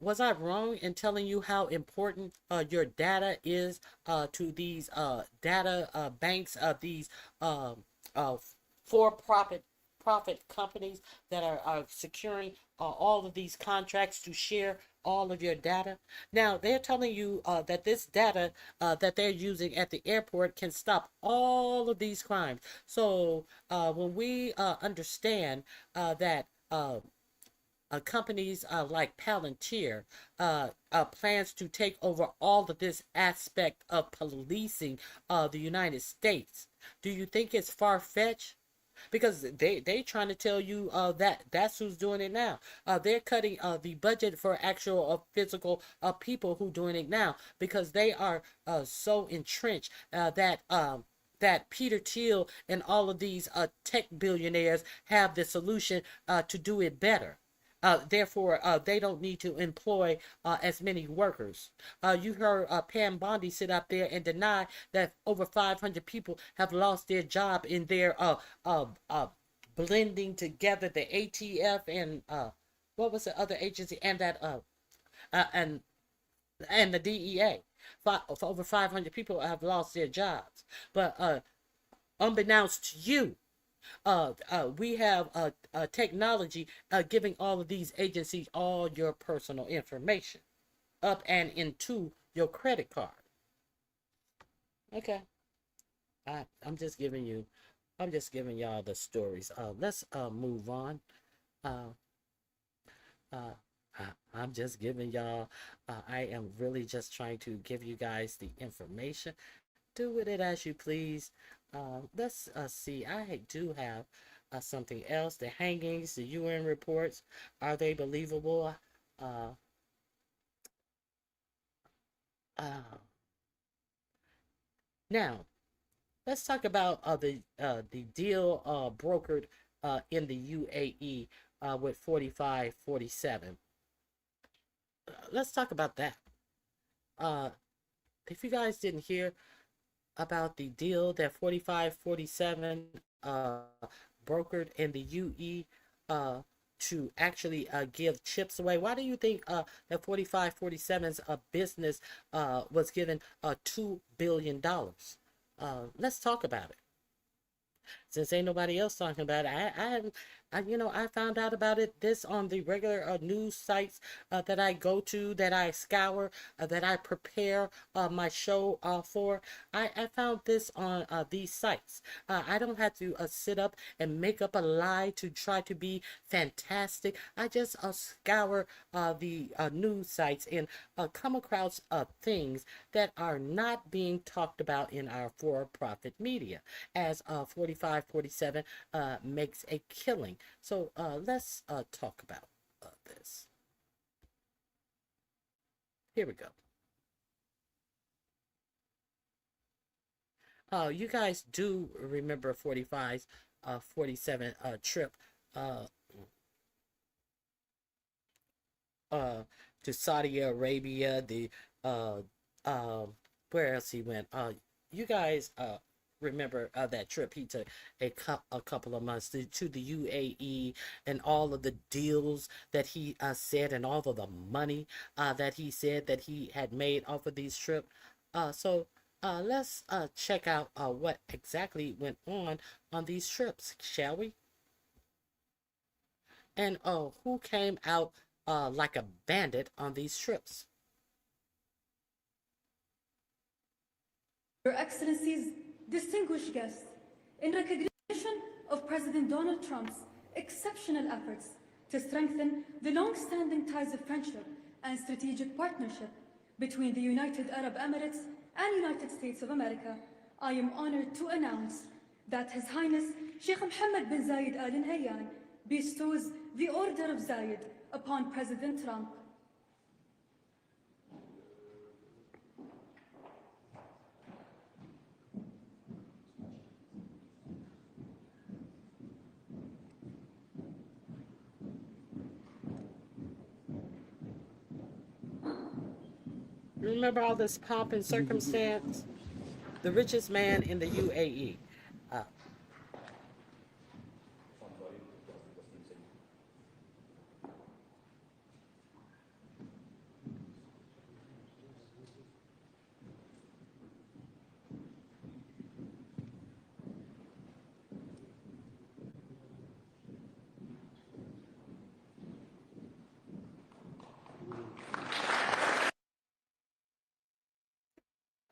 was I wrong in telling you how important your data is to these data banks of these for-profit companies that are securing all of these contracts to share all of your data? Now, they're telling you that this data that they're using at the airport can stop all of these crimes. So when we understand that companies like Palantir plans to take over all of this aspect of policing the United States, do you think it's far-fetched? Because they trying to tell you that's who's doing it now. They're cutting the budget for actual physical people who doing it now because they are so entrenched that Peter Thiel and all of these tech billionaires have the solution to do it better. Therefore, they don't need to employ as many workers. You heard Pam Bondi sit up there and deny that over 500 people have lost their job in their blending together the ATF and what was the other agency and that and the DEA. Over 500 people have lost their jobs. But unbeknownst to you, we have technology giving all of these agencies all your personal information up and into your credit card. Okay. I'm just giving y'all the stories. Let's move on. I'm just giving y'all, I am really just trying to give you guys the information. Do with it as you please. Let's see. I do have something else. The hangings, the UN reports, are they believable? Now, let's talk about the deal brokered in the UAE with 4547. Let's talk about that. If you guys didn't hear about the deal that 4547 brokered in the UE to actually give chips away. Why do you think that 4547's business was given $2 billion? Let's talk about it. Since ain't nobody else talking about it, I found out about it this on the regular news sites that I go to, that I scour, that I prepare my show for. I found this on these sites. I don't have to sit up and make up a lie to try to be fantastic. I just scour the news sites and come across things that are not being talked about in our for-profit media, as 4547 makes a killing. So let's talk about this. Here we go. You guys do remember 45's 47 trip to Saudi Arabia, the where else he went? You guys remember that trip he took a couple of months to the UAE, and all of the deals that he said, and all of the money that he said that he had made off of these trips. So let's check out what exactly went on these trips, shall we? And who came out like a bandit on these trips? Your Excellencies, distinguished guests, in recognition of President Donald Trump's exceptional efforts to strengthen the long-standing ties of friendship and strategic partnership between the United Arab Emirates and United States of America, I am honored to announce that His Highness Sheikh Mohammed bin Zayed Al Nahyan bestows the Order of Zayed upon President Trump. Remember all this pomp and circumstance? The richest man in the UAE.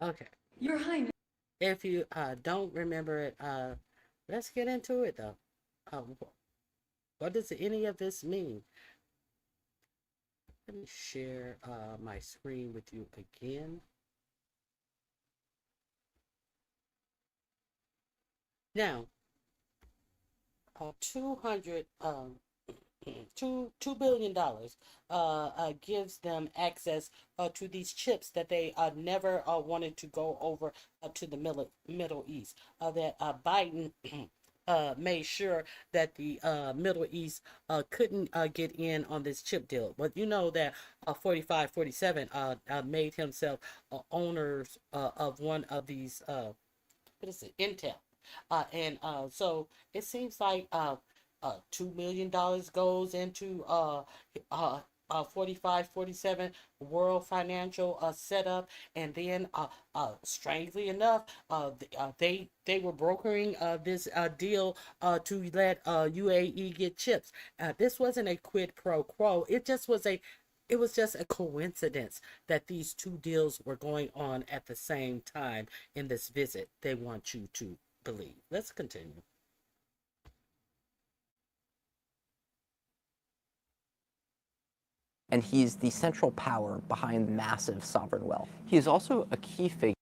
Okay. Your Highness. If you don't remember it, let's get into it though. What does any of this mean? Let me share my screen with you again. Now, $2 billion gives them access to these chips that they never wanted to go over to the Middle East. That Biden made sure that the Middle East couldn't get in on this chip deal. But you know that 4547 made himself owners of one of these, what is it, Intel. So it seems like $2 million goes into 4547 World Financial setup, and then strangely enough, they were brokering this deal to let UAE get chips. This wasn't a quid pro quo. It was just a coincidence that these two deals were going on at the same time in this visit. They want you to believe. Let's continue. And he's the central power behind massive sovereign wealth. He is also a key figure.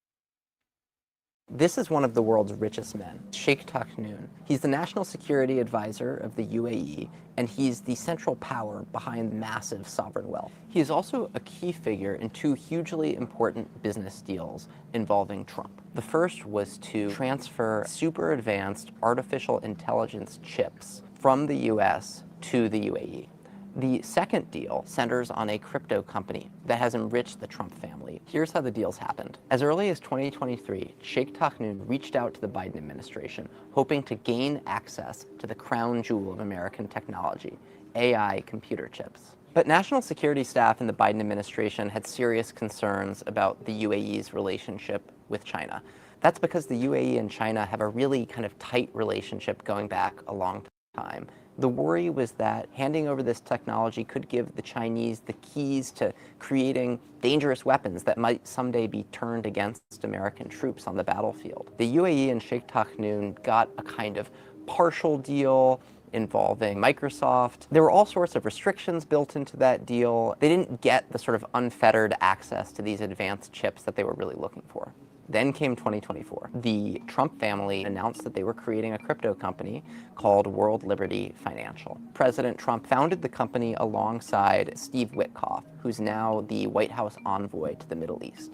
This is one of the world's richest men, Sheikh Taknoon. He's the national security advisor of the UAE, and he's the central power behind massive sovereign wealth. He is also a key figure in two hugely important business deals involving Trump. The first was to transfer super advanced artificial intelligence chips from the US to the UAE. The second deal centers on a crypto company that has enriched the Trump family. Here's how the deals happened. As early as 2023, Sheikh Taknoon reached out to the Biden administration, hoping to gain access to the crown jewel of American technology, AI computer chips. But national security staff in the Biden administration had serious concerns about the UAE's relationship with China. That's because the UAE and China have a really kind of tight relationship going back a long time. The worry was that handing over this technology could give the Chinese the keys to creating dangerous weapons that might someday be turned against American troops on the battlefield. The UAE and Sheikh Taknoon got a kind of partial deal involving Microsoft. There were all sorts of restrictions built into that deal. They didn't get the sort of unfettered access to these advanced chips that they were really looking for. Then came 2024. The Trump family announced that they were creating a crypto company called World Liberty Financial. President Trump founded the company alongside Steve Witkoff, who's now the White House envoy to the Middle East.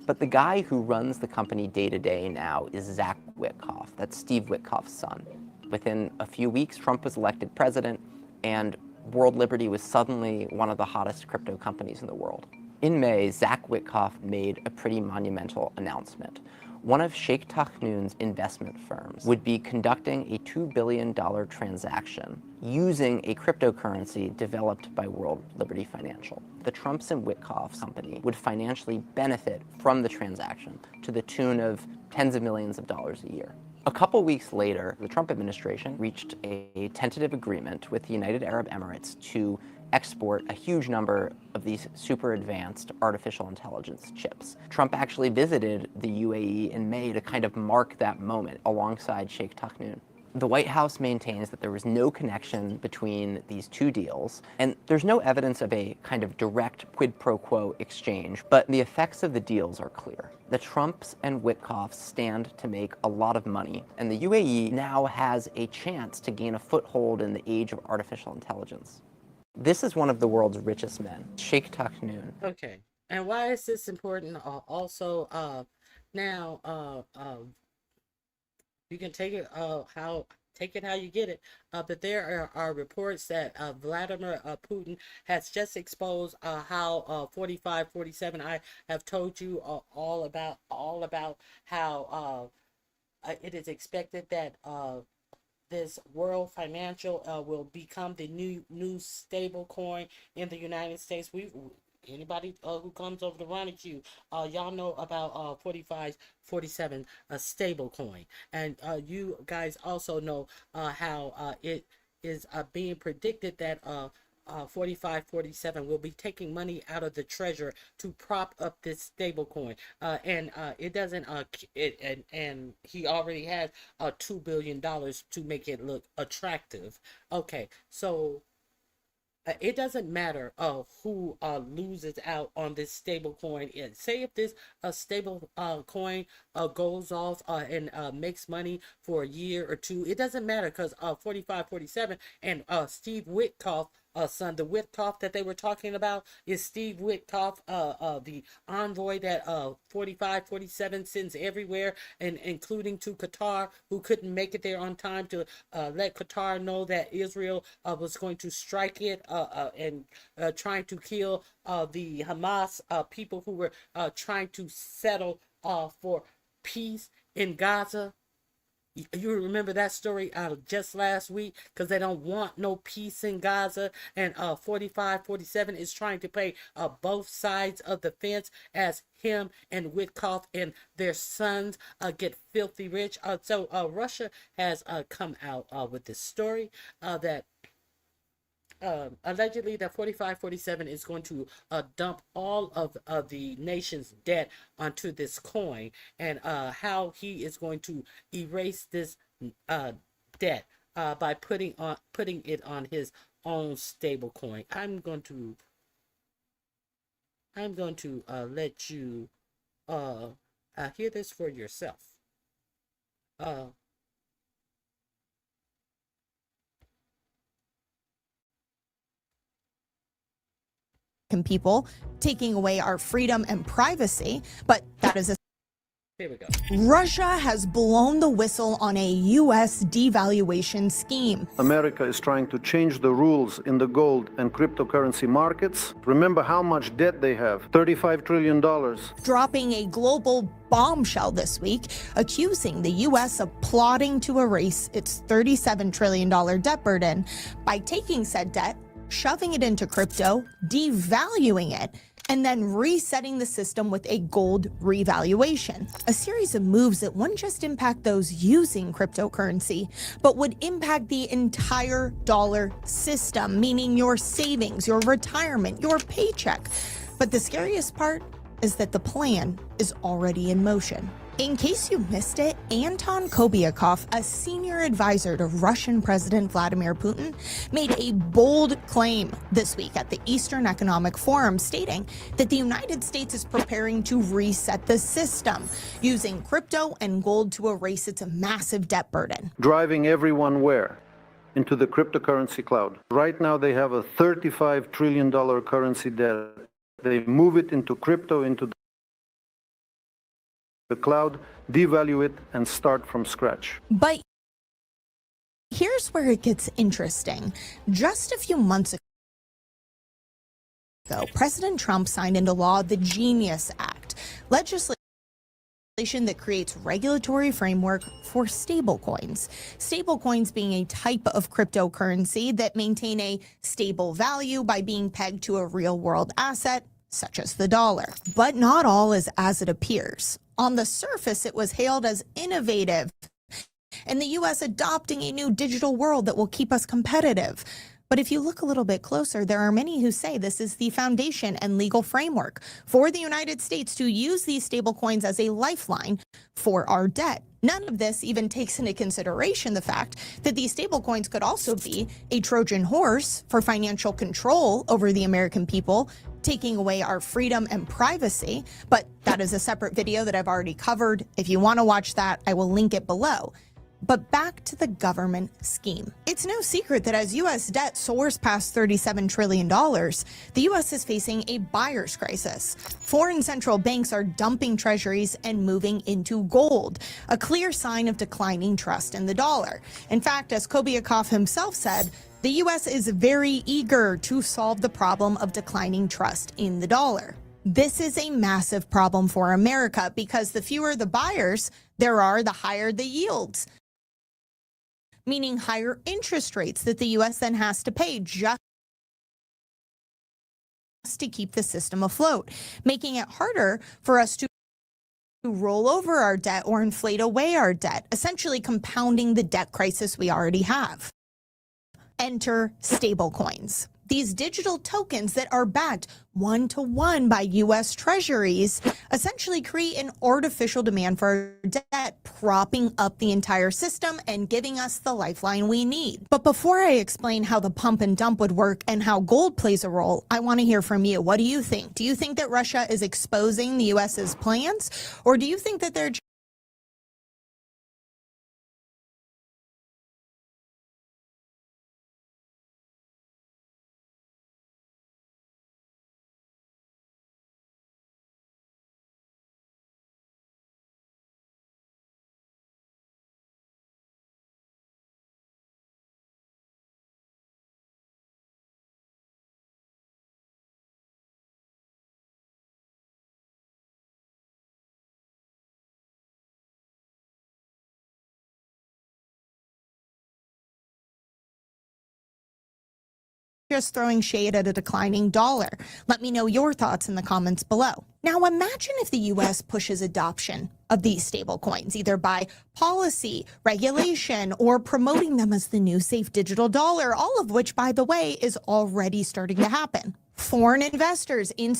But the guy who runs the company day-to-day now is Zach Witkoff. That's Steve Witkoff's son. Within a few weeks, Trump was elected president, and World Liberty was suddenly one of the hottest crypto companies in the world. In May, Zach Witkoff made a pretty monumental announcement. One of Sheikh Taknoon's investment firms would be conducting a $2 billion transaction using a cryptocurrency developed by World Liberty Financial. The Trumps and Witkoff's company would financially benefit from the transaction to the tune of tens of millions of dollars a year. A couple weeks later, the Trump administration reached a tentative agreement with the United Arab Emirates to export a huge number of these super advanced artificial intelligence chips. Trump actually visited the UAE in May to kind of mark that moment alongside Sheikh Tahnoon. The White House maintains that there was no connection between these two deals, and there's no evidence of a kind of direct quid pro quo exchange, but the effects of the deals are clear. The Trumps and Witkoffs stand to make a lot of money, and the UAE now has a chance to gain a foothold in the age of artificial intelligence. This is one of the world's richest men, Sheikh Tahnoon. Okay, and why is this important? Also, now, you can take it how you get it. But there are reports that Vladimir Putin has just exposed how 45-47. I have told you all about how it is expected that this world financial will become the new stable coin in the United States. Anybody who comes over to Ronnie, y'all know about 45-47 stable coin, and you guys also know how it is being predicted that 45-47 will be taking money out of the treasury to prop up this stable coin, and it doesn't and he already has $2 billion to make it look attractive. Okay, so it doesn't matter who loses out on this stable coin. Say if this stable coin goes off and makes money for a year or two, it doesn't matter, because 45-47 and Steve Witkoff, son, the Witkoff that they were talking about is Steve Witkoff, the envoy that 45-47 sends everywhere, and including to Qatar, who couldn't make it there on time to let Qatar know that Israel was going to strike it and trying to kill the Hamas people who were trying to settle for peace in Gaza. You remember that story out of just last week, because they don't want no peace in Gaza, and 45-47 is trying to play both sides of the fence as him and Witkoff and their sons get filthy rich. So Russia has come out with this story that allegedly that 45-47 is going to dump all of the nation's debt onto this coin, and how he is going to erase this debt by putting it on his own stable coin. I'm going to let you hear this for yourself. People taking away our freedom and privacy, but that is a Here we go. Russia has blown the whistle on a U.S. devaluation scheme. America is trying to change the rules in the gold and cryptocurrency markets. Remember how much debt they have, $35 trillion. Dropping a global bombshell this week, accusing the U.S. of plotting to erase its $37 trillion debt burden by taking said debt, shoving it into crypto, devaluing it, and then resetting the system with a gold revaluation. A series of moves that wouldn't just impact those using cryptocurrency, but would impact the entire dollar system, meaning your savings, your retirement, your paycheck. But the scariest part is that the plan is already in motion. In case you missed it, Anton Kobiakov, a senior advisor to Russian President Vladimir Putin, made a bold claim this week at the Eastern Economic Forum, stating that the United States is preparing to reset the system, using crypto and gold to erase its massive debt burden. Driving everyone where? Into the cryptocurrency cloud. Right now they have a $35 trillion currency debt. They move it into crypto, into the cloud, devalue it, and start from scratch. But here's where it gets interesting. Just a few months ago, President Trump signed into law the Genius Act, legislation that creates regulatory framework for stablecoins. Stablecoins being a type of cryptocurrency that maintain a stable value by being pegged to a real-world asset, such as the dollar. But not all is as it appears. On the surface, it was hailed as innovative and the U.S. adopting a new digital world that will keep us competitive. But if you look a little bit closer, there are many who say this is the foundation and legal framework for the United States to use these stablecoins as a lifeline for our debt. None of this even takes into consideration the fact that these stablecoins could also be a Trojan horse for financial control over the American people, taking away our freedom and privacy. But that is a separate video that I've already covered. If you want to watch that, I will link it below. But back to the government scheme. It's no secret that as U.S. debt soars past $37 trillion, the U.S. is facing a buyer's crisis. Foreign central banks are dumping treasuries and moving into gold, a clear sign of declining trust in the dollar. In fact, as Kobiakov himself said, the U.S. is very eager to solve the problem of declining trust in the dollar. This is a massive problem for America because the fewer the buyers there are, the higher the yields, meaning higher interest rates that the U.S. then has to pay just to keep the system afloat, making it harder for us to roll over our debt or inflate away our debt, essentially compounding the debt crisis we already have. Enter stablecoins. These digital tokens that are backed one-to-one by U.S. treasuries essentially create an artificial demand for our debt, propping up the entire system and giving us the lifeline we need. But before I explain how the pump and dump would work and how gold plays a role, I want to hear from you. What do you think? Do you think that Russia is exposing the U.S.'s plans, or do you think that they're just throwing shade at a declining dollar? Let me know your thoughts in the comments below. Now imagine if the U.S. pushes adoption of these stablecoins, either by policy, regulation, or promoting them as the new safe digital dollar, all of which, by the way, is already starting to happen. Foreign investors in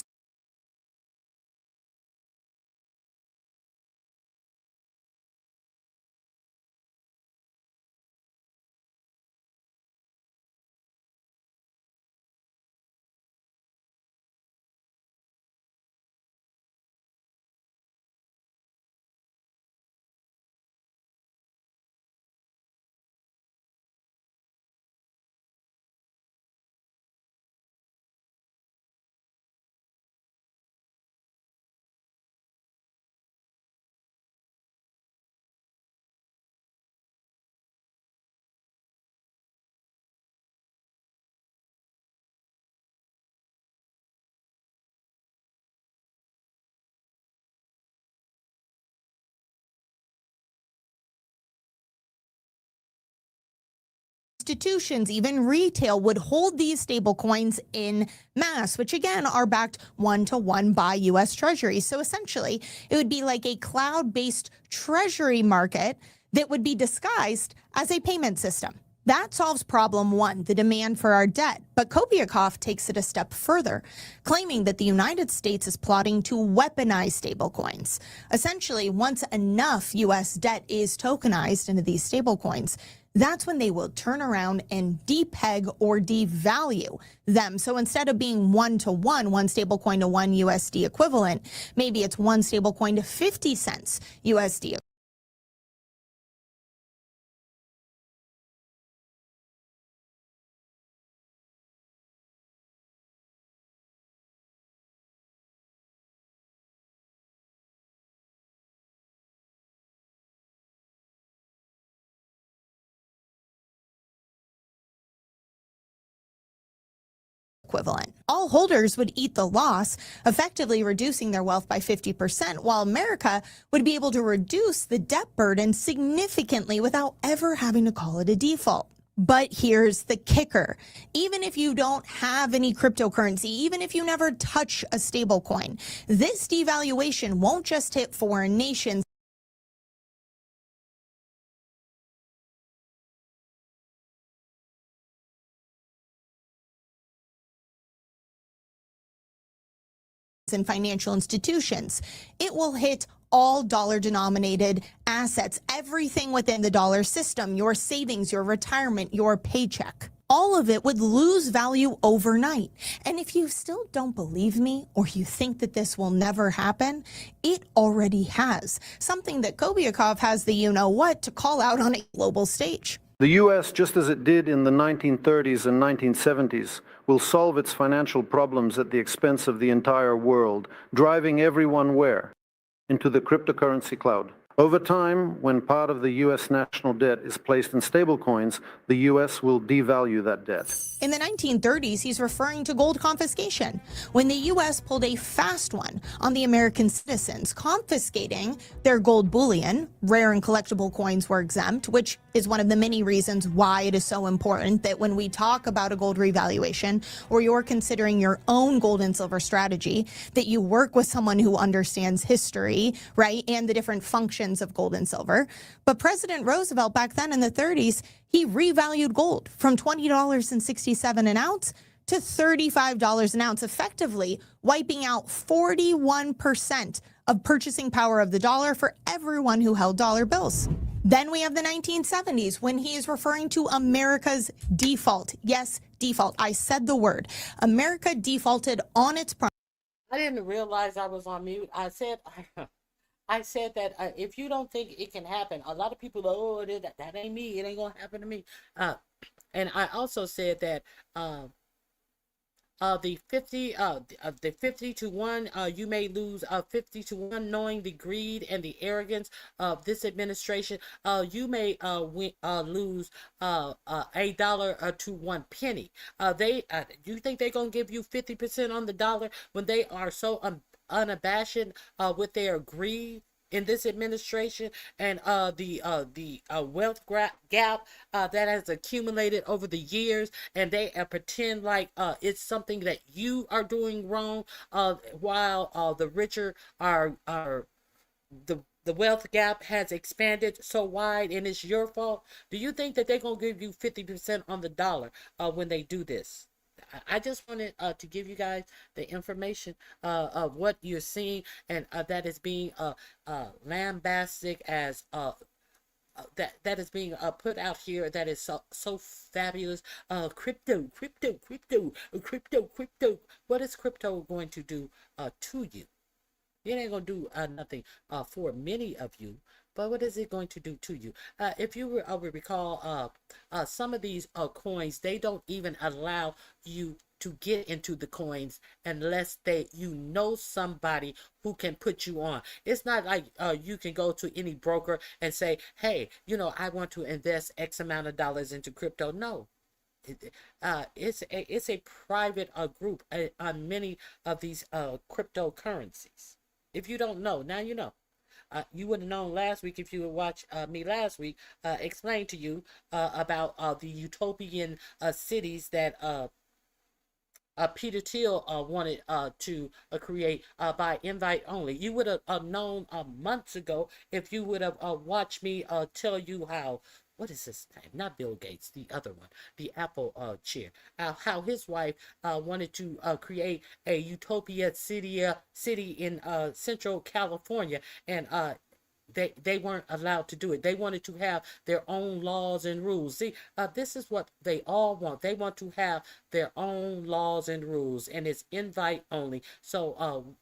institutions, even retail, would hold these stablecoins in mass, which again are backed one-to-one by U.S. treasuries. So essentially, it would be like a cloud-based treasury market that would be disguised as a payment system. That solves problem one, the demand for our debt. But Kobiakov takes it a step further, claiming that the United States is plotting to weaponize stablecoins. Essentially, once enough U.S. debt is tokenized into these stablecoins, that's when they will turn around and depeg or devalue them. So instead of being one-to-one, one stablecoin to one USD equivalent, maybe it's one stablecoin to 50 cents USD equivalent. All holders would eat the loss, effectively reducing their wealth by 50%, while America would be able to reduce the debt burden significantly without ever having to call it a default. But here's the kicker. Even if you don't have any cryptocurrency, even if you never touch a stablecoin, this devaluation won't just hit foreign nations. and financial institutions. It will hit all dollar-denominated assets, everything within the dollar system, your savings, your retirement, your paycheck. All of it would lose value overnight. And if you still don't believe me or you think that this will never happen, it already has. Something that Kobiakov has the you-know-what to call out on a global stage. The U.S., just as it did in the 1930s and 1970s, will solve its financial problems at the expense of the entire world, driving everyone where? Into the cryptocurrency cloud. Over time, when part of the U.S. national debt is placed in stablecoins, the U.S. will devalue that debt. In the 1930s, he's referring to gold confiscation, when the U.S. pulled a fast one on the American citizens, confiscating their gold bullion. Rare and collectible coins were exempt, which is one of the many reasons why it is so important that when we talk about a gold revaluation, or you're considering your own gold and silver strategy, that you work with someone who understands history, right, and the different functions of gold and silver. But President Roosevelt back then in the 30s, he revalued gold from $20.67 an ounce to $35 an ounce, effectively wiping out 41% of purchasing power of the dollar for everyone who held dollar bills. Then we have the 1970s when he is referring to America's default. Yes, default. I said the word. America defaulted on its promise. I didn't realize I was on mute. I said that if you don't think it can happen, a lot of people, oh, that ain't me. It ain't gonna happen to me. And I also said that the 50 to 1, you may lose 50 to 1, knowing the greed and the arrogance of this administration. You may lose $1 to 1 penny. You think they're gonna give you 50% on the dollar when they are so unabashed with their greed in this administration, and the wealth gap that has accumulated over the years, and they pretend like it's something that you are doing wrong, while the richer are the wealth gap has expanded so wide and it's your fault. Do you think that they're gonna give you 50% on the dollar when they do this? I just wanted to give you guys the information of what you're seeing, and that is being lambasted as that is being put out here. That is so fabulous. Crypto. What is crypto going to do to you? It ain't gonna do nothing for many of you. But what is it going to do to you? If you recall, some of these coins, they don't even allow you to get into the coins unless you know somebody who can put you on. It's not like you can go to any broker and say, hey, I want to invest X amount of dollars into crypto. No. It's a private group on many of these cryptocurrencies. If you don't know, now you know. You would have known last week if you would watch me last week explain to you about the utopian cities that Peter Thiel wanted to create by invite only. You would have known months ago if you would have watched me tell you how, what is his name? Not Bill Gates, the other one, the Apple chair. How his wife wanted to create a utopia city in Central California, and they weren't allowed to do it. They wanted to have their own laws and rules. See, this is what they all want. They want to have their own laws and rules, and it's invite only. So,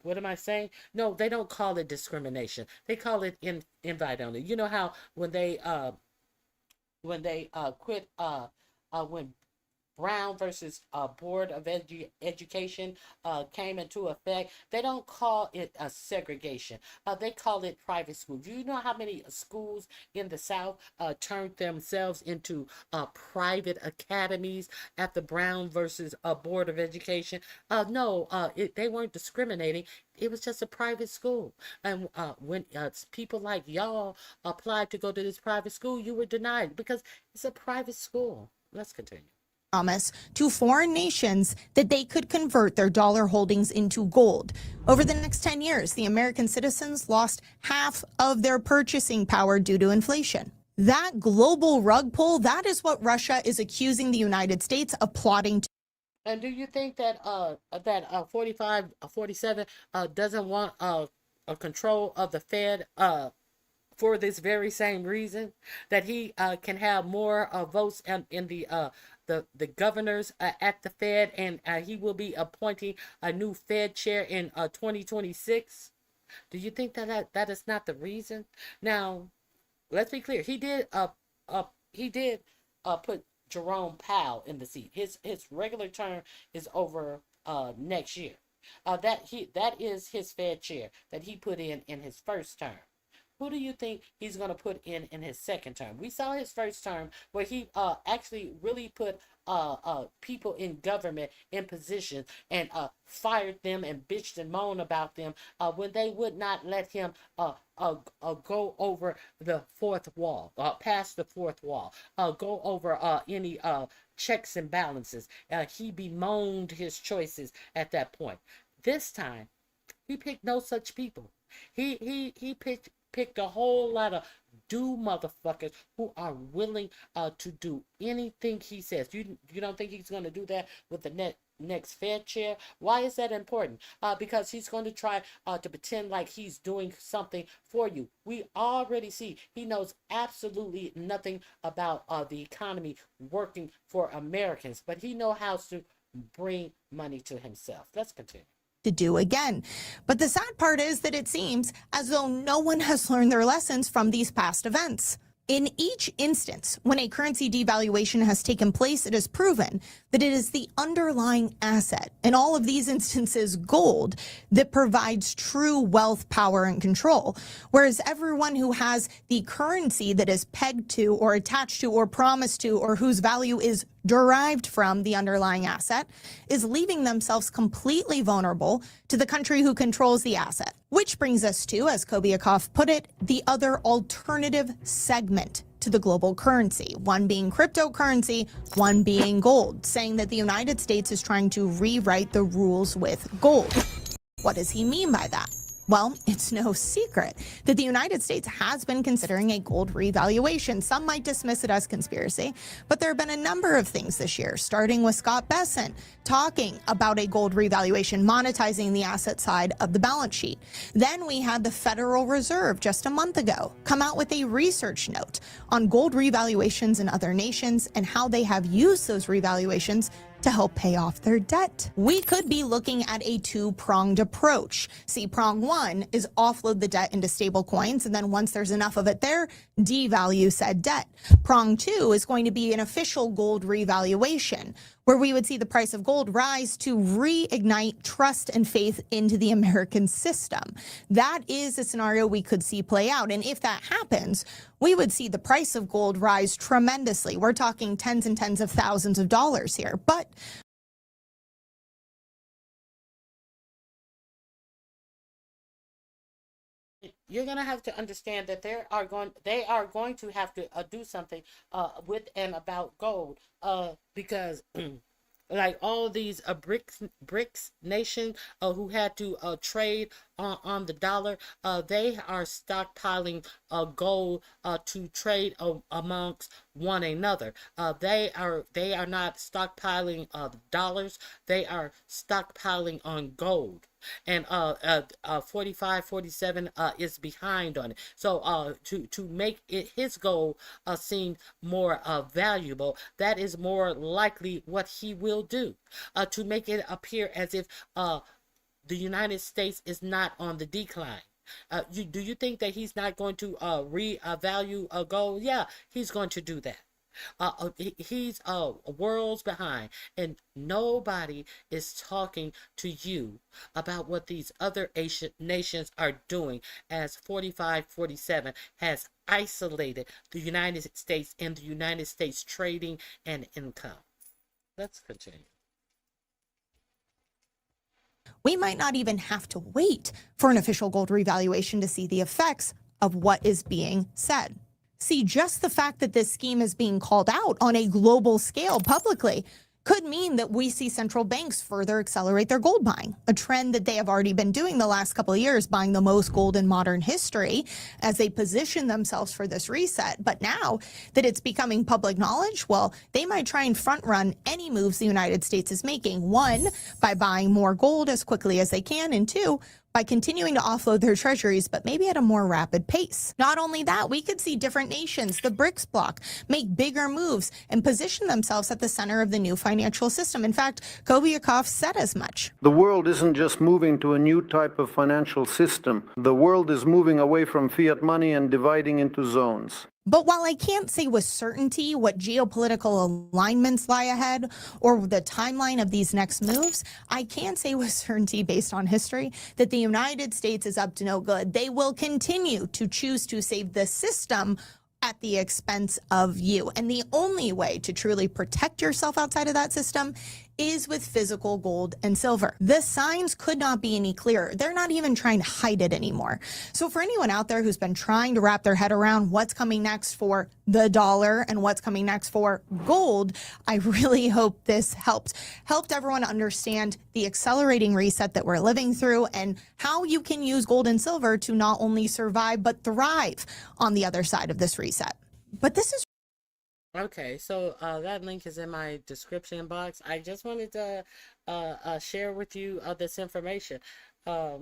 what am I saying? No, they don't call it discrimination. They call it invite only. You know how when they quit, when Brown versus Board of Education came into effect, they don't call it a segregation. They call it private school. Do you know how many schools in the South turned themselves into private academies at the Brown versus Board of Education? No, they weren't discriminating. It was just a private school. And when people like y'all applied to go to this private school, you were denied because it's a private school. Let's continue. Promise to foreign nations that they could convert their dollar holdings into gold. Over the next 10 years, the American citizens lost half of their purchasing power due to inflation. That global rug pull, that is what Russia is accusing the United States of plotting to. And do you think that 45, 47 doesn't want a control of the Fed for this very same reason, that he can have more votes in the governors at the Fed, and he will be appointing a new Fed chair in 2026? Do you think that is not the reason? Now, let's be clear. He did put Jerome Powell in the seat. His regular term is over next year. That is his Fed chair that he put in his first term. Who do you think he's going to put in his second term? We saw his first term where he actually really put people in government in position and fired them and bitched and moaned about them when they would not let him go over the fourth wall, past the fourth wall, go over any checks and balances. He bemoaned his choices at that point. This time, he picked no such people. He picked a whole lot of motherfuckers who are willing to do anything he says. You don't think he's going to do that with the next Fed chair? Why is that important? Because he's going to try to pretend like he's doing something for you. We already see he knows absolutely nothing about the economy working for Americans, but he knows how to bring money to himself. Let's continue. To do again. But the sad part is that it seems as though no one has learned their lessons from these past events. In each instance, when a currency devaluation has taken place, it is proven that it is the underlying asset, in all of these instances gold, that provides true wealth, power, and control. Whereas everyone who has the currency that is pegged to or attached to or promised to or whose value is derived from the underlying asset is leaving themselves completely vulnerable to the country who controls the asset. Which brings us to, as Kobiakov put it, the other alternative segment to the global currency, one being cryptocurrency, one being gold, saying that the United States is trying to rewrite the rules with gold. What does he mean by that? Well, it's no secret that the United States has been considering a gold revaluation. Some might dismiss it as conspiracy, but there have been a number of things this year, starting with Scott Bessent talking about a gold revaluation, monetizing the asset side of the balance sheet. Then we had the Federal Reserve just a month ago come out with a research note on gold revaluations in other nations and how they have used those revaluations to help pay off their debt. We could be looking at a two-pronged approach. See, prong one is offload the debt into stable coins, and then once there's enough of it there, devalue said debt. Prong two is going to be an official gold revaluation, where we would see the price of gold rise to reignite trust and faith into the American system. That is a scenario we could see play out. And if that happens, we would see the price of gold rise tremendously. We're talking tens and tens of thousands of dollars here. But you're going to have to understand that they are going to have to do something with and about gold because like all these BRICS nations who had to trade on the dollar, they are stockpiling gold to trade amongst one another. They are not stockpiling dollars. They are stockpiling on gold. And 45, 47 is behind on it. So to make his goal seem more valuable, that is more likely what he will do. To make it appear as if the United States is not on the decline. Do you think that he's not going to revalue gold? Yeah, he's going to do that. He's worlds behind, and nobody is talking to you about what these other Asian nations are doing, as 45, 47 has isolated the United States and the United States trading and income. Let's continue. We might not even have to wait for an official gold revaluation to see the effects of what is being said. See, just the fact that this scheme is being called out on a global scale publicly could mean that we see central banks further accelerate their gold buying, a trend that they have already been doing the last couple of years, buying the most gold in modern history as they position themselves for this reset. But now that it's becoming public knowledge, well, they might try and front run any moves the United States is making. One, by buying more gold as quickly as they can, and two, by continuing to offload their treasuries, but maybe at a more rapid pace. Not only that, we could see different nations, the BRICS bloc, make bigger moves and position themselves at the center of the new financial system. In fact, Kobiakov said as much. The world isn't just moving to a new type of financial system. The world is moving away from fiat money and dividing into zones. But while I can't say with certainty what geopolitical alignments lie ahead or the timeline of these next moves, I can say with certainty based on history that the United States is up to no good. They will continue to choose to save the system at the expense of you. And the only way to truly protect yourself outside of that system is with physical gold and silver. The signs could not be any clearer. They're not even trying to hide it anymore. So for anyone out there who's been trying to wrap their head around what's coming next for the dollar and what's coming next for gold, I really hope this helped everyone understand the accelerating reset that we're living through and how you can use gold and silver to not only survive but thrive on the other side of this reset. But this is Okay, so that link is in my description box. I just wanted to share with you this information. I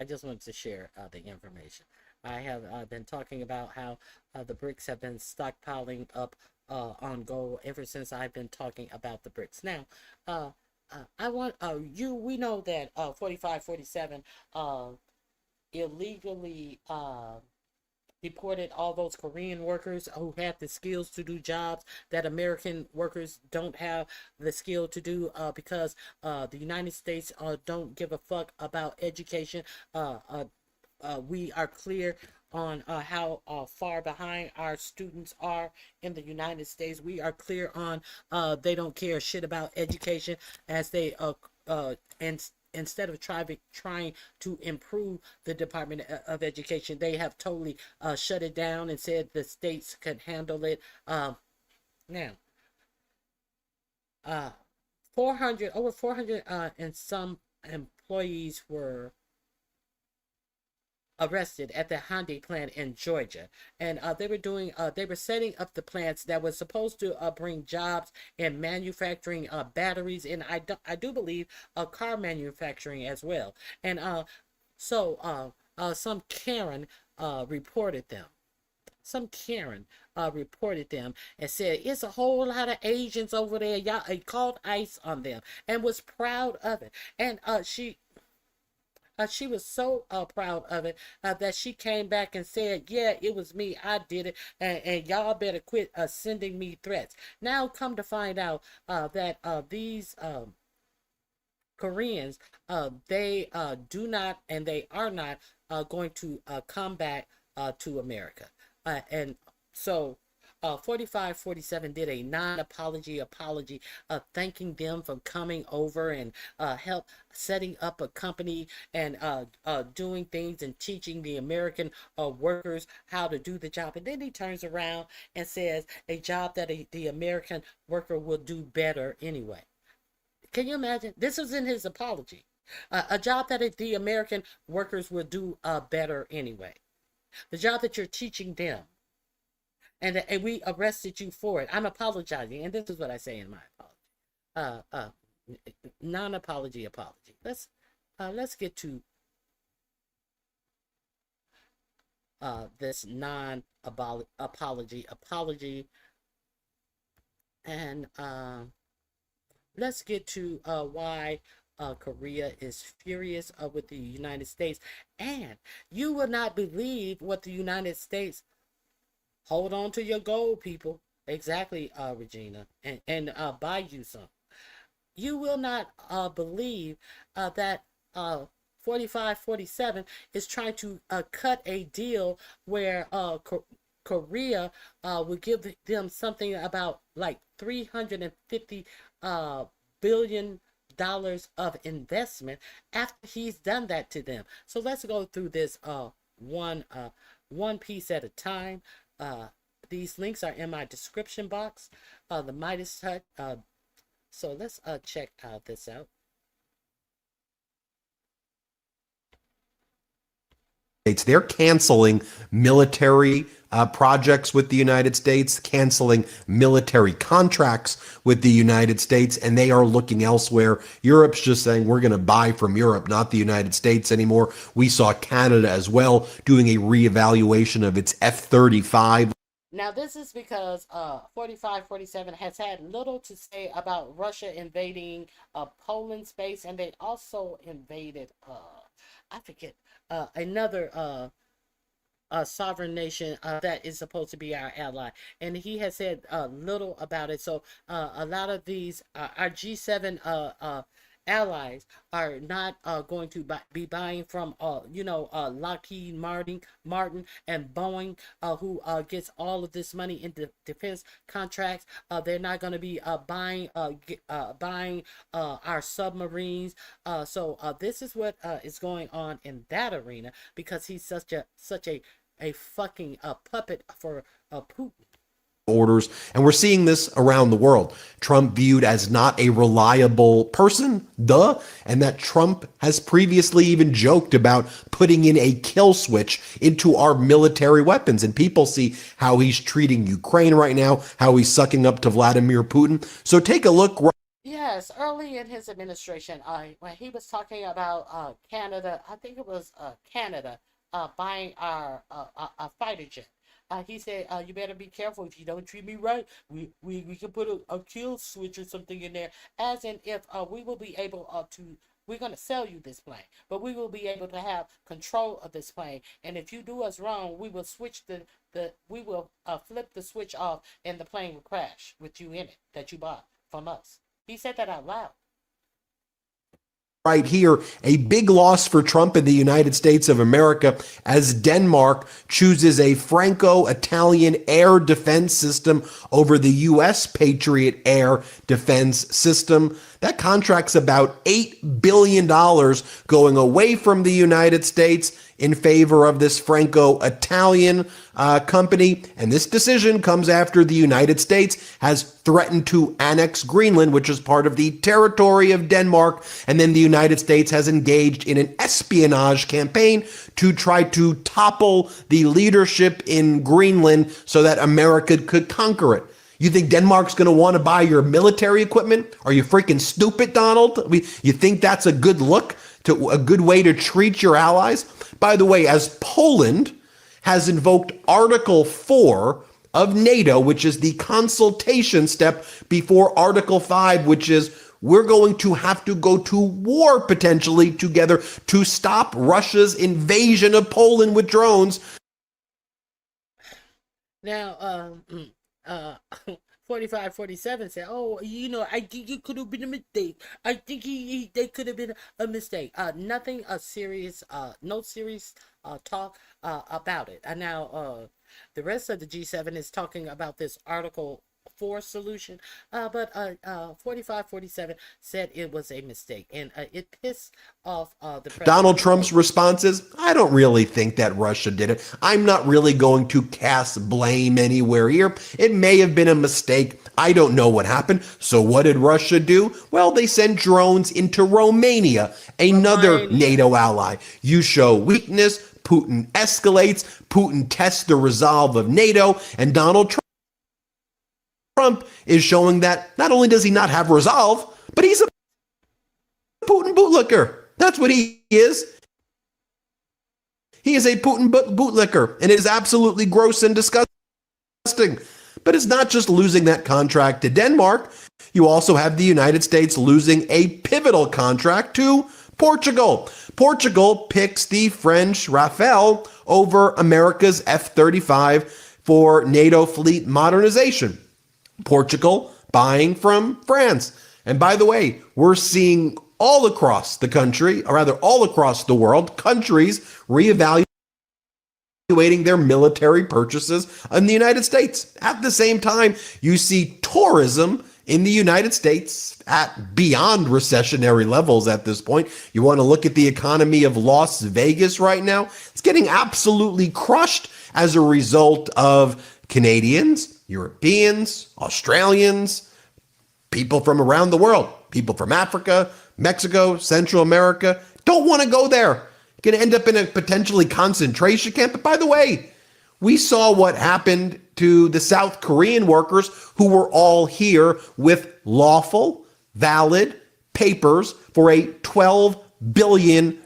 just wanted to share the information. I have been talking about how the BRICS have been stockpiling up on gold ever since I've been talking about the BRICS. Now, I want we know that 4547 illegally deported all those Korean workers who had the skills to do jobs that American workers don't have the skill to do because the United States don't give a fuck about education. We are clear on how far behind our students are in the United States. We are clear on they don't care shit about education as they instead of trying to improve the Department of Education, they have totally shut it down and said the states could handle it. Now, 400 and some employees were arrested at the Hyundai plant in Georgia, and they were setting up the plants that was supposed to bring jobs in manufacturing batteries, and I do believe car manufacturing as well. And so some Karen reported them. Some Karen reported them and said it's a whole lot of Asians over there. Y'all called ICE on them and was proud of it. And she was so proud of it that she came back and said, yeah, it was me. I did it. And y'all better quit sending me threats. Now come to find out that these Koreans, they do not and they are not going to come back to America. And so 4547 did a non-apology apology, thanking them for coming over and help setting up a company and doing things and teaching the American workers how to do the job. And then he turns around and says a job that the American worker will do better anyway. Can you imagine? This was in his apology. A job that the American workers will do better anyway. The job that you're teaching them. And we arrested you for it. I'm apologizing, and this is what I say in my apology. Non-apology apology. Let's get to this non-apology apology, and let's get to why Korea is furious with the United States. And you will not believe what the United States. Hold on to your gold, people. Exactly, Regina. And buy you some. You will not believe that 4547 is trying to cut a deal where Korea would give them something about like $350 billion of investment after he's done that to them. So let's go through this one piece at a time. these links are in my description box. The Midas touch. So let's check this out. They're canceling military projects with the United States, canceling military contracts with the United States, and they are looking elsewhere. Europe's just saying we're going to buy from Europe, not the United States anymore. We saw Canada as well doing a reevaluation of its F-35. Now, this is because 4547 has had little to say about Russia invading Poland space, and they also invaded, I forget, another sovereign nation that is supposed to be our ally. And he has said little about it. So a lot of these, our G7 allies are not going to be buying from, Lockheed Martin and Boeing, who gets all of this money into defense contracts. They're not going to be buying our submarines. So this is what is going on in that arena, because he's such a fucking puppet for Putin. Orders, and we're seeing this around the world. Trump viewed as not a reliable person, and that Trump has previously even joked about putting in a kill switch into our military weapons, and people see how he's treating Ukraine right now, how he's sucking up to Vladimir Putin. So take a look. Yes, early in his administration, when he was talking about Canada, I think it was Canada buying our fighter jet. He said, you better be careful. If you don't treat me right, we can put a kill switch or something in there. As in, if we will be able we're going to sell you this plane, but we will be able to have control of this plane. And if you do us wrong, we will switch we will flip the switch off, and the plane will crash with you in it that you bought from us. He said that out loud. Right here, a big loss for Trump in the United States of America as Denmark chooses a Franco-Italian air defense system over the U.S. Patriot air defense system. That contract's about $8 billion going away from the United States in favor of this Franco-Italian company. And this decision comes after the United States has threatened to annex Greenland, which is part of the territory of Denmark. And then the United States has engaged in an espionage campaign to try to topple the leadership in Greenland so that America could conquer it. You think Denmark's going to want to buy your military equipment? Are you freaking stupid, Donald? You think that's a good look, to a good way to treat your allies? By the way, as Poland has invoked Article 4 of NATO, which is the consultation step before Article 5, which is we're going to have to go to war potentially together to stop Russia's invasion of Poland with drones. Now, 4547 said, "Oh, I think it could have been a mistake. I think they could have been a mistake. Nothing serious. No serious talk about it." And now, the rest of the G7 is talking about this Article 4 solution, but 4547 said it was a mistake, and it pissed off the president. Donald Trump's response is, I don't really think that Russia did it. I'm not really going to cast blame anywhere here. It may have been a mistake. I don't know what happened. So what did Russia do? Well, they sent drones into Romania, another NATO ally. You show weakness, Putin escalates, Putin tests the resolve of NATO, and Donald Trump is showing that not only does he not have resolve, but he's a Putin bootlicker. That's what he is. He is a Putin bootlicker, and it is absolutely gross and disgusting. But it's not just losing that contract to Denmark. You also have the United States losing a pivotal contract to Portugal. Portugal picks the French Rafale over America's F-35 for NATO fleet modernization. Portugal buying from France. And by the way, we're seeing all across the country, or rather all across the world, countries reevaluating their military purchases in the United States. At the same time, you see tourism in the United States at beyond recessionary levels at this point. You want to look at the economy of Las Vegas right now? It's getting absolutely crushed as a result of Canadians, Europeans, Australians, people from around the world, people from Africa, Mexico, Central America, don't want to go there. Going to end up in a potentially concentration camp. But by the way, we saw what happened to the South Korean workers who were all here with lawful, valid papers for a $12 billion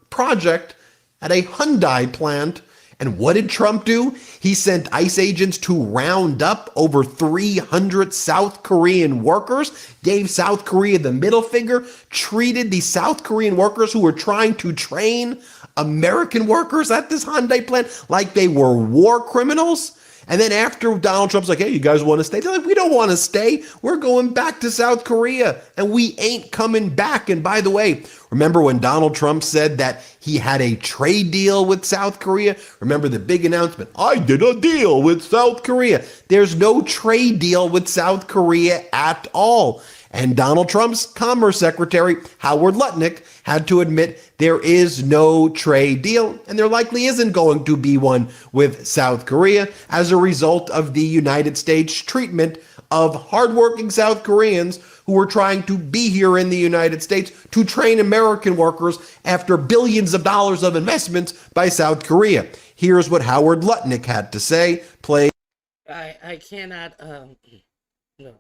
project at a Hyundai plant. And what did Trump do? He sent ICE agents to round up over 300 South Korean workers, gave South Korea the middle finger, treated the South Korean workers who were trying to train American workers at this Hyundai plant like they were war criminals. And then after Donald Trump's like, hey, you guys want to stay? They're like, we don't want to stay. We're going back to South Korea and we ain't coming back. And by the way, remember when Donald Trump said that he had a trade deal with South Korea? Remember the big announcement, I did a deal with South Korea. There's no trade deal with South Korea at all. And Donald Trump's Commerce Secretary, Howard Lutnick, had to admit there is no trade deal, and there likely isn't going to be one with South Korea as a result of the United States treatment of hardworking South Koreans who were trying to be here in the United States to train American workers after billions of dollars of investments by South Korea. Here's what Howard Lutnick had to say. Play. I cannot, no,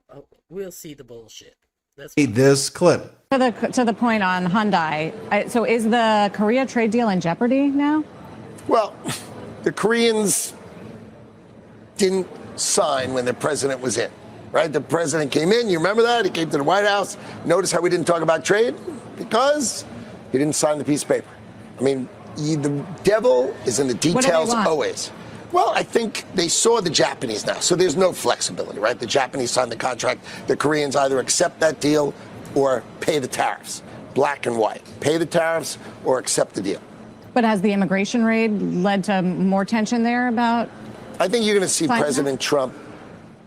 we'll see the bullshit. This clip. To the point on Hyundai, so is the Korea trade deal in jeopardy now? Well, the Koreans didn't sign when the president was in, right? The president came in, you remember that? He came to the White House. Notice how we didn't talk about trade? Because he didn't sign the piece of paper. I mean, the devil is in the details always. Well, I think they saw the Japanese now, so there's no flexibility, right? The Japanese signed the contract. The Koreans either accept that deal or pay the tariffs. Black and white. Pay the tariffs or accept the deal. But has the immigration raid led to more tension there about? I think you're going to see President Trump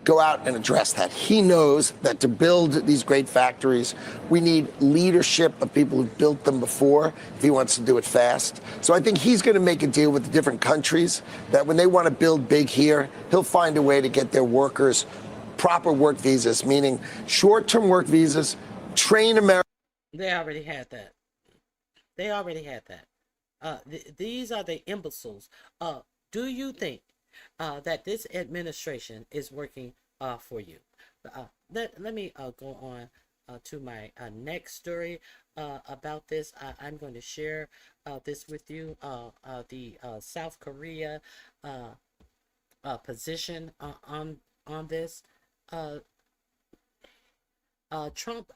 go out and address that. He knows that to build these great factories, we need leadership of people who've built them before if he wants to do it fast. So I think he's going to make a deal with the different countries that when they want to build big here, he'll find a way to get their workers proper work visas, meaning short-term work visas, train America. They already had that. They already had that. These are the imbeciles. Do you think that this administration is working for you? Let me go on to my next story about this. I'm going to share this with you. The South Korea position on this. Trump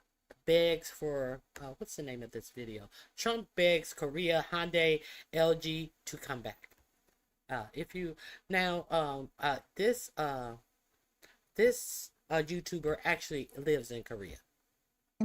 begs for what's the name of this video? Trump begs Korea, Hyundai, LG to come back. If you now this YouTuber actually lives in Korea.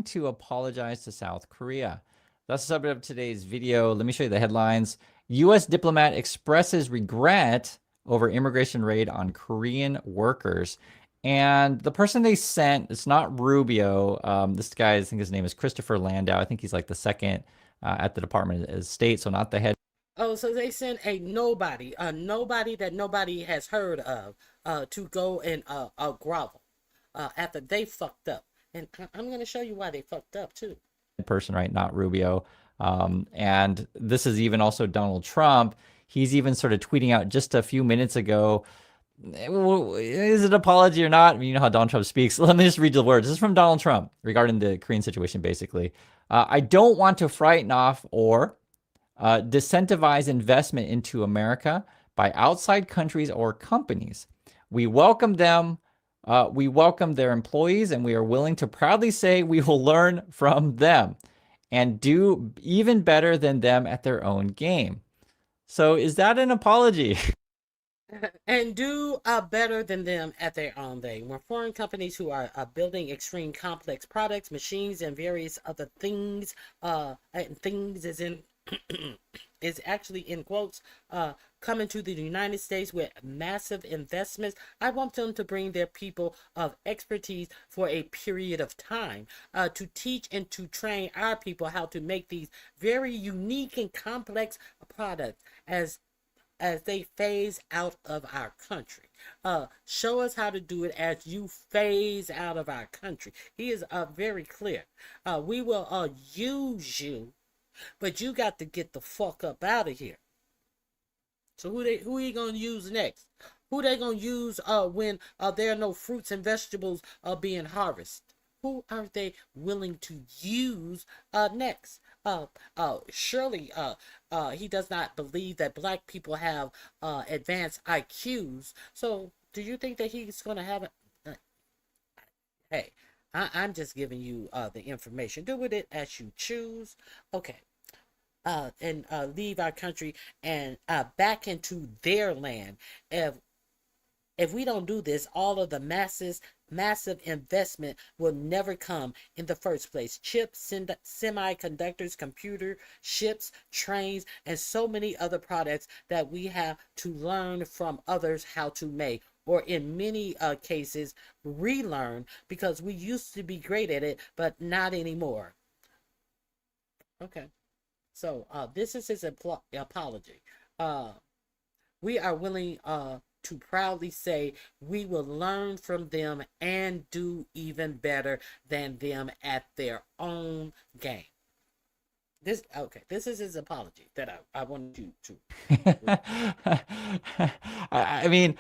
To apologize to South Korea. That's the subject of today's video. Let me show you the headlines. U.S. diplomat expresses regret over immigration raid on Korean workers. And the person they sent, it's not Rubio. This guy, I think his name is Christopher Landau. I think he's like the second at the Department of State, so not the head. Oh, so they sent a nobody that nobody has heard of to go and grovel after they fucked up. And I'm going to show you why they fucked up, too. Person, right? Not Rubio. And this is even also Donald Trump. He's even sort of tweeting out just a few minutes ago, is it an apology or not? I mean, you know how Donald Trump speaks. Let me just read the words. This is from Donald Trump regarding the Korean situation, basically. I don't want to frighten off or disincentivize investment into America by outside countries or companies. We welcome them. We welcome their employees, and we are willing to proudly say we will learn from them and do even better than them at their own game. So is that an apology? And do better than them at their own game. When foreign companies who are building extreme complex products, machines, and various other things, and things is in is actually in quotes, coming to the United States with massive investments, I want them to bring their people of expertise for a period of time to teach and to train our people how to make these very unique and complex products as as they phase out of our country. Show us how to do it as you phase out of our country. He is very clear. We will use you, but you got to get the fuck up out of here. So who he gonna use next? Who they gonna use when there are no fruits and vegetables being harvested? Who are they willing to use next? Surely he does not believe that black people have advanced IQs. So do you think that he's gonna have hey, I'm just giving you the information. Do with it as you choose. Okay. And leave our country and back into their land. If we don't do this, all of the massive investment will never come in the first place. Chips, semiconductors, computer, ships, trains, and so many other products that we have to learn from others how to make, or in many cases, relearn, because we used to be great at it, but not anymore. Okay. So this is his apology. We are willing to proudly say we will learn from them and do even better than them at their own game. This is his apology that I wanted you to. I mean,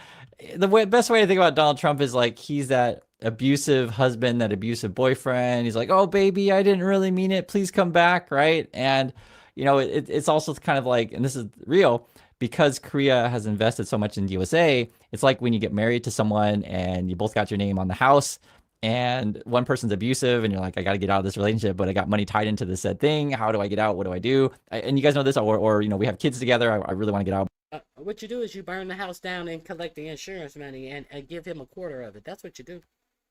best way to think about Donald Trump is like he's that abusive husband, that abusive boyfriend. He's like, oh baby, I didn't really mean it. Please come back, right? And it's also kind of like, and this is real, because Korea has invested so much in the USA, it's like when you get married to someone and you both got your name on the house and one person's abusive and you're like, I got to get out of this relationship, but I got money tied into this said thing. How do I get out? What do I do? And you guys know this, or we have kids together. I really want to get out. What you do is you burn the house down and collect the insurance money and give him a quarter of it. That's what you do.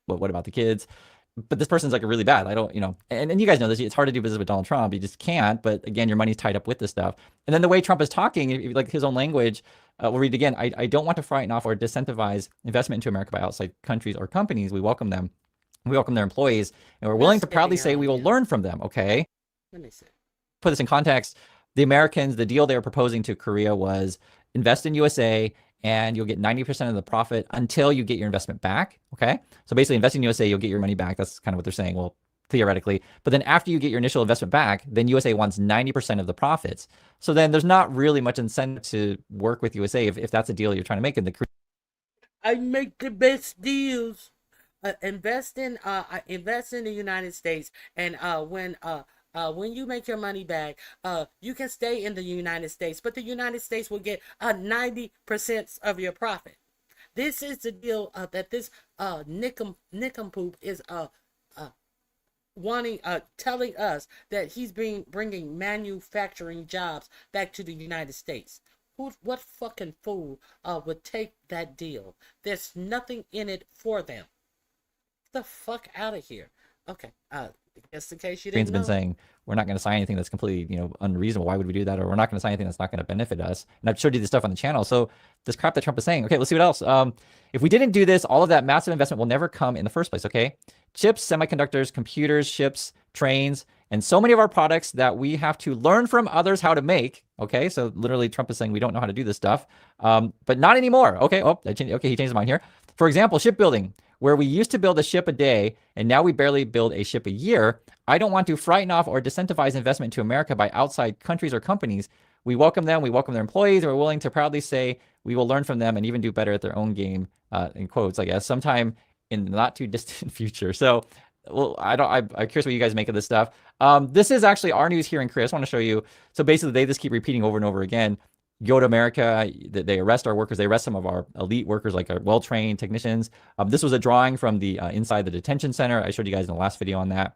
But what about the kids? But this person's like really bad. I don't, and you guys know this. It's hard to do business with Donald Trump. You just can't. But again, your money's tied up with this stuff. And then the way Trump is talking, like his own language, we'll read it again. I don't want to frighten off or disincentivize investment into America by outside countries or companies. We welcome them. We welcome their employees, and we're willing to proudly say we will learn from them. Okay. Let me see. Put this in context. The Americans, the deal they were proposing to Korea was invest in USA, and you'll get 90% of the profit until you get your investment back. Okay. So basically invest in USA, you'll get your money back. That's kind of what they're saying. Well, theoretically, but then after you get your initial investment back, then USA wants 90% of the profits. So then there's not really much incentive to work with USA if that's a deal you're trying to make in the. I make the best deals. Invest in the United States, and when you make your money back, you can stay in the United States, but the United States will get 90% of your profit. This is the deal that this nincompoop is telling us, that he's bringing manufacturing jobs back to the United States. What fucking fool would take that deal? There's nothing in it for them. Get the fuck out of here. Okay. Just in case you didn't know. Been saying we're not going to sign anything that's completely, unreasonable. Why would we do that? Or we're not going to sign anything that's not going to benefit us. And I've showed you this stuff on the channel. So this crap that Trump is saying, okay, let's see what else. If we didn't do this, all of that massive investment will never come in the first place. Okay. Chips, semiconductors, computers, ships, trains, and so many of our products that we have to learn from others how to make. Okay. So literally Trump is saying we don't know how to do this stuff. But not anymore. Okay. He changed his mind here. For example, shipbuilding, where we used to build a ship a day and now we barely build a ship a year. I don't want to frighten off or disincentivize investment to America by outside countries or companies. We welcome them. We welcome their employees. And we're willing to proudly say we will learn from them and even do better at their own game, in quotes, I guess, sometime in the not too distant future. So, well, I'm curious what you guys make of this stuff. This is actually our news here in Korea. I just want to show you. So basically they just keep repeating over and over again. Go to America, they arrest our workers. They arrest some of our elite workers, like our well-trained technicians. This was a drawing from the inside the detention center. I showed you guys in the last video on that.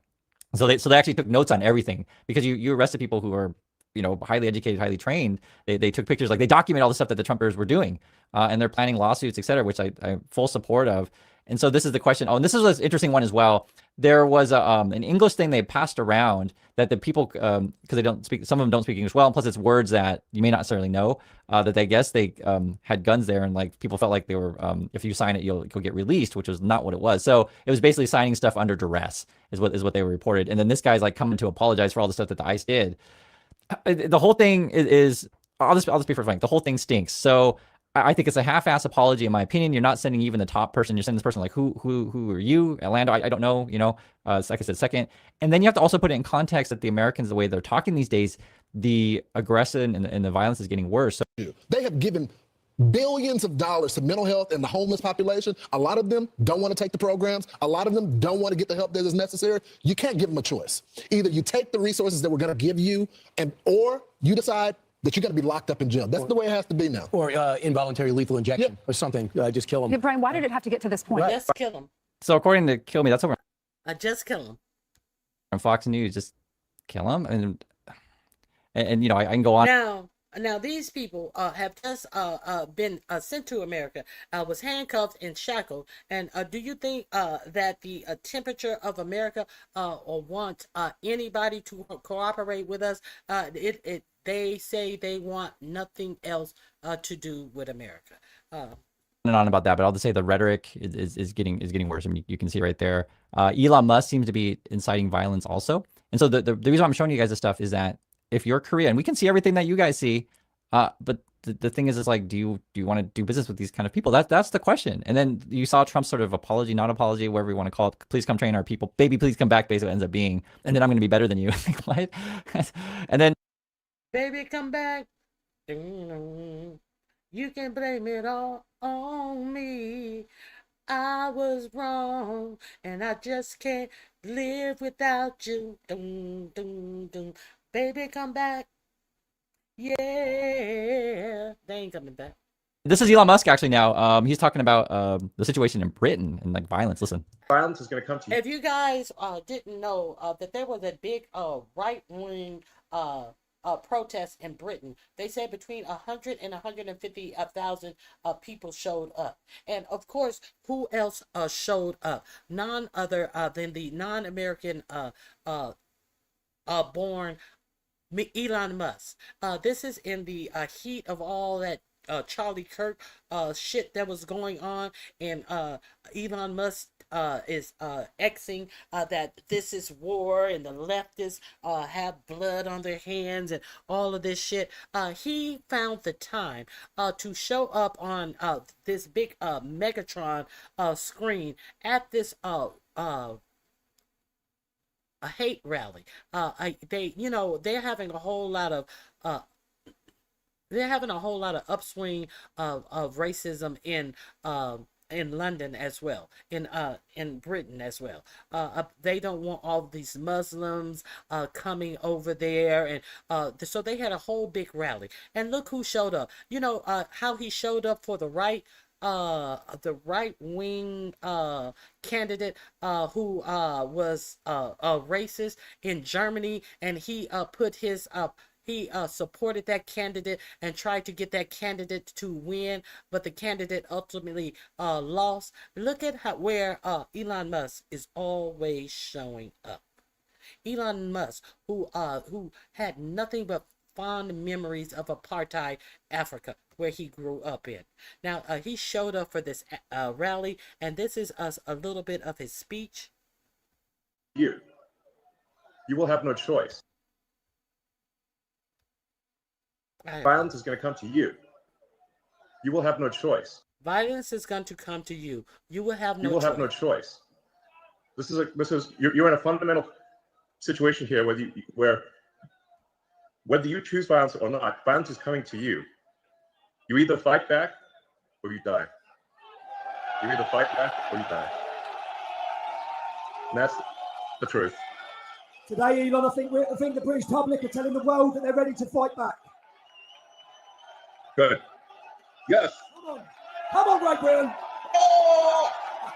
So they actually took notes on everything, because you arrested people who are, highly educated, highly trained. They took pictures, like they document all the stuff that the Trumpers were doing, and they're planning lawsuits, et cetera, which I'm full support of. And so this is the question. Oh, and this is an interesting one as well. There was an English thing they passed around that the people, because they don't speak, some of them don't speak English well, and plus it's words that you may not necessarily know, that they guess they had guns there, and like people felt like they were, if you sign it, you'll get released, which was not what it was. So it was basically signing stuff under duress is what they were reported. And then this guy's like coming to apologize for all the stuff that the ICE did. The whole thing is I'll just be frank. The whole thing stinks. So I think it's a half-ass apology, in my opinion. You're not sending even the top person. You're sending this person like, who are you? Orlando, I don't know. You know, like I said, second. And then you have to also put it in context that the Americans, the way they're talking these days, the aggression and the violence is getting worse. So they have given billions of dollars to mental health and the homeless population. A lot of them don't want to take the programs. A lot of them don't want to get the help that is necessary. You can't give them a choice. Either you take the resources that we're going to give you, or you decide that you're going to be locked up in jail. That's the way it has to be now. Or involuntary lethal injection or something. Just kill them. Hey, Brian, why did it have to get to this point? Right. Just kill him. So according to Kill Me, that's over Just kill him. on Fox News. Just kill him, and you know, I can go on. Now these people have just been sent to America, was handcuffed and shackled. And do you think that the temperature of America wants anybody to cooperate with us? They say they want nothing else to do with America. And on about that, but I'll just say the rhetoric is getting worse. I mean, you can see right there. Elon Musk seems to be inciting violence also. And so the reason I'm showing you guys this stuff is that if you're Korea, and we can see everything that you guys see, but the thing is like, do you want to do business with these kind of people? That's the question. And then you saw Trump's sort of apology, not apology, whatever you want to call it. Please come train our people. Baby, please come back. Basically ends up being, and then I'm going to be better than you. What? And then, baby, come back. You can blame it all on me. I was wrong, and I just can't live without you. Dun, dun, dun. Baby, come back. Yeah. They ain't coming back. this is Elon Musk actually now. He's talking about the situation in Britain and like violence. Listen. Violence is going to come to you. If you guys didn't know that there was a big right-wing protest in Britain, they said between 100 and 150,000 people showed up. And of course, who else showed up? None other than the non-American born Elon Musk. This is in the heat of all that Charlie Kirk shit that was going on, and Elon Musk is Xing that this is war and the leftists have blood on their hands and all of this shit. He found the time to show up on this big Megatron screen at this a hate rally. They're having a whole lot of upswing of racism in London as well, in Britain as well. They don't want all these Muslims coming over there, and so they had a whole big rally. And look who showed up. You know how he showed up for the right wing candidate who was a racist in Germany, and he put his he supported that candidate and tried to get that candidate to win, but the candidate ultimately lost. Look at where Elon Musk is always showing up. Elon Musk, who had nothing but fond memories of apartheid Africa, where he grew up in. Now, he showed up for this rally, and this is a little bit of his speech. You will have no choice. Violence is going to come to you. You will have no choice. Violence is going to come to you. You will have no choice. You will have no choice. You're in a fundamental situation here where whether you choose violence or not, violence is coming to you. You either fight back or you die. You either fight back or you die. And that's the truth. Today, Elon, I think the British public are telling the world that they're ready to fight back. Good. Yes. Come on, Great Britain.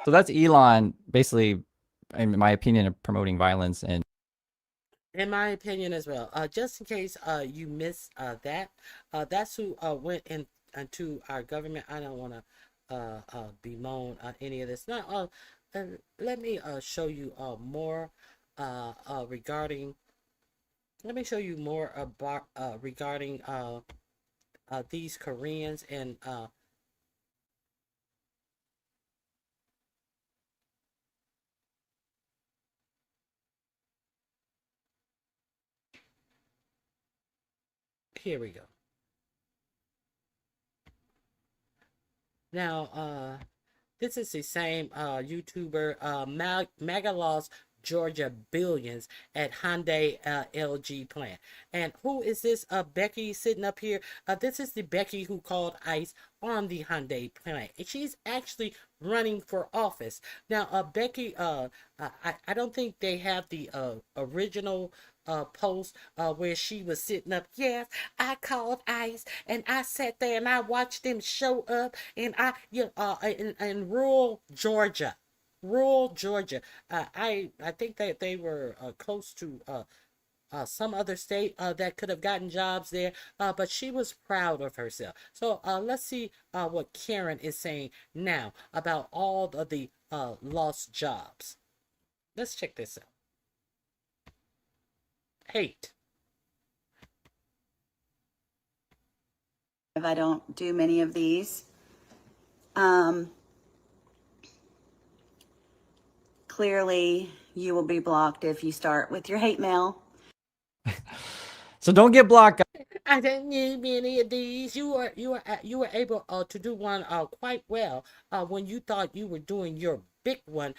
So that's Elon basically, in my opinion, promoting violence. And in my opinion as well. Just in case you missed that's who went into our government. I don't want to bemoan any of this. Now, let me show you more regarding. Let me show you more about regarding these Koreans and here we go. Now, this is the same YouTuber, MAGA lost Georgia billions at Hyundai LG plant. And who is this Becky sitting up here? This is the Becky who called ICE on the Hyundai plant. And she's actually running for office. Now, Becky, I don't think they have the original post where she was sitting up. Yes, I called ICE and I sat there and I watched them show up and in rural Georgia. I think that they were close to some other state that could have gotten jobs there, but she was proud of herself. So let's see what Karen is saying now about all of the lost jobs. Let's check this out. Hate. If I don't do many of these, clearly you will be blocked if you start with your hate mail. So don't get blocked. I didn't need many of these. You were able to do one quite well when you thought you were doing your big one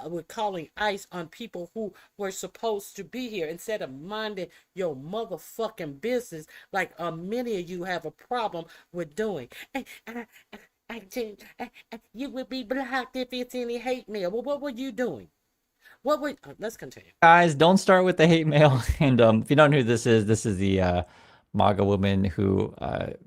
with calling ICE on people who were supposed to be here instead of minding your motherfucking business like many of you have a problem with doing. You would be blocked if it's any hate mail. Well, what were you doing? Let's continue. Guys, don't start with the hate mail. And if you don't know who this is the MAGA woman who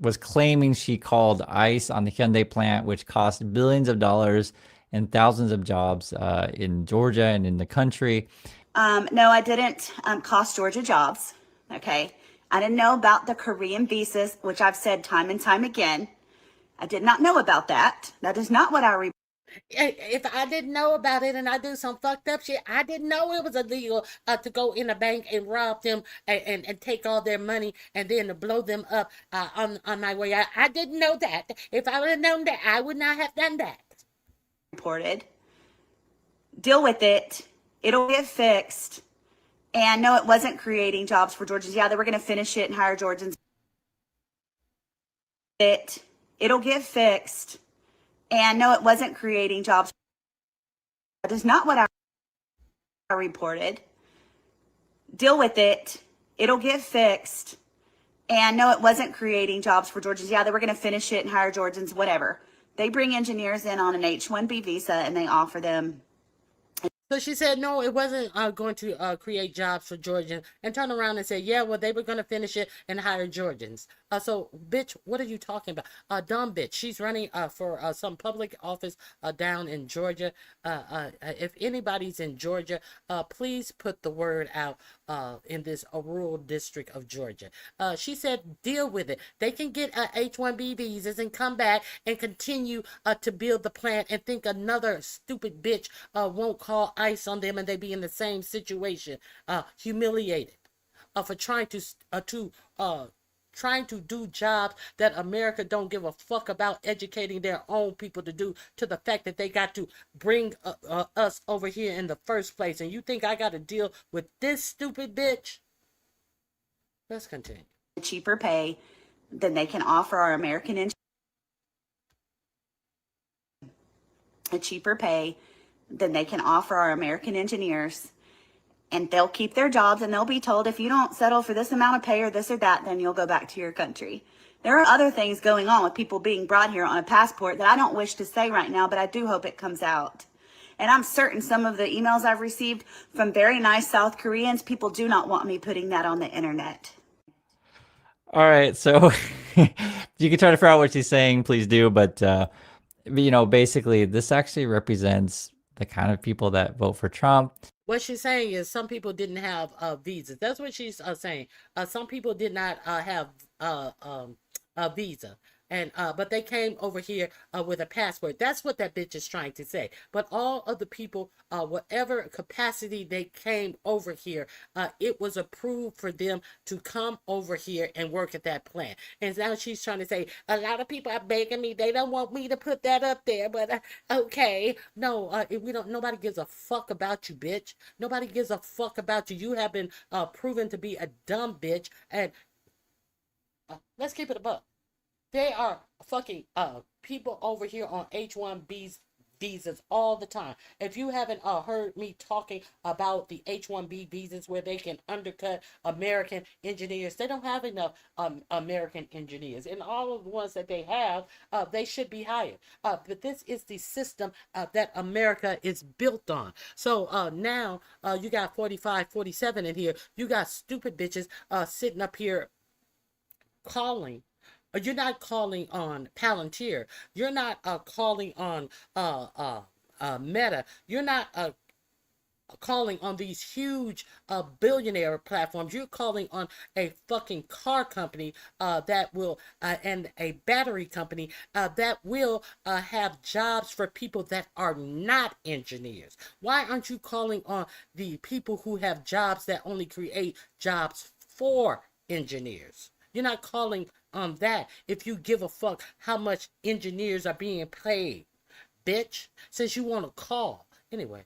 was claiming she called ICE on the Hyundai plant, which cost billions of dollars and thousands of jobs in Georgia and in the country. No, I didn't cost Georgia jobs. Okay. I didn't know about the Korean visas, which I've said time and time again. I did not know about that. That is not what I If I didn't know about it and I do some fucked up shit, I didn't know it was illegal to go in a bank and rob them and take all their money and then to blow them up on my way out. I didn't know that. If I would have known that, I would not have done that. Reported. Deal with it. It'll get fixed. And no, it wasn't creating jobs for Georgians. Yeah, they were going to finish it and hire Georgians. It'll get fixed. And no, it wasn't creating jobs. That is not what I reported. Deal with it. It'll get fixed. And no, it wasn't creating jobs for Georgians. Yeah, they were going to finish it and hire Georgians, whatever. They bring engineers in on an H-1B visa and they offer them. So she said, no, it wasn't going to create jobs for Georgians, and turned around and said, yeah, well, they were going to finish it and hire Georgians. So, bitch, what are you talking about? Dumb bitch. She's running for some public office down in Georgia. If anybody's in Georgia, please put the word out in this rural district of Georgia. She said, deal with it. They can get H-1B visas and come back and continue to build the plant and think another stupid bitch won't call ICE on them and they be in the same situation, humiliated for trying to do jobs that America don't give a fuck about educating their own people to do, to the fact that they got to bring us over here in the first place. And you think I got to deal with this stupid bitch? Let's continue. Cheaper pay than they can offer our American engineers. A cheaper pay than they can offer our American engineers. And they'll keep their jobs and they'll be told, if you don't settle for this amount of pay or this or that, then you'll go back to your country. There are other things going on with people being brought here on a passport that I don't wish to say right now, but I do hope it comes out. And I'm certain some of the emails I've received from very nice South Koreans, people do not want me putting that on the internet. All right, so you can try to figure out what she's saying, please do. But, basically, this actually represents the kind of people that vote for Trump. What she's saying is some people didn't have visas. That's what she's saying. Some people did not have a visa. But they came over here with a passport. That's what that bitch is trying to say. But all of the people, whatever capacity they came over here, it was approved for them to come over here and work at that plant. And now she's trying to say, a lot of people are begging me. They don't want me to put that up there. But okay. No, nobody gives a fuck about you, bitch. Nobody gives a fuck about you. You have been proven to be a dumb bitch. And let's keep it above. They are fucking people over here on H-1Bs visas all the time. If you haven't heard me talking about the H-1B visas where they can undercut American engineers, they don't have enough American engineers, and all of the ones that they have, they should be hired. But this is the system that America is built on. So now you got 45, 47 in here. You got stupid bitches sitting up here calling. You're not calling on Palantir. You're not calling on Meta. You're not calling on these huge billionaire platforms. You're calling on a fucking car company that will, and a battery company that will have jobs for people that are not engineers. Why aren't you calling on the people who have jobs that only create jobs for engineers? You're not calling on that if you give a fuck how much engineers are being paid, bitch, since you want to call. Anyway.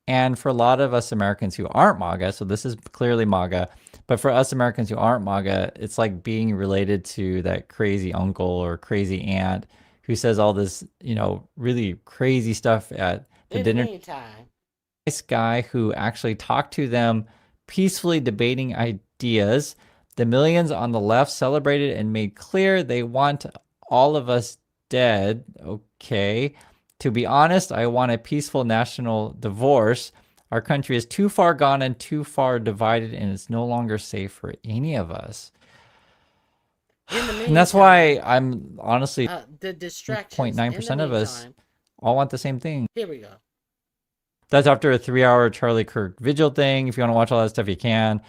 And for a lot of us Americans who aren't MAGA, so this is clearly MAGA, but for us Americans who aren't MAGA, it's like being related to that crazy uncle or crazy aunt who says all this, really crazy stuff at the dinner. Meantime. Nice guy who actually talked to them peacefully debating ideas. The millions on the left celebrated and made clear they want all of us dead. Okay. To be honest, I want a peaceful national divorce. Our country is too far gone and too far divided, and it's no longer safe for any of us. And that's why I'm honestly, the distractions 0.9% of us all want the same thing. Here we go. That's after a 3-hour Charlie Kirk vigil thing. If you want to watch all that stuff, you can.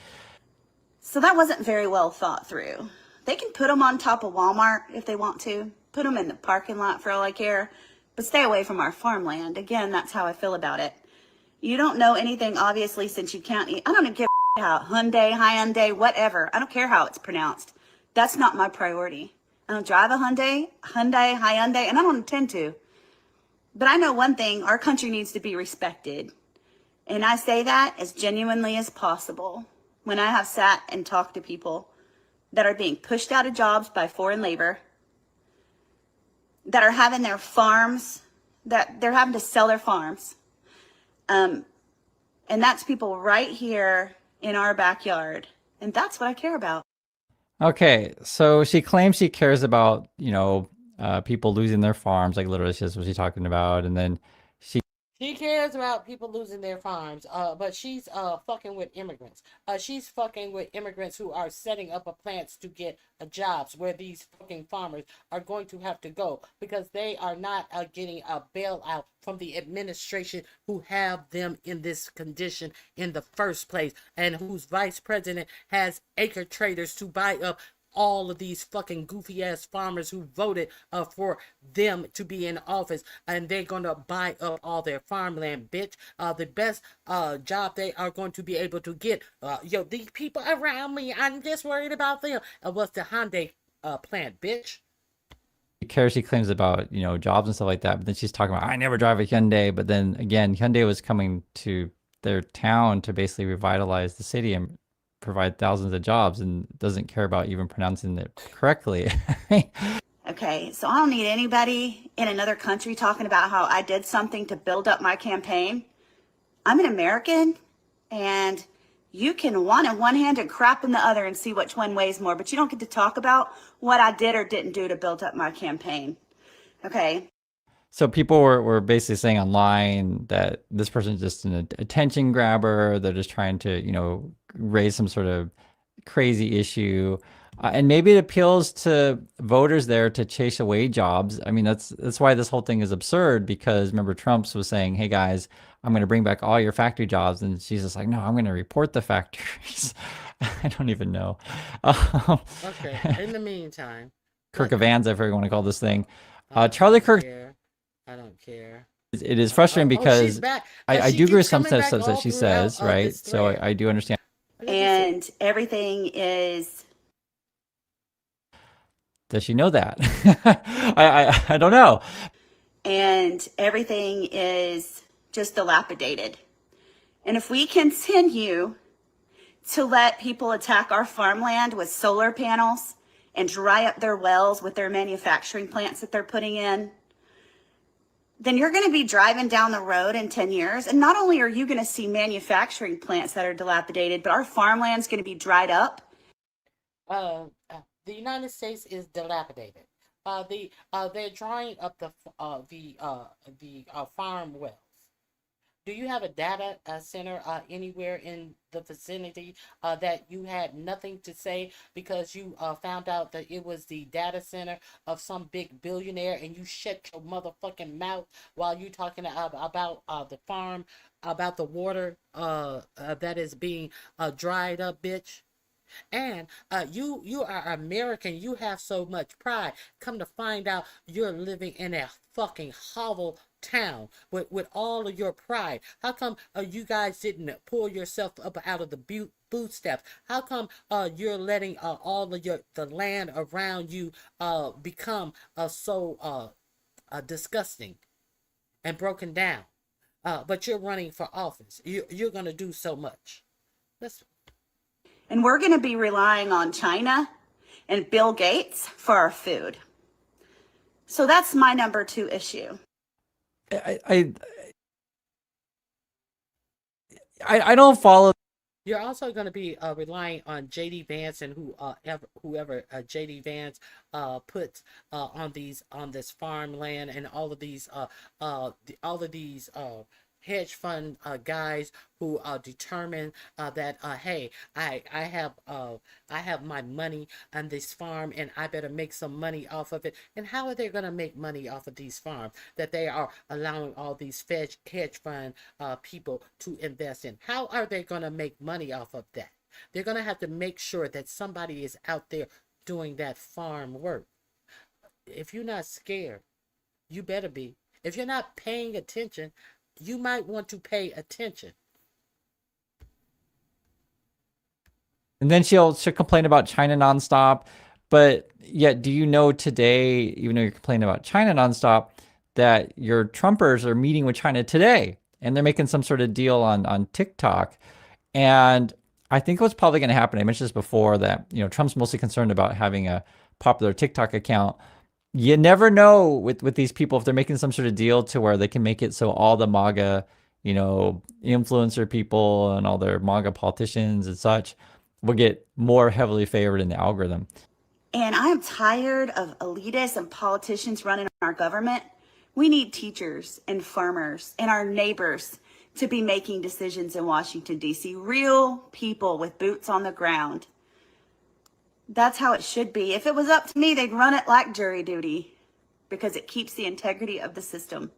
So that wasn't very well thought through. They can put them on top of Walmart if they want to. Put them in the parking lot for all I care. But stay away from our farmland. Again, that's how I feel about it. You don't know anything, obviously, since you can't eat. I don't give a how Hyundai, whatever. I don't care how it's pronounced. That's not my priority. I don't drive a Hyundai, and I don't intend to. But I know one thing, our country needs to be respected. And I say that as genuinely as possible. When I have sat and talked to people that are being pushed out of jobs by foreign labor, that are having their farms, that they're having to sell their farms. And that's people right here in our backyard. And that's what I care about. Okay, so she claims she cares about, people losing their farms, like literally that's what she's talking about. And then she cares about people losing their farms, but she's fucking with immigrants. She's fucking with immigrants who are setting up plants to get jobs where these fucking farmers are going to have to go because they are not getting a bailout from the administration who have them in this condition in the first place and whose vice president has acre traders to buy up all of these fucking goofy ass farmers who voted for them to be in office, and they're gonna buy up all their farmland, bitch. The best job they are going to be able to get, these people around me, I'm just worried about them. Was the Hyundai plant, bitch. She claims about jobs and stuff like that, but then she's talking about I never drive a Hyundai. But then again, Hyundai was coming to their town to basically revitalize the city and provide thousands of jobs, and doesn't care about even pronouncing it correctly. Okay, so I don't need anybody in another country talking about how I did something to build up my campaign. I'm an American, and you can want in one hand and crap in the other and see which one weighs more, but you don't get to talk about what I did or didn't do to build up my campaign. Okay. So people were basically saying online that this person's just an attention grabber. They're just trying to, raise some sort of crazy issue. And maybe it appeals to voters there to chase away jobs. I mean, that's why this whole thing is absurd, because remember Trump's was saying, hey guys, I'm going to bring back all your factory jobs. And she's just like, no, I'm going to report the factories. I don't even know. Okay, in the meantime. Kirk Evans, if you want to call this thing. Charlie Kirk. I don't care. It is frustrating because I do agree with some stuff that she says, right? So I do understand. And everything is... Does she know that? I don't know. And everything is just dilapidated. And if we continue to let people attack our farmland with solar panels and dry up their wells with their manufacturing plants that they're putting in, then you're going to be driving down the road in 10 years. And not only are you going to see manufacturing plants that are dilapidated, but our farmland's going to be dried up. The United States is dilapidated. They're drying up the farm wells. Do you have a data center anywhere in the vicinity that you had nothing to say because you found out that it was the data center of some big billionaire and you shut your motherfucking mouth while you talking about the farm, about the water that is being dried up, bitch? And you are American. You have so much pride. Come to find out, you're living in a fucking hovel town with all of your pride. How come you guys didn't pull yourself up out of the bootstraps? How come you're letting all of the land around you become so disgusting and broken down? But you're running for office. You're gonna do so much. And we're going to be relying on China and Bill Gates for our food. So that's my number 2 issue. I don't follow. You're also going to be relying on J.D. Vance and whoever J.D. Vance puts on this farmland and all of these hedge fund guys who determine that hey, I have my money on this farm and I better make some money off of it. And how are they going to make money off of these farms that they are allowing all these hedge fund people to invest in? How are they going to make money off of that? They're going to have to make sure that somebody is out there doing that farm work. If you're not scared, you better be. If you're not paying attention, you might want to pay attention. And then she'll complain about China nonstop. But yet, do you know today, even though you're complaining about China nonstop, that your Trumpers are meeting with China today and they're making some sort of deal on TikTok? And I think what's probably going to happen, I mentioned this before, that Trump's mostly concerned about having a popular TikTok account. You never know with these people if they're making some sort of deal to where they can make it so all the MAGA, influencer people and all their MAGA politicians and such will get more heavily favored in the algorithm. And I'm tired of elitists and politicians running our government. We need teachers and farmers and our neighbors to be making decisions in Washington, D.C. Real people with boots on the ground. That's how it should be. If it was up to me, they'd run it like jury duty because it keeps the integrity of the system.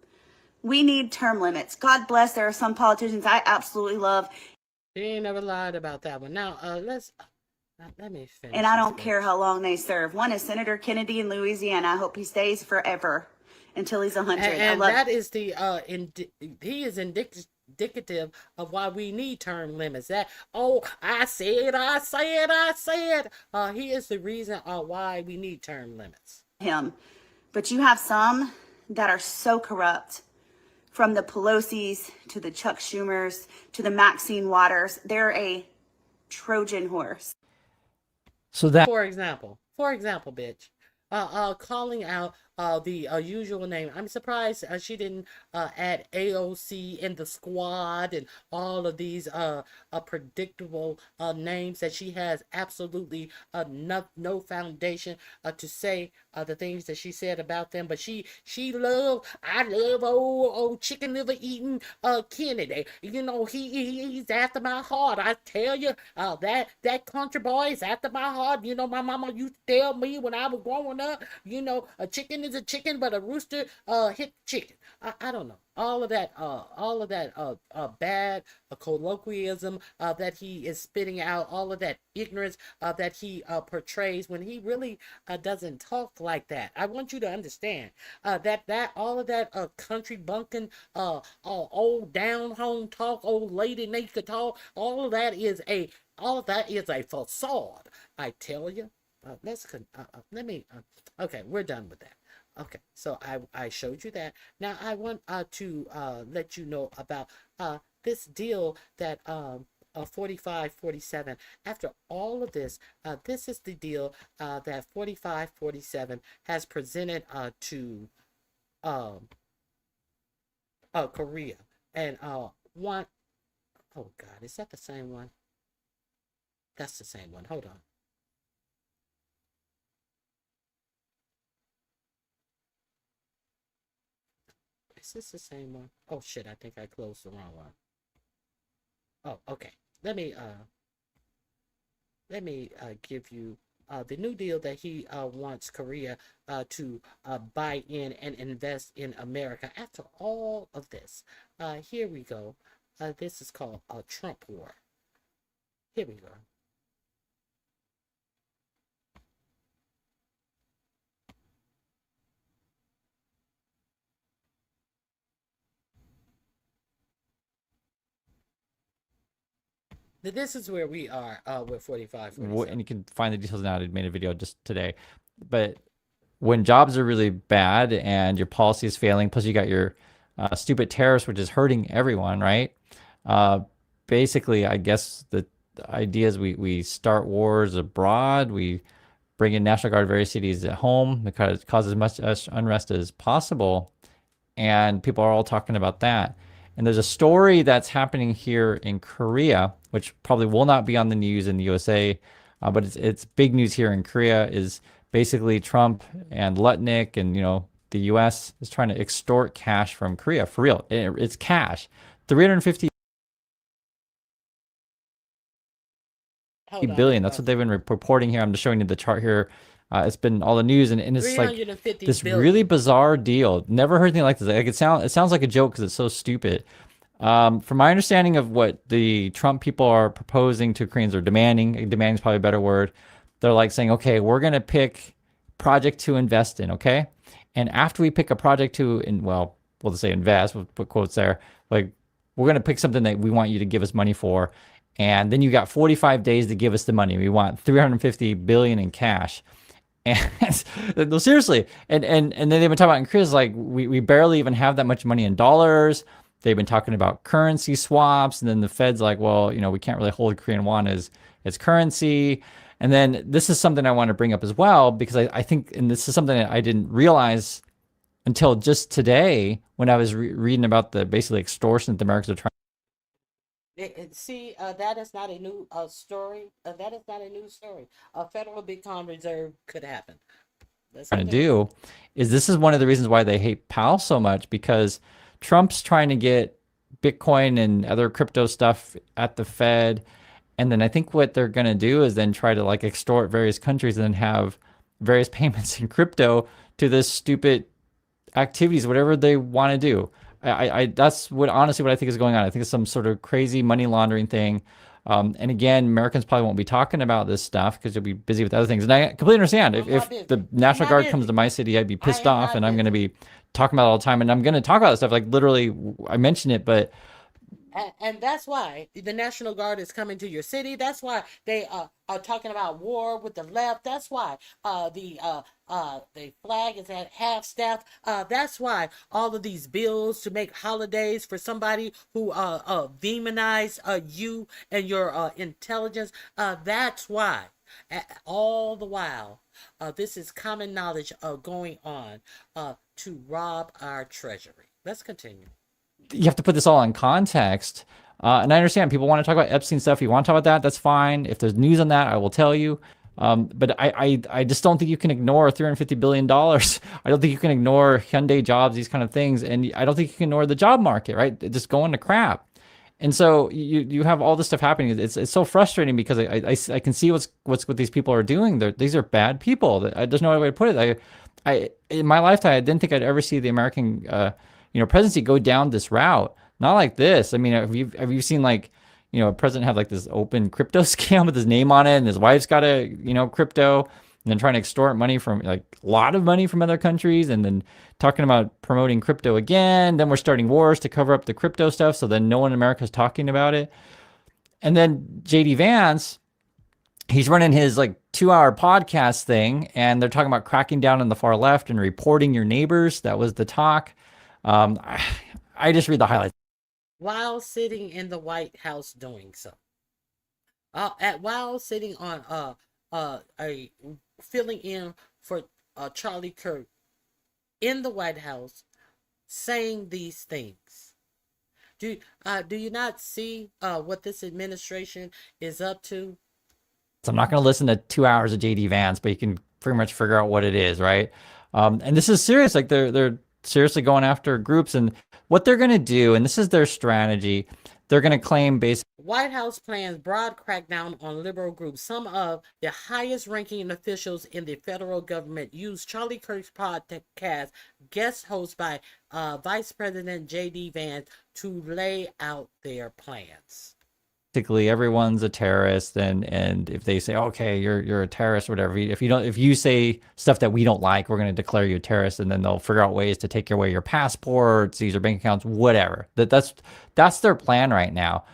We need term limits. God bless, there are some politicians I absolutely love. She ain't never lied about that one. Now, let me finish. And I don't care how long they serve. One is Senator Kennedy in Louisiana. I hope he stays forever until he's 100. And that is he is indicative of why we need term limits. I said. He is the reason why we need term limits. But you have some that are so corrupt, from the Pelosi's to the Chuck Schumers to the Maxine Waters. They're a Trojan horse. So that, for example, bitch, calling out the usual name. I'm surprised she didn't add AOC in the squad and all of these predictable names that she has absolutely no foundation to say the things that she said about them. But I love old chicken liver eating Kennedy. He's after my heart. I tell you, that country boy is after my heart. My mama used to tell me when I was growing up, a chicken is a chicken, but a rooster hit chicken. I don't know. All of that bad colloquialism that he is spitting out, all of that ignorance that he portrays when he really doesn't talk like that. I want you to understand that all of that country bunking, old down home talk, old lady naked talk, all of that is a facade. I tell you. Okay, we're done with that. Okay, so I showed you that. Now I want to let you know about this deal that 45-47. After all of this, this is the deal that 45-47 has presented to Korea. And one, oh God, is that the same one? That's the same one. Hold on. Is this the same one? Oh shit, I think I closed the wrong one. Oh, okay. Let me give you the new deal that he wants Korea to buy in and invest in America. After all of this, here we go. This is called a Trump war. Here we go. This is where we are with 45. And you can find the details now. I made a video just today. But when jobs are really bad and your policy is failing, plus you got your stupid tariffs, which is hurting everyone, right? Basically, I guess the idea is we start wars abroad. We bring in National Guard various cities at home because it causes as much unrest as possible. And people are all talking about that. And there's a story that's happening here in Korea, which probably will not be on the news in the USA, but it's big news here in Korea. Is basically Trump and Lutnick and the U.S. is trying to extort cash from Korea for real. It's cash, 350 billion. That's what they've been reporting here. I'm just showing you the chart here. It's been all the news, and it's like this really bizarre deal. Never heard anything like this. Like it sounds like a joke because it's so stupid. From my understanding of what the Trump people are proposing to Koreans, or demanding is probably a better word. They're like saying, okay, we're going to pick project to invest in, okay? And after we pick a project to, we'll just say invest, we'll put quotes there, like we're going to pick something that we want you to give us money for. And then you got 45 days to give us the money. We want 350 billion in cash. And no, seriously. And then they've been talking about in Korea, like we barely even have that much money in dollars. They've been talking about currency swaps. And then the Fed's like, well, we can't really hold Korean won as currency. And then this is something I want to bring up as well, because I think, and this is something that I didn't realize until just today when I was reading about the basically extortion that the Americans are trying. See, that is not a new story. That is not a new story. A federal Bitcoin reserve could happen. Trying to do is, this is one of the reasons why they hate Powell so much, because Trump's trying to get Bitcoin and other crypto stuff at the Fed. And then I think what they're going to do is then try to like extort various countries and then have various payments in crypto to this stupid activities, whatever they want to do. That's honestly what I think is going on. I think it's some sort of crazy money laundering thing. And again, Americans probably won't be talking about this stuff because you'll be busy with other things. And I completely understand. If the National Guard comes to my city, I'd be pissed off, and I'm going to be talking about it all the time. And I'm going to talk about this stuff. Like literally, I mention it, but. And that's why the National Guard is coming to your city. That's why they are talking about war with the left. That's why the flag is at half staff. That's why all of these bills to make holidays for somebody who demonize you and your intelligence. That's why. All the while, this is common knowledge going on to rob our treasury. Let's continue. You have to put this all in context. And I understand people want to talk about Epstein stuff. You want to talk about that, that's fine. If there's news on that, I will tell you. But I just don't think you can ignore $350 billion. I don't think you can ignore Hyundai jobs, these kind of things. And I don't think you can ignore the job market, right? Just going to crap. And so you have all this stuff happening. It's so frustrating because I can see what these people are doing. These are bad people. There's no other way to put it. I in my lifetime, I didn't think I'd ever see the American presidency go down this route. Not like this. I mean, have you seen like, a president have like this open crypto scam with his name on it, and his wife's got a, crypto, and then trying to extort money from like a lot of money from other countries, and then talking about promoting crypto again. Then we're starting wars to cover up the crypto stuff, so then no one in America is talking about it. And then JD Vance, he's running his like 2-hour podcast thing, and they're talking about cracking down on the far left and reporting your neighbors. That was the talk. I just read the highlights. While sitting in the White House doing so. while sitting on a filling in for Charlie Kirk in the White House, saying these things. Do you not see what this administration is up to? So I'm not going to listen to 2 hours of JD Vance, but you can pretty much figure out what it is, right? And this is serious. Like they're seriously going after groups, and what they're going to do, and this is their strategy. They're going to claim basically. White House plans broad crackdown on liberal groups. Some of the highest ranking officials in the federal government use Charlie Kirk's podcast, guest host by Vice President J.D. Vance, to lay out their plans. Basically, everyone's a terrorist, and if they say, okay, you're a terrorist, or whatever, if you say stuff that we don't like, we're going to declare you a terrorist, and then they'll figure out ways to take away your passports, seize your bank accounts, whatever. That's their plan right now.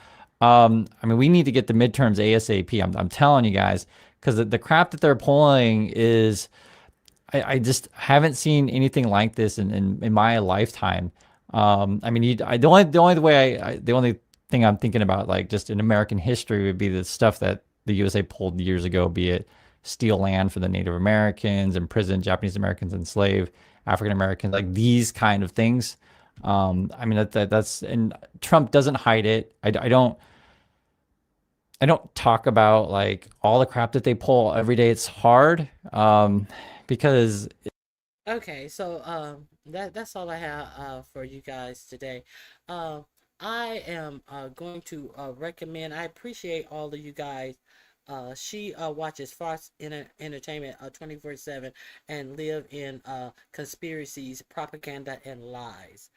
I mean, we need to get the midterms ASAP. I'm telling you guys, because the crap that they're pulling is, I just haven't seen anything like this in my lifetime. I mean, the only thing I'm thinking about, like just in American history, would be the stuff that the USA pulled years ago, be it steal land for the Native Americans, imprison Japanese Americans, enslave African Americans, like these kind of things. I mean, that's, and Trump doesn't hide it. I don't talk about like all the crap that they pull every day. It's hard because. Okay, so that's all I have for you guys today. I am going to recommend. I appreciate all of you guys. She watches Fox Entertainment 24/7 and live in conspiracies, propaganda, and lies.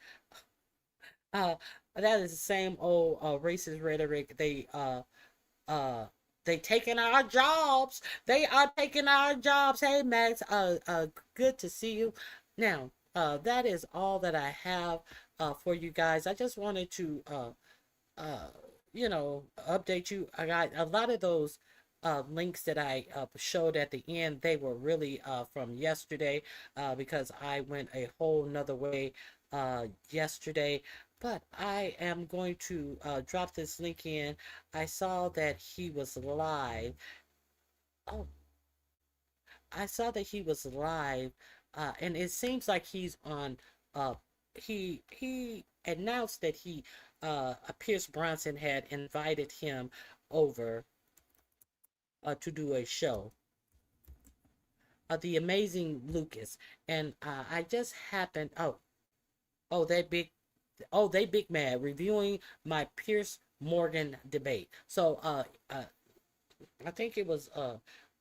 That is the same old racist rhetoric. They taking our jobs. They are taking our jobs. Hey Max, good to see you. Now, that is all that I have for you guys. I just wanted to update you. I got a lot of those links that I showed at the end. They were really from yesterday because I went a whole nother way yesterday. But I am going to drop this link in. I saw that he was live. Oh, I saw that he was live, and it seems like he's on. He announced that Pierce Bronson had invited him over to do a show. The Amazing Lucas, and I just happened. They big mad reviewing my Pierce Morgan debate. So I think it was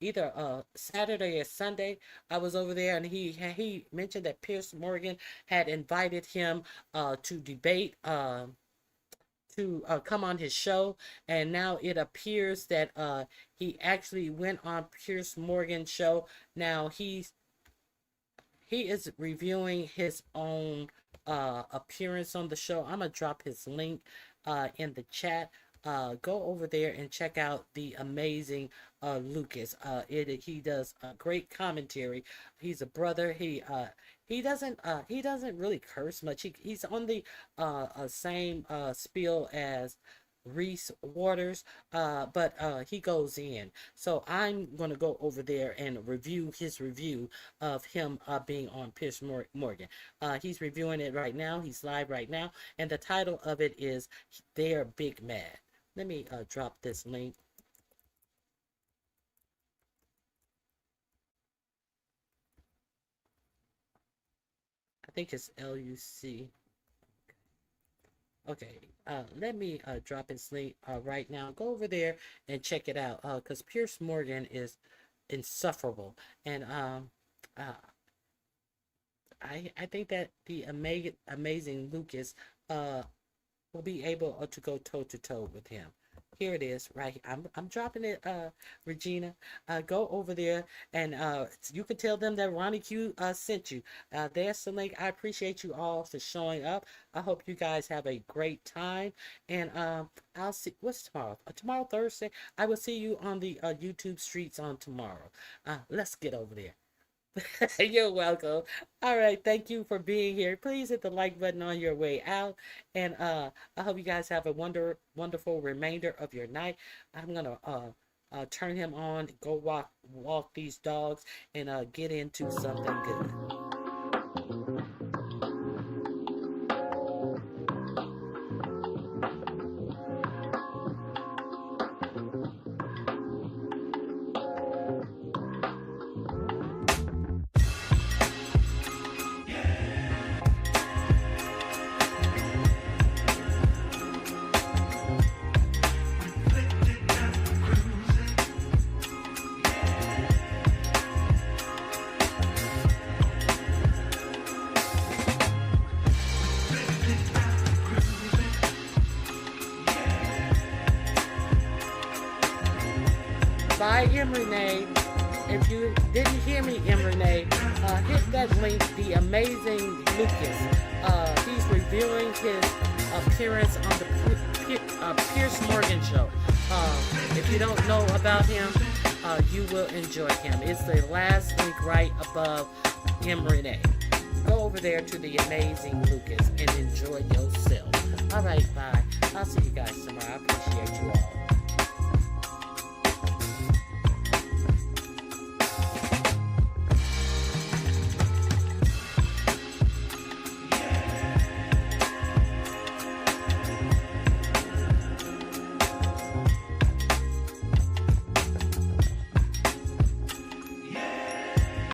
either Saturday or Sunday. I was over there, and he mentioned that Pierce Morgan had invited him to debate, to come on his show, and now it appears that he actually went on Pierce Morgan's show. Now he is reviewing his own appearance on the show. I'm gonna drop his link in the chat. Go over there and check out the Amazing Lucas. He does a great commentary. He's a brother. He doesn't really curse much. He's on the same spiel as Reese Waters, but he goes in. So I'm going to go over there and review his review of him being on Pierce Morgan. He's reviewing it right now. He's live right now, and the title of it is "They're Big Mad." Let me drop this link. I think it's LUC. Okay, let me drop his link right now. Go over there and check it out, because Pierce Morgan is insufferable, and I think that the amazing Lucas will be able to go toe to toe with him. Here it is, right here. I'm dropping it, Regina. Go over there, and you can tell them that Ronnie Q sent you. There's the link. I appreciate you all for showing up. I hope you guys have a great time, and I'll see. What's tomorrow? Tomorrow, Thursday. I will see you on the YouTube streets on tomorrow. Let's get over there. You're welcome. All right, thank you for being here. Please hit the like button on your way out, and I hope you guys have a wonderful remainder of your night. I'm gonna turn him on, go walk these dogs, and get into something good. By M. Renee. If you didn't hear me, M. Renee, hit that link, The Amazing Lucas. He's reviewing his appearance on the Piers Morgan show. If you don't know about him, you will enjoy him. It's the last link right above M. Renee. Go over there to The Amazing Lucas and enjoy yourself. All right, bye. I'll see you guys tomorrow. I appreciate you all.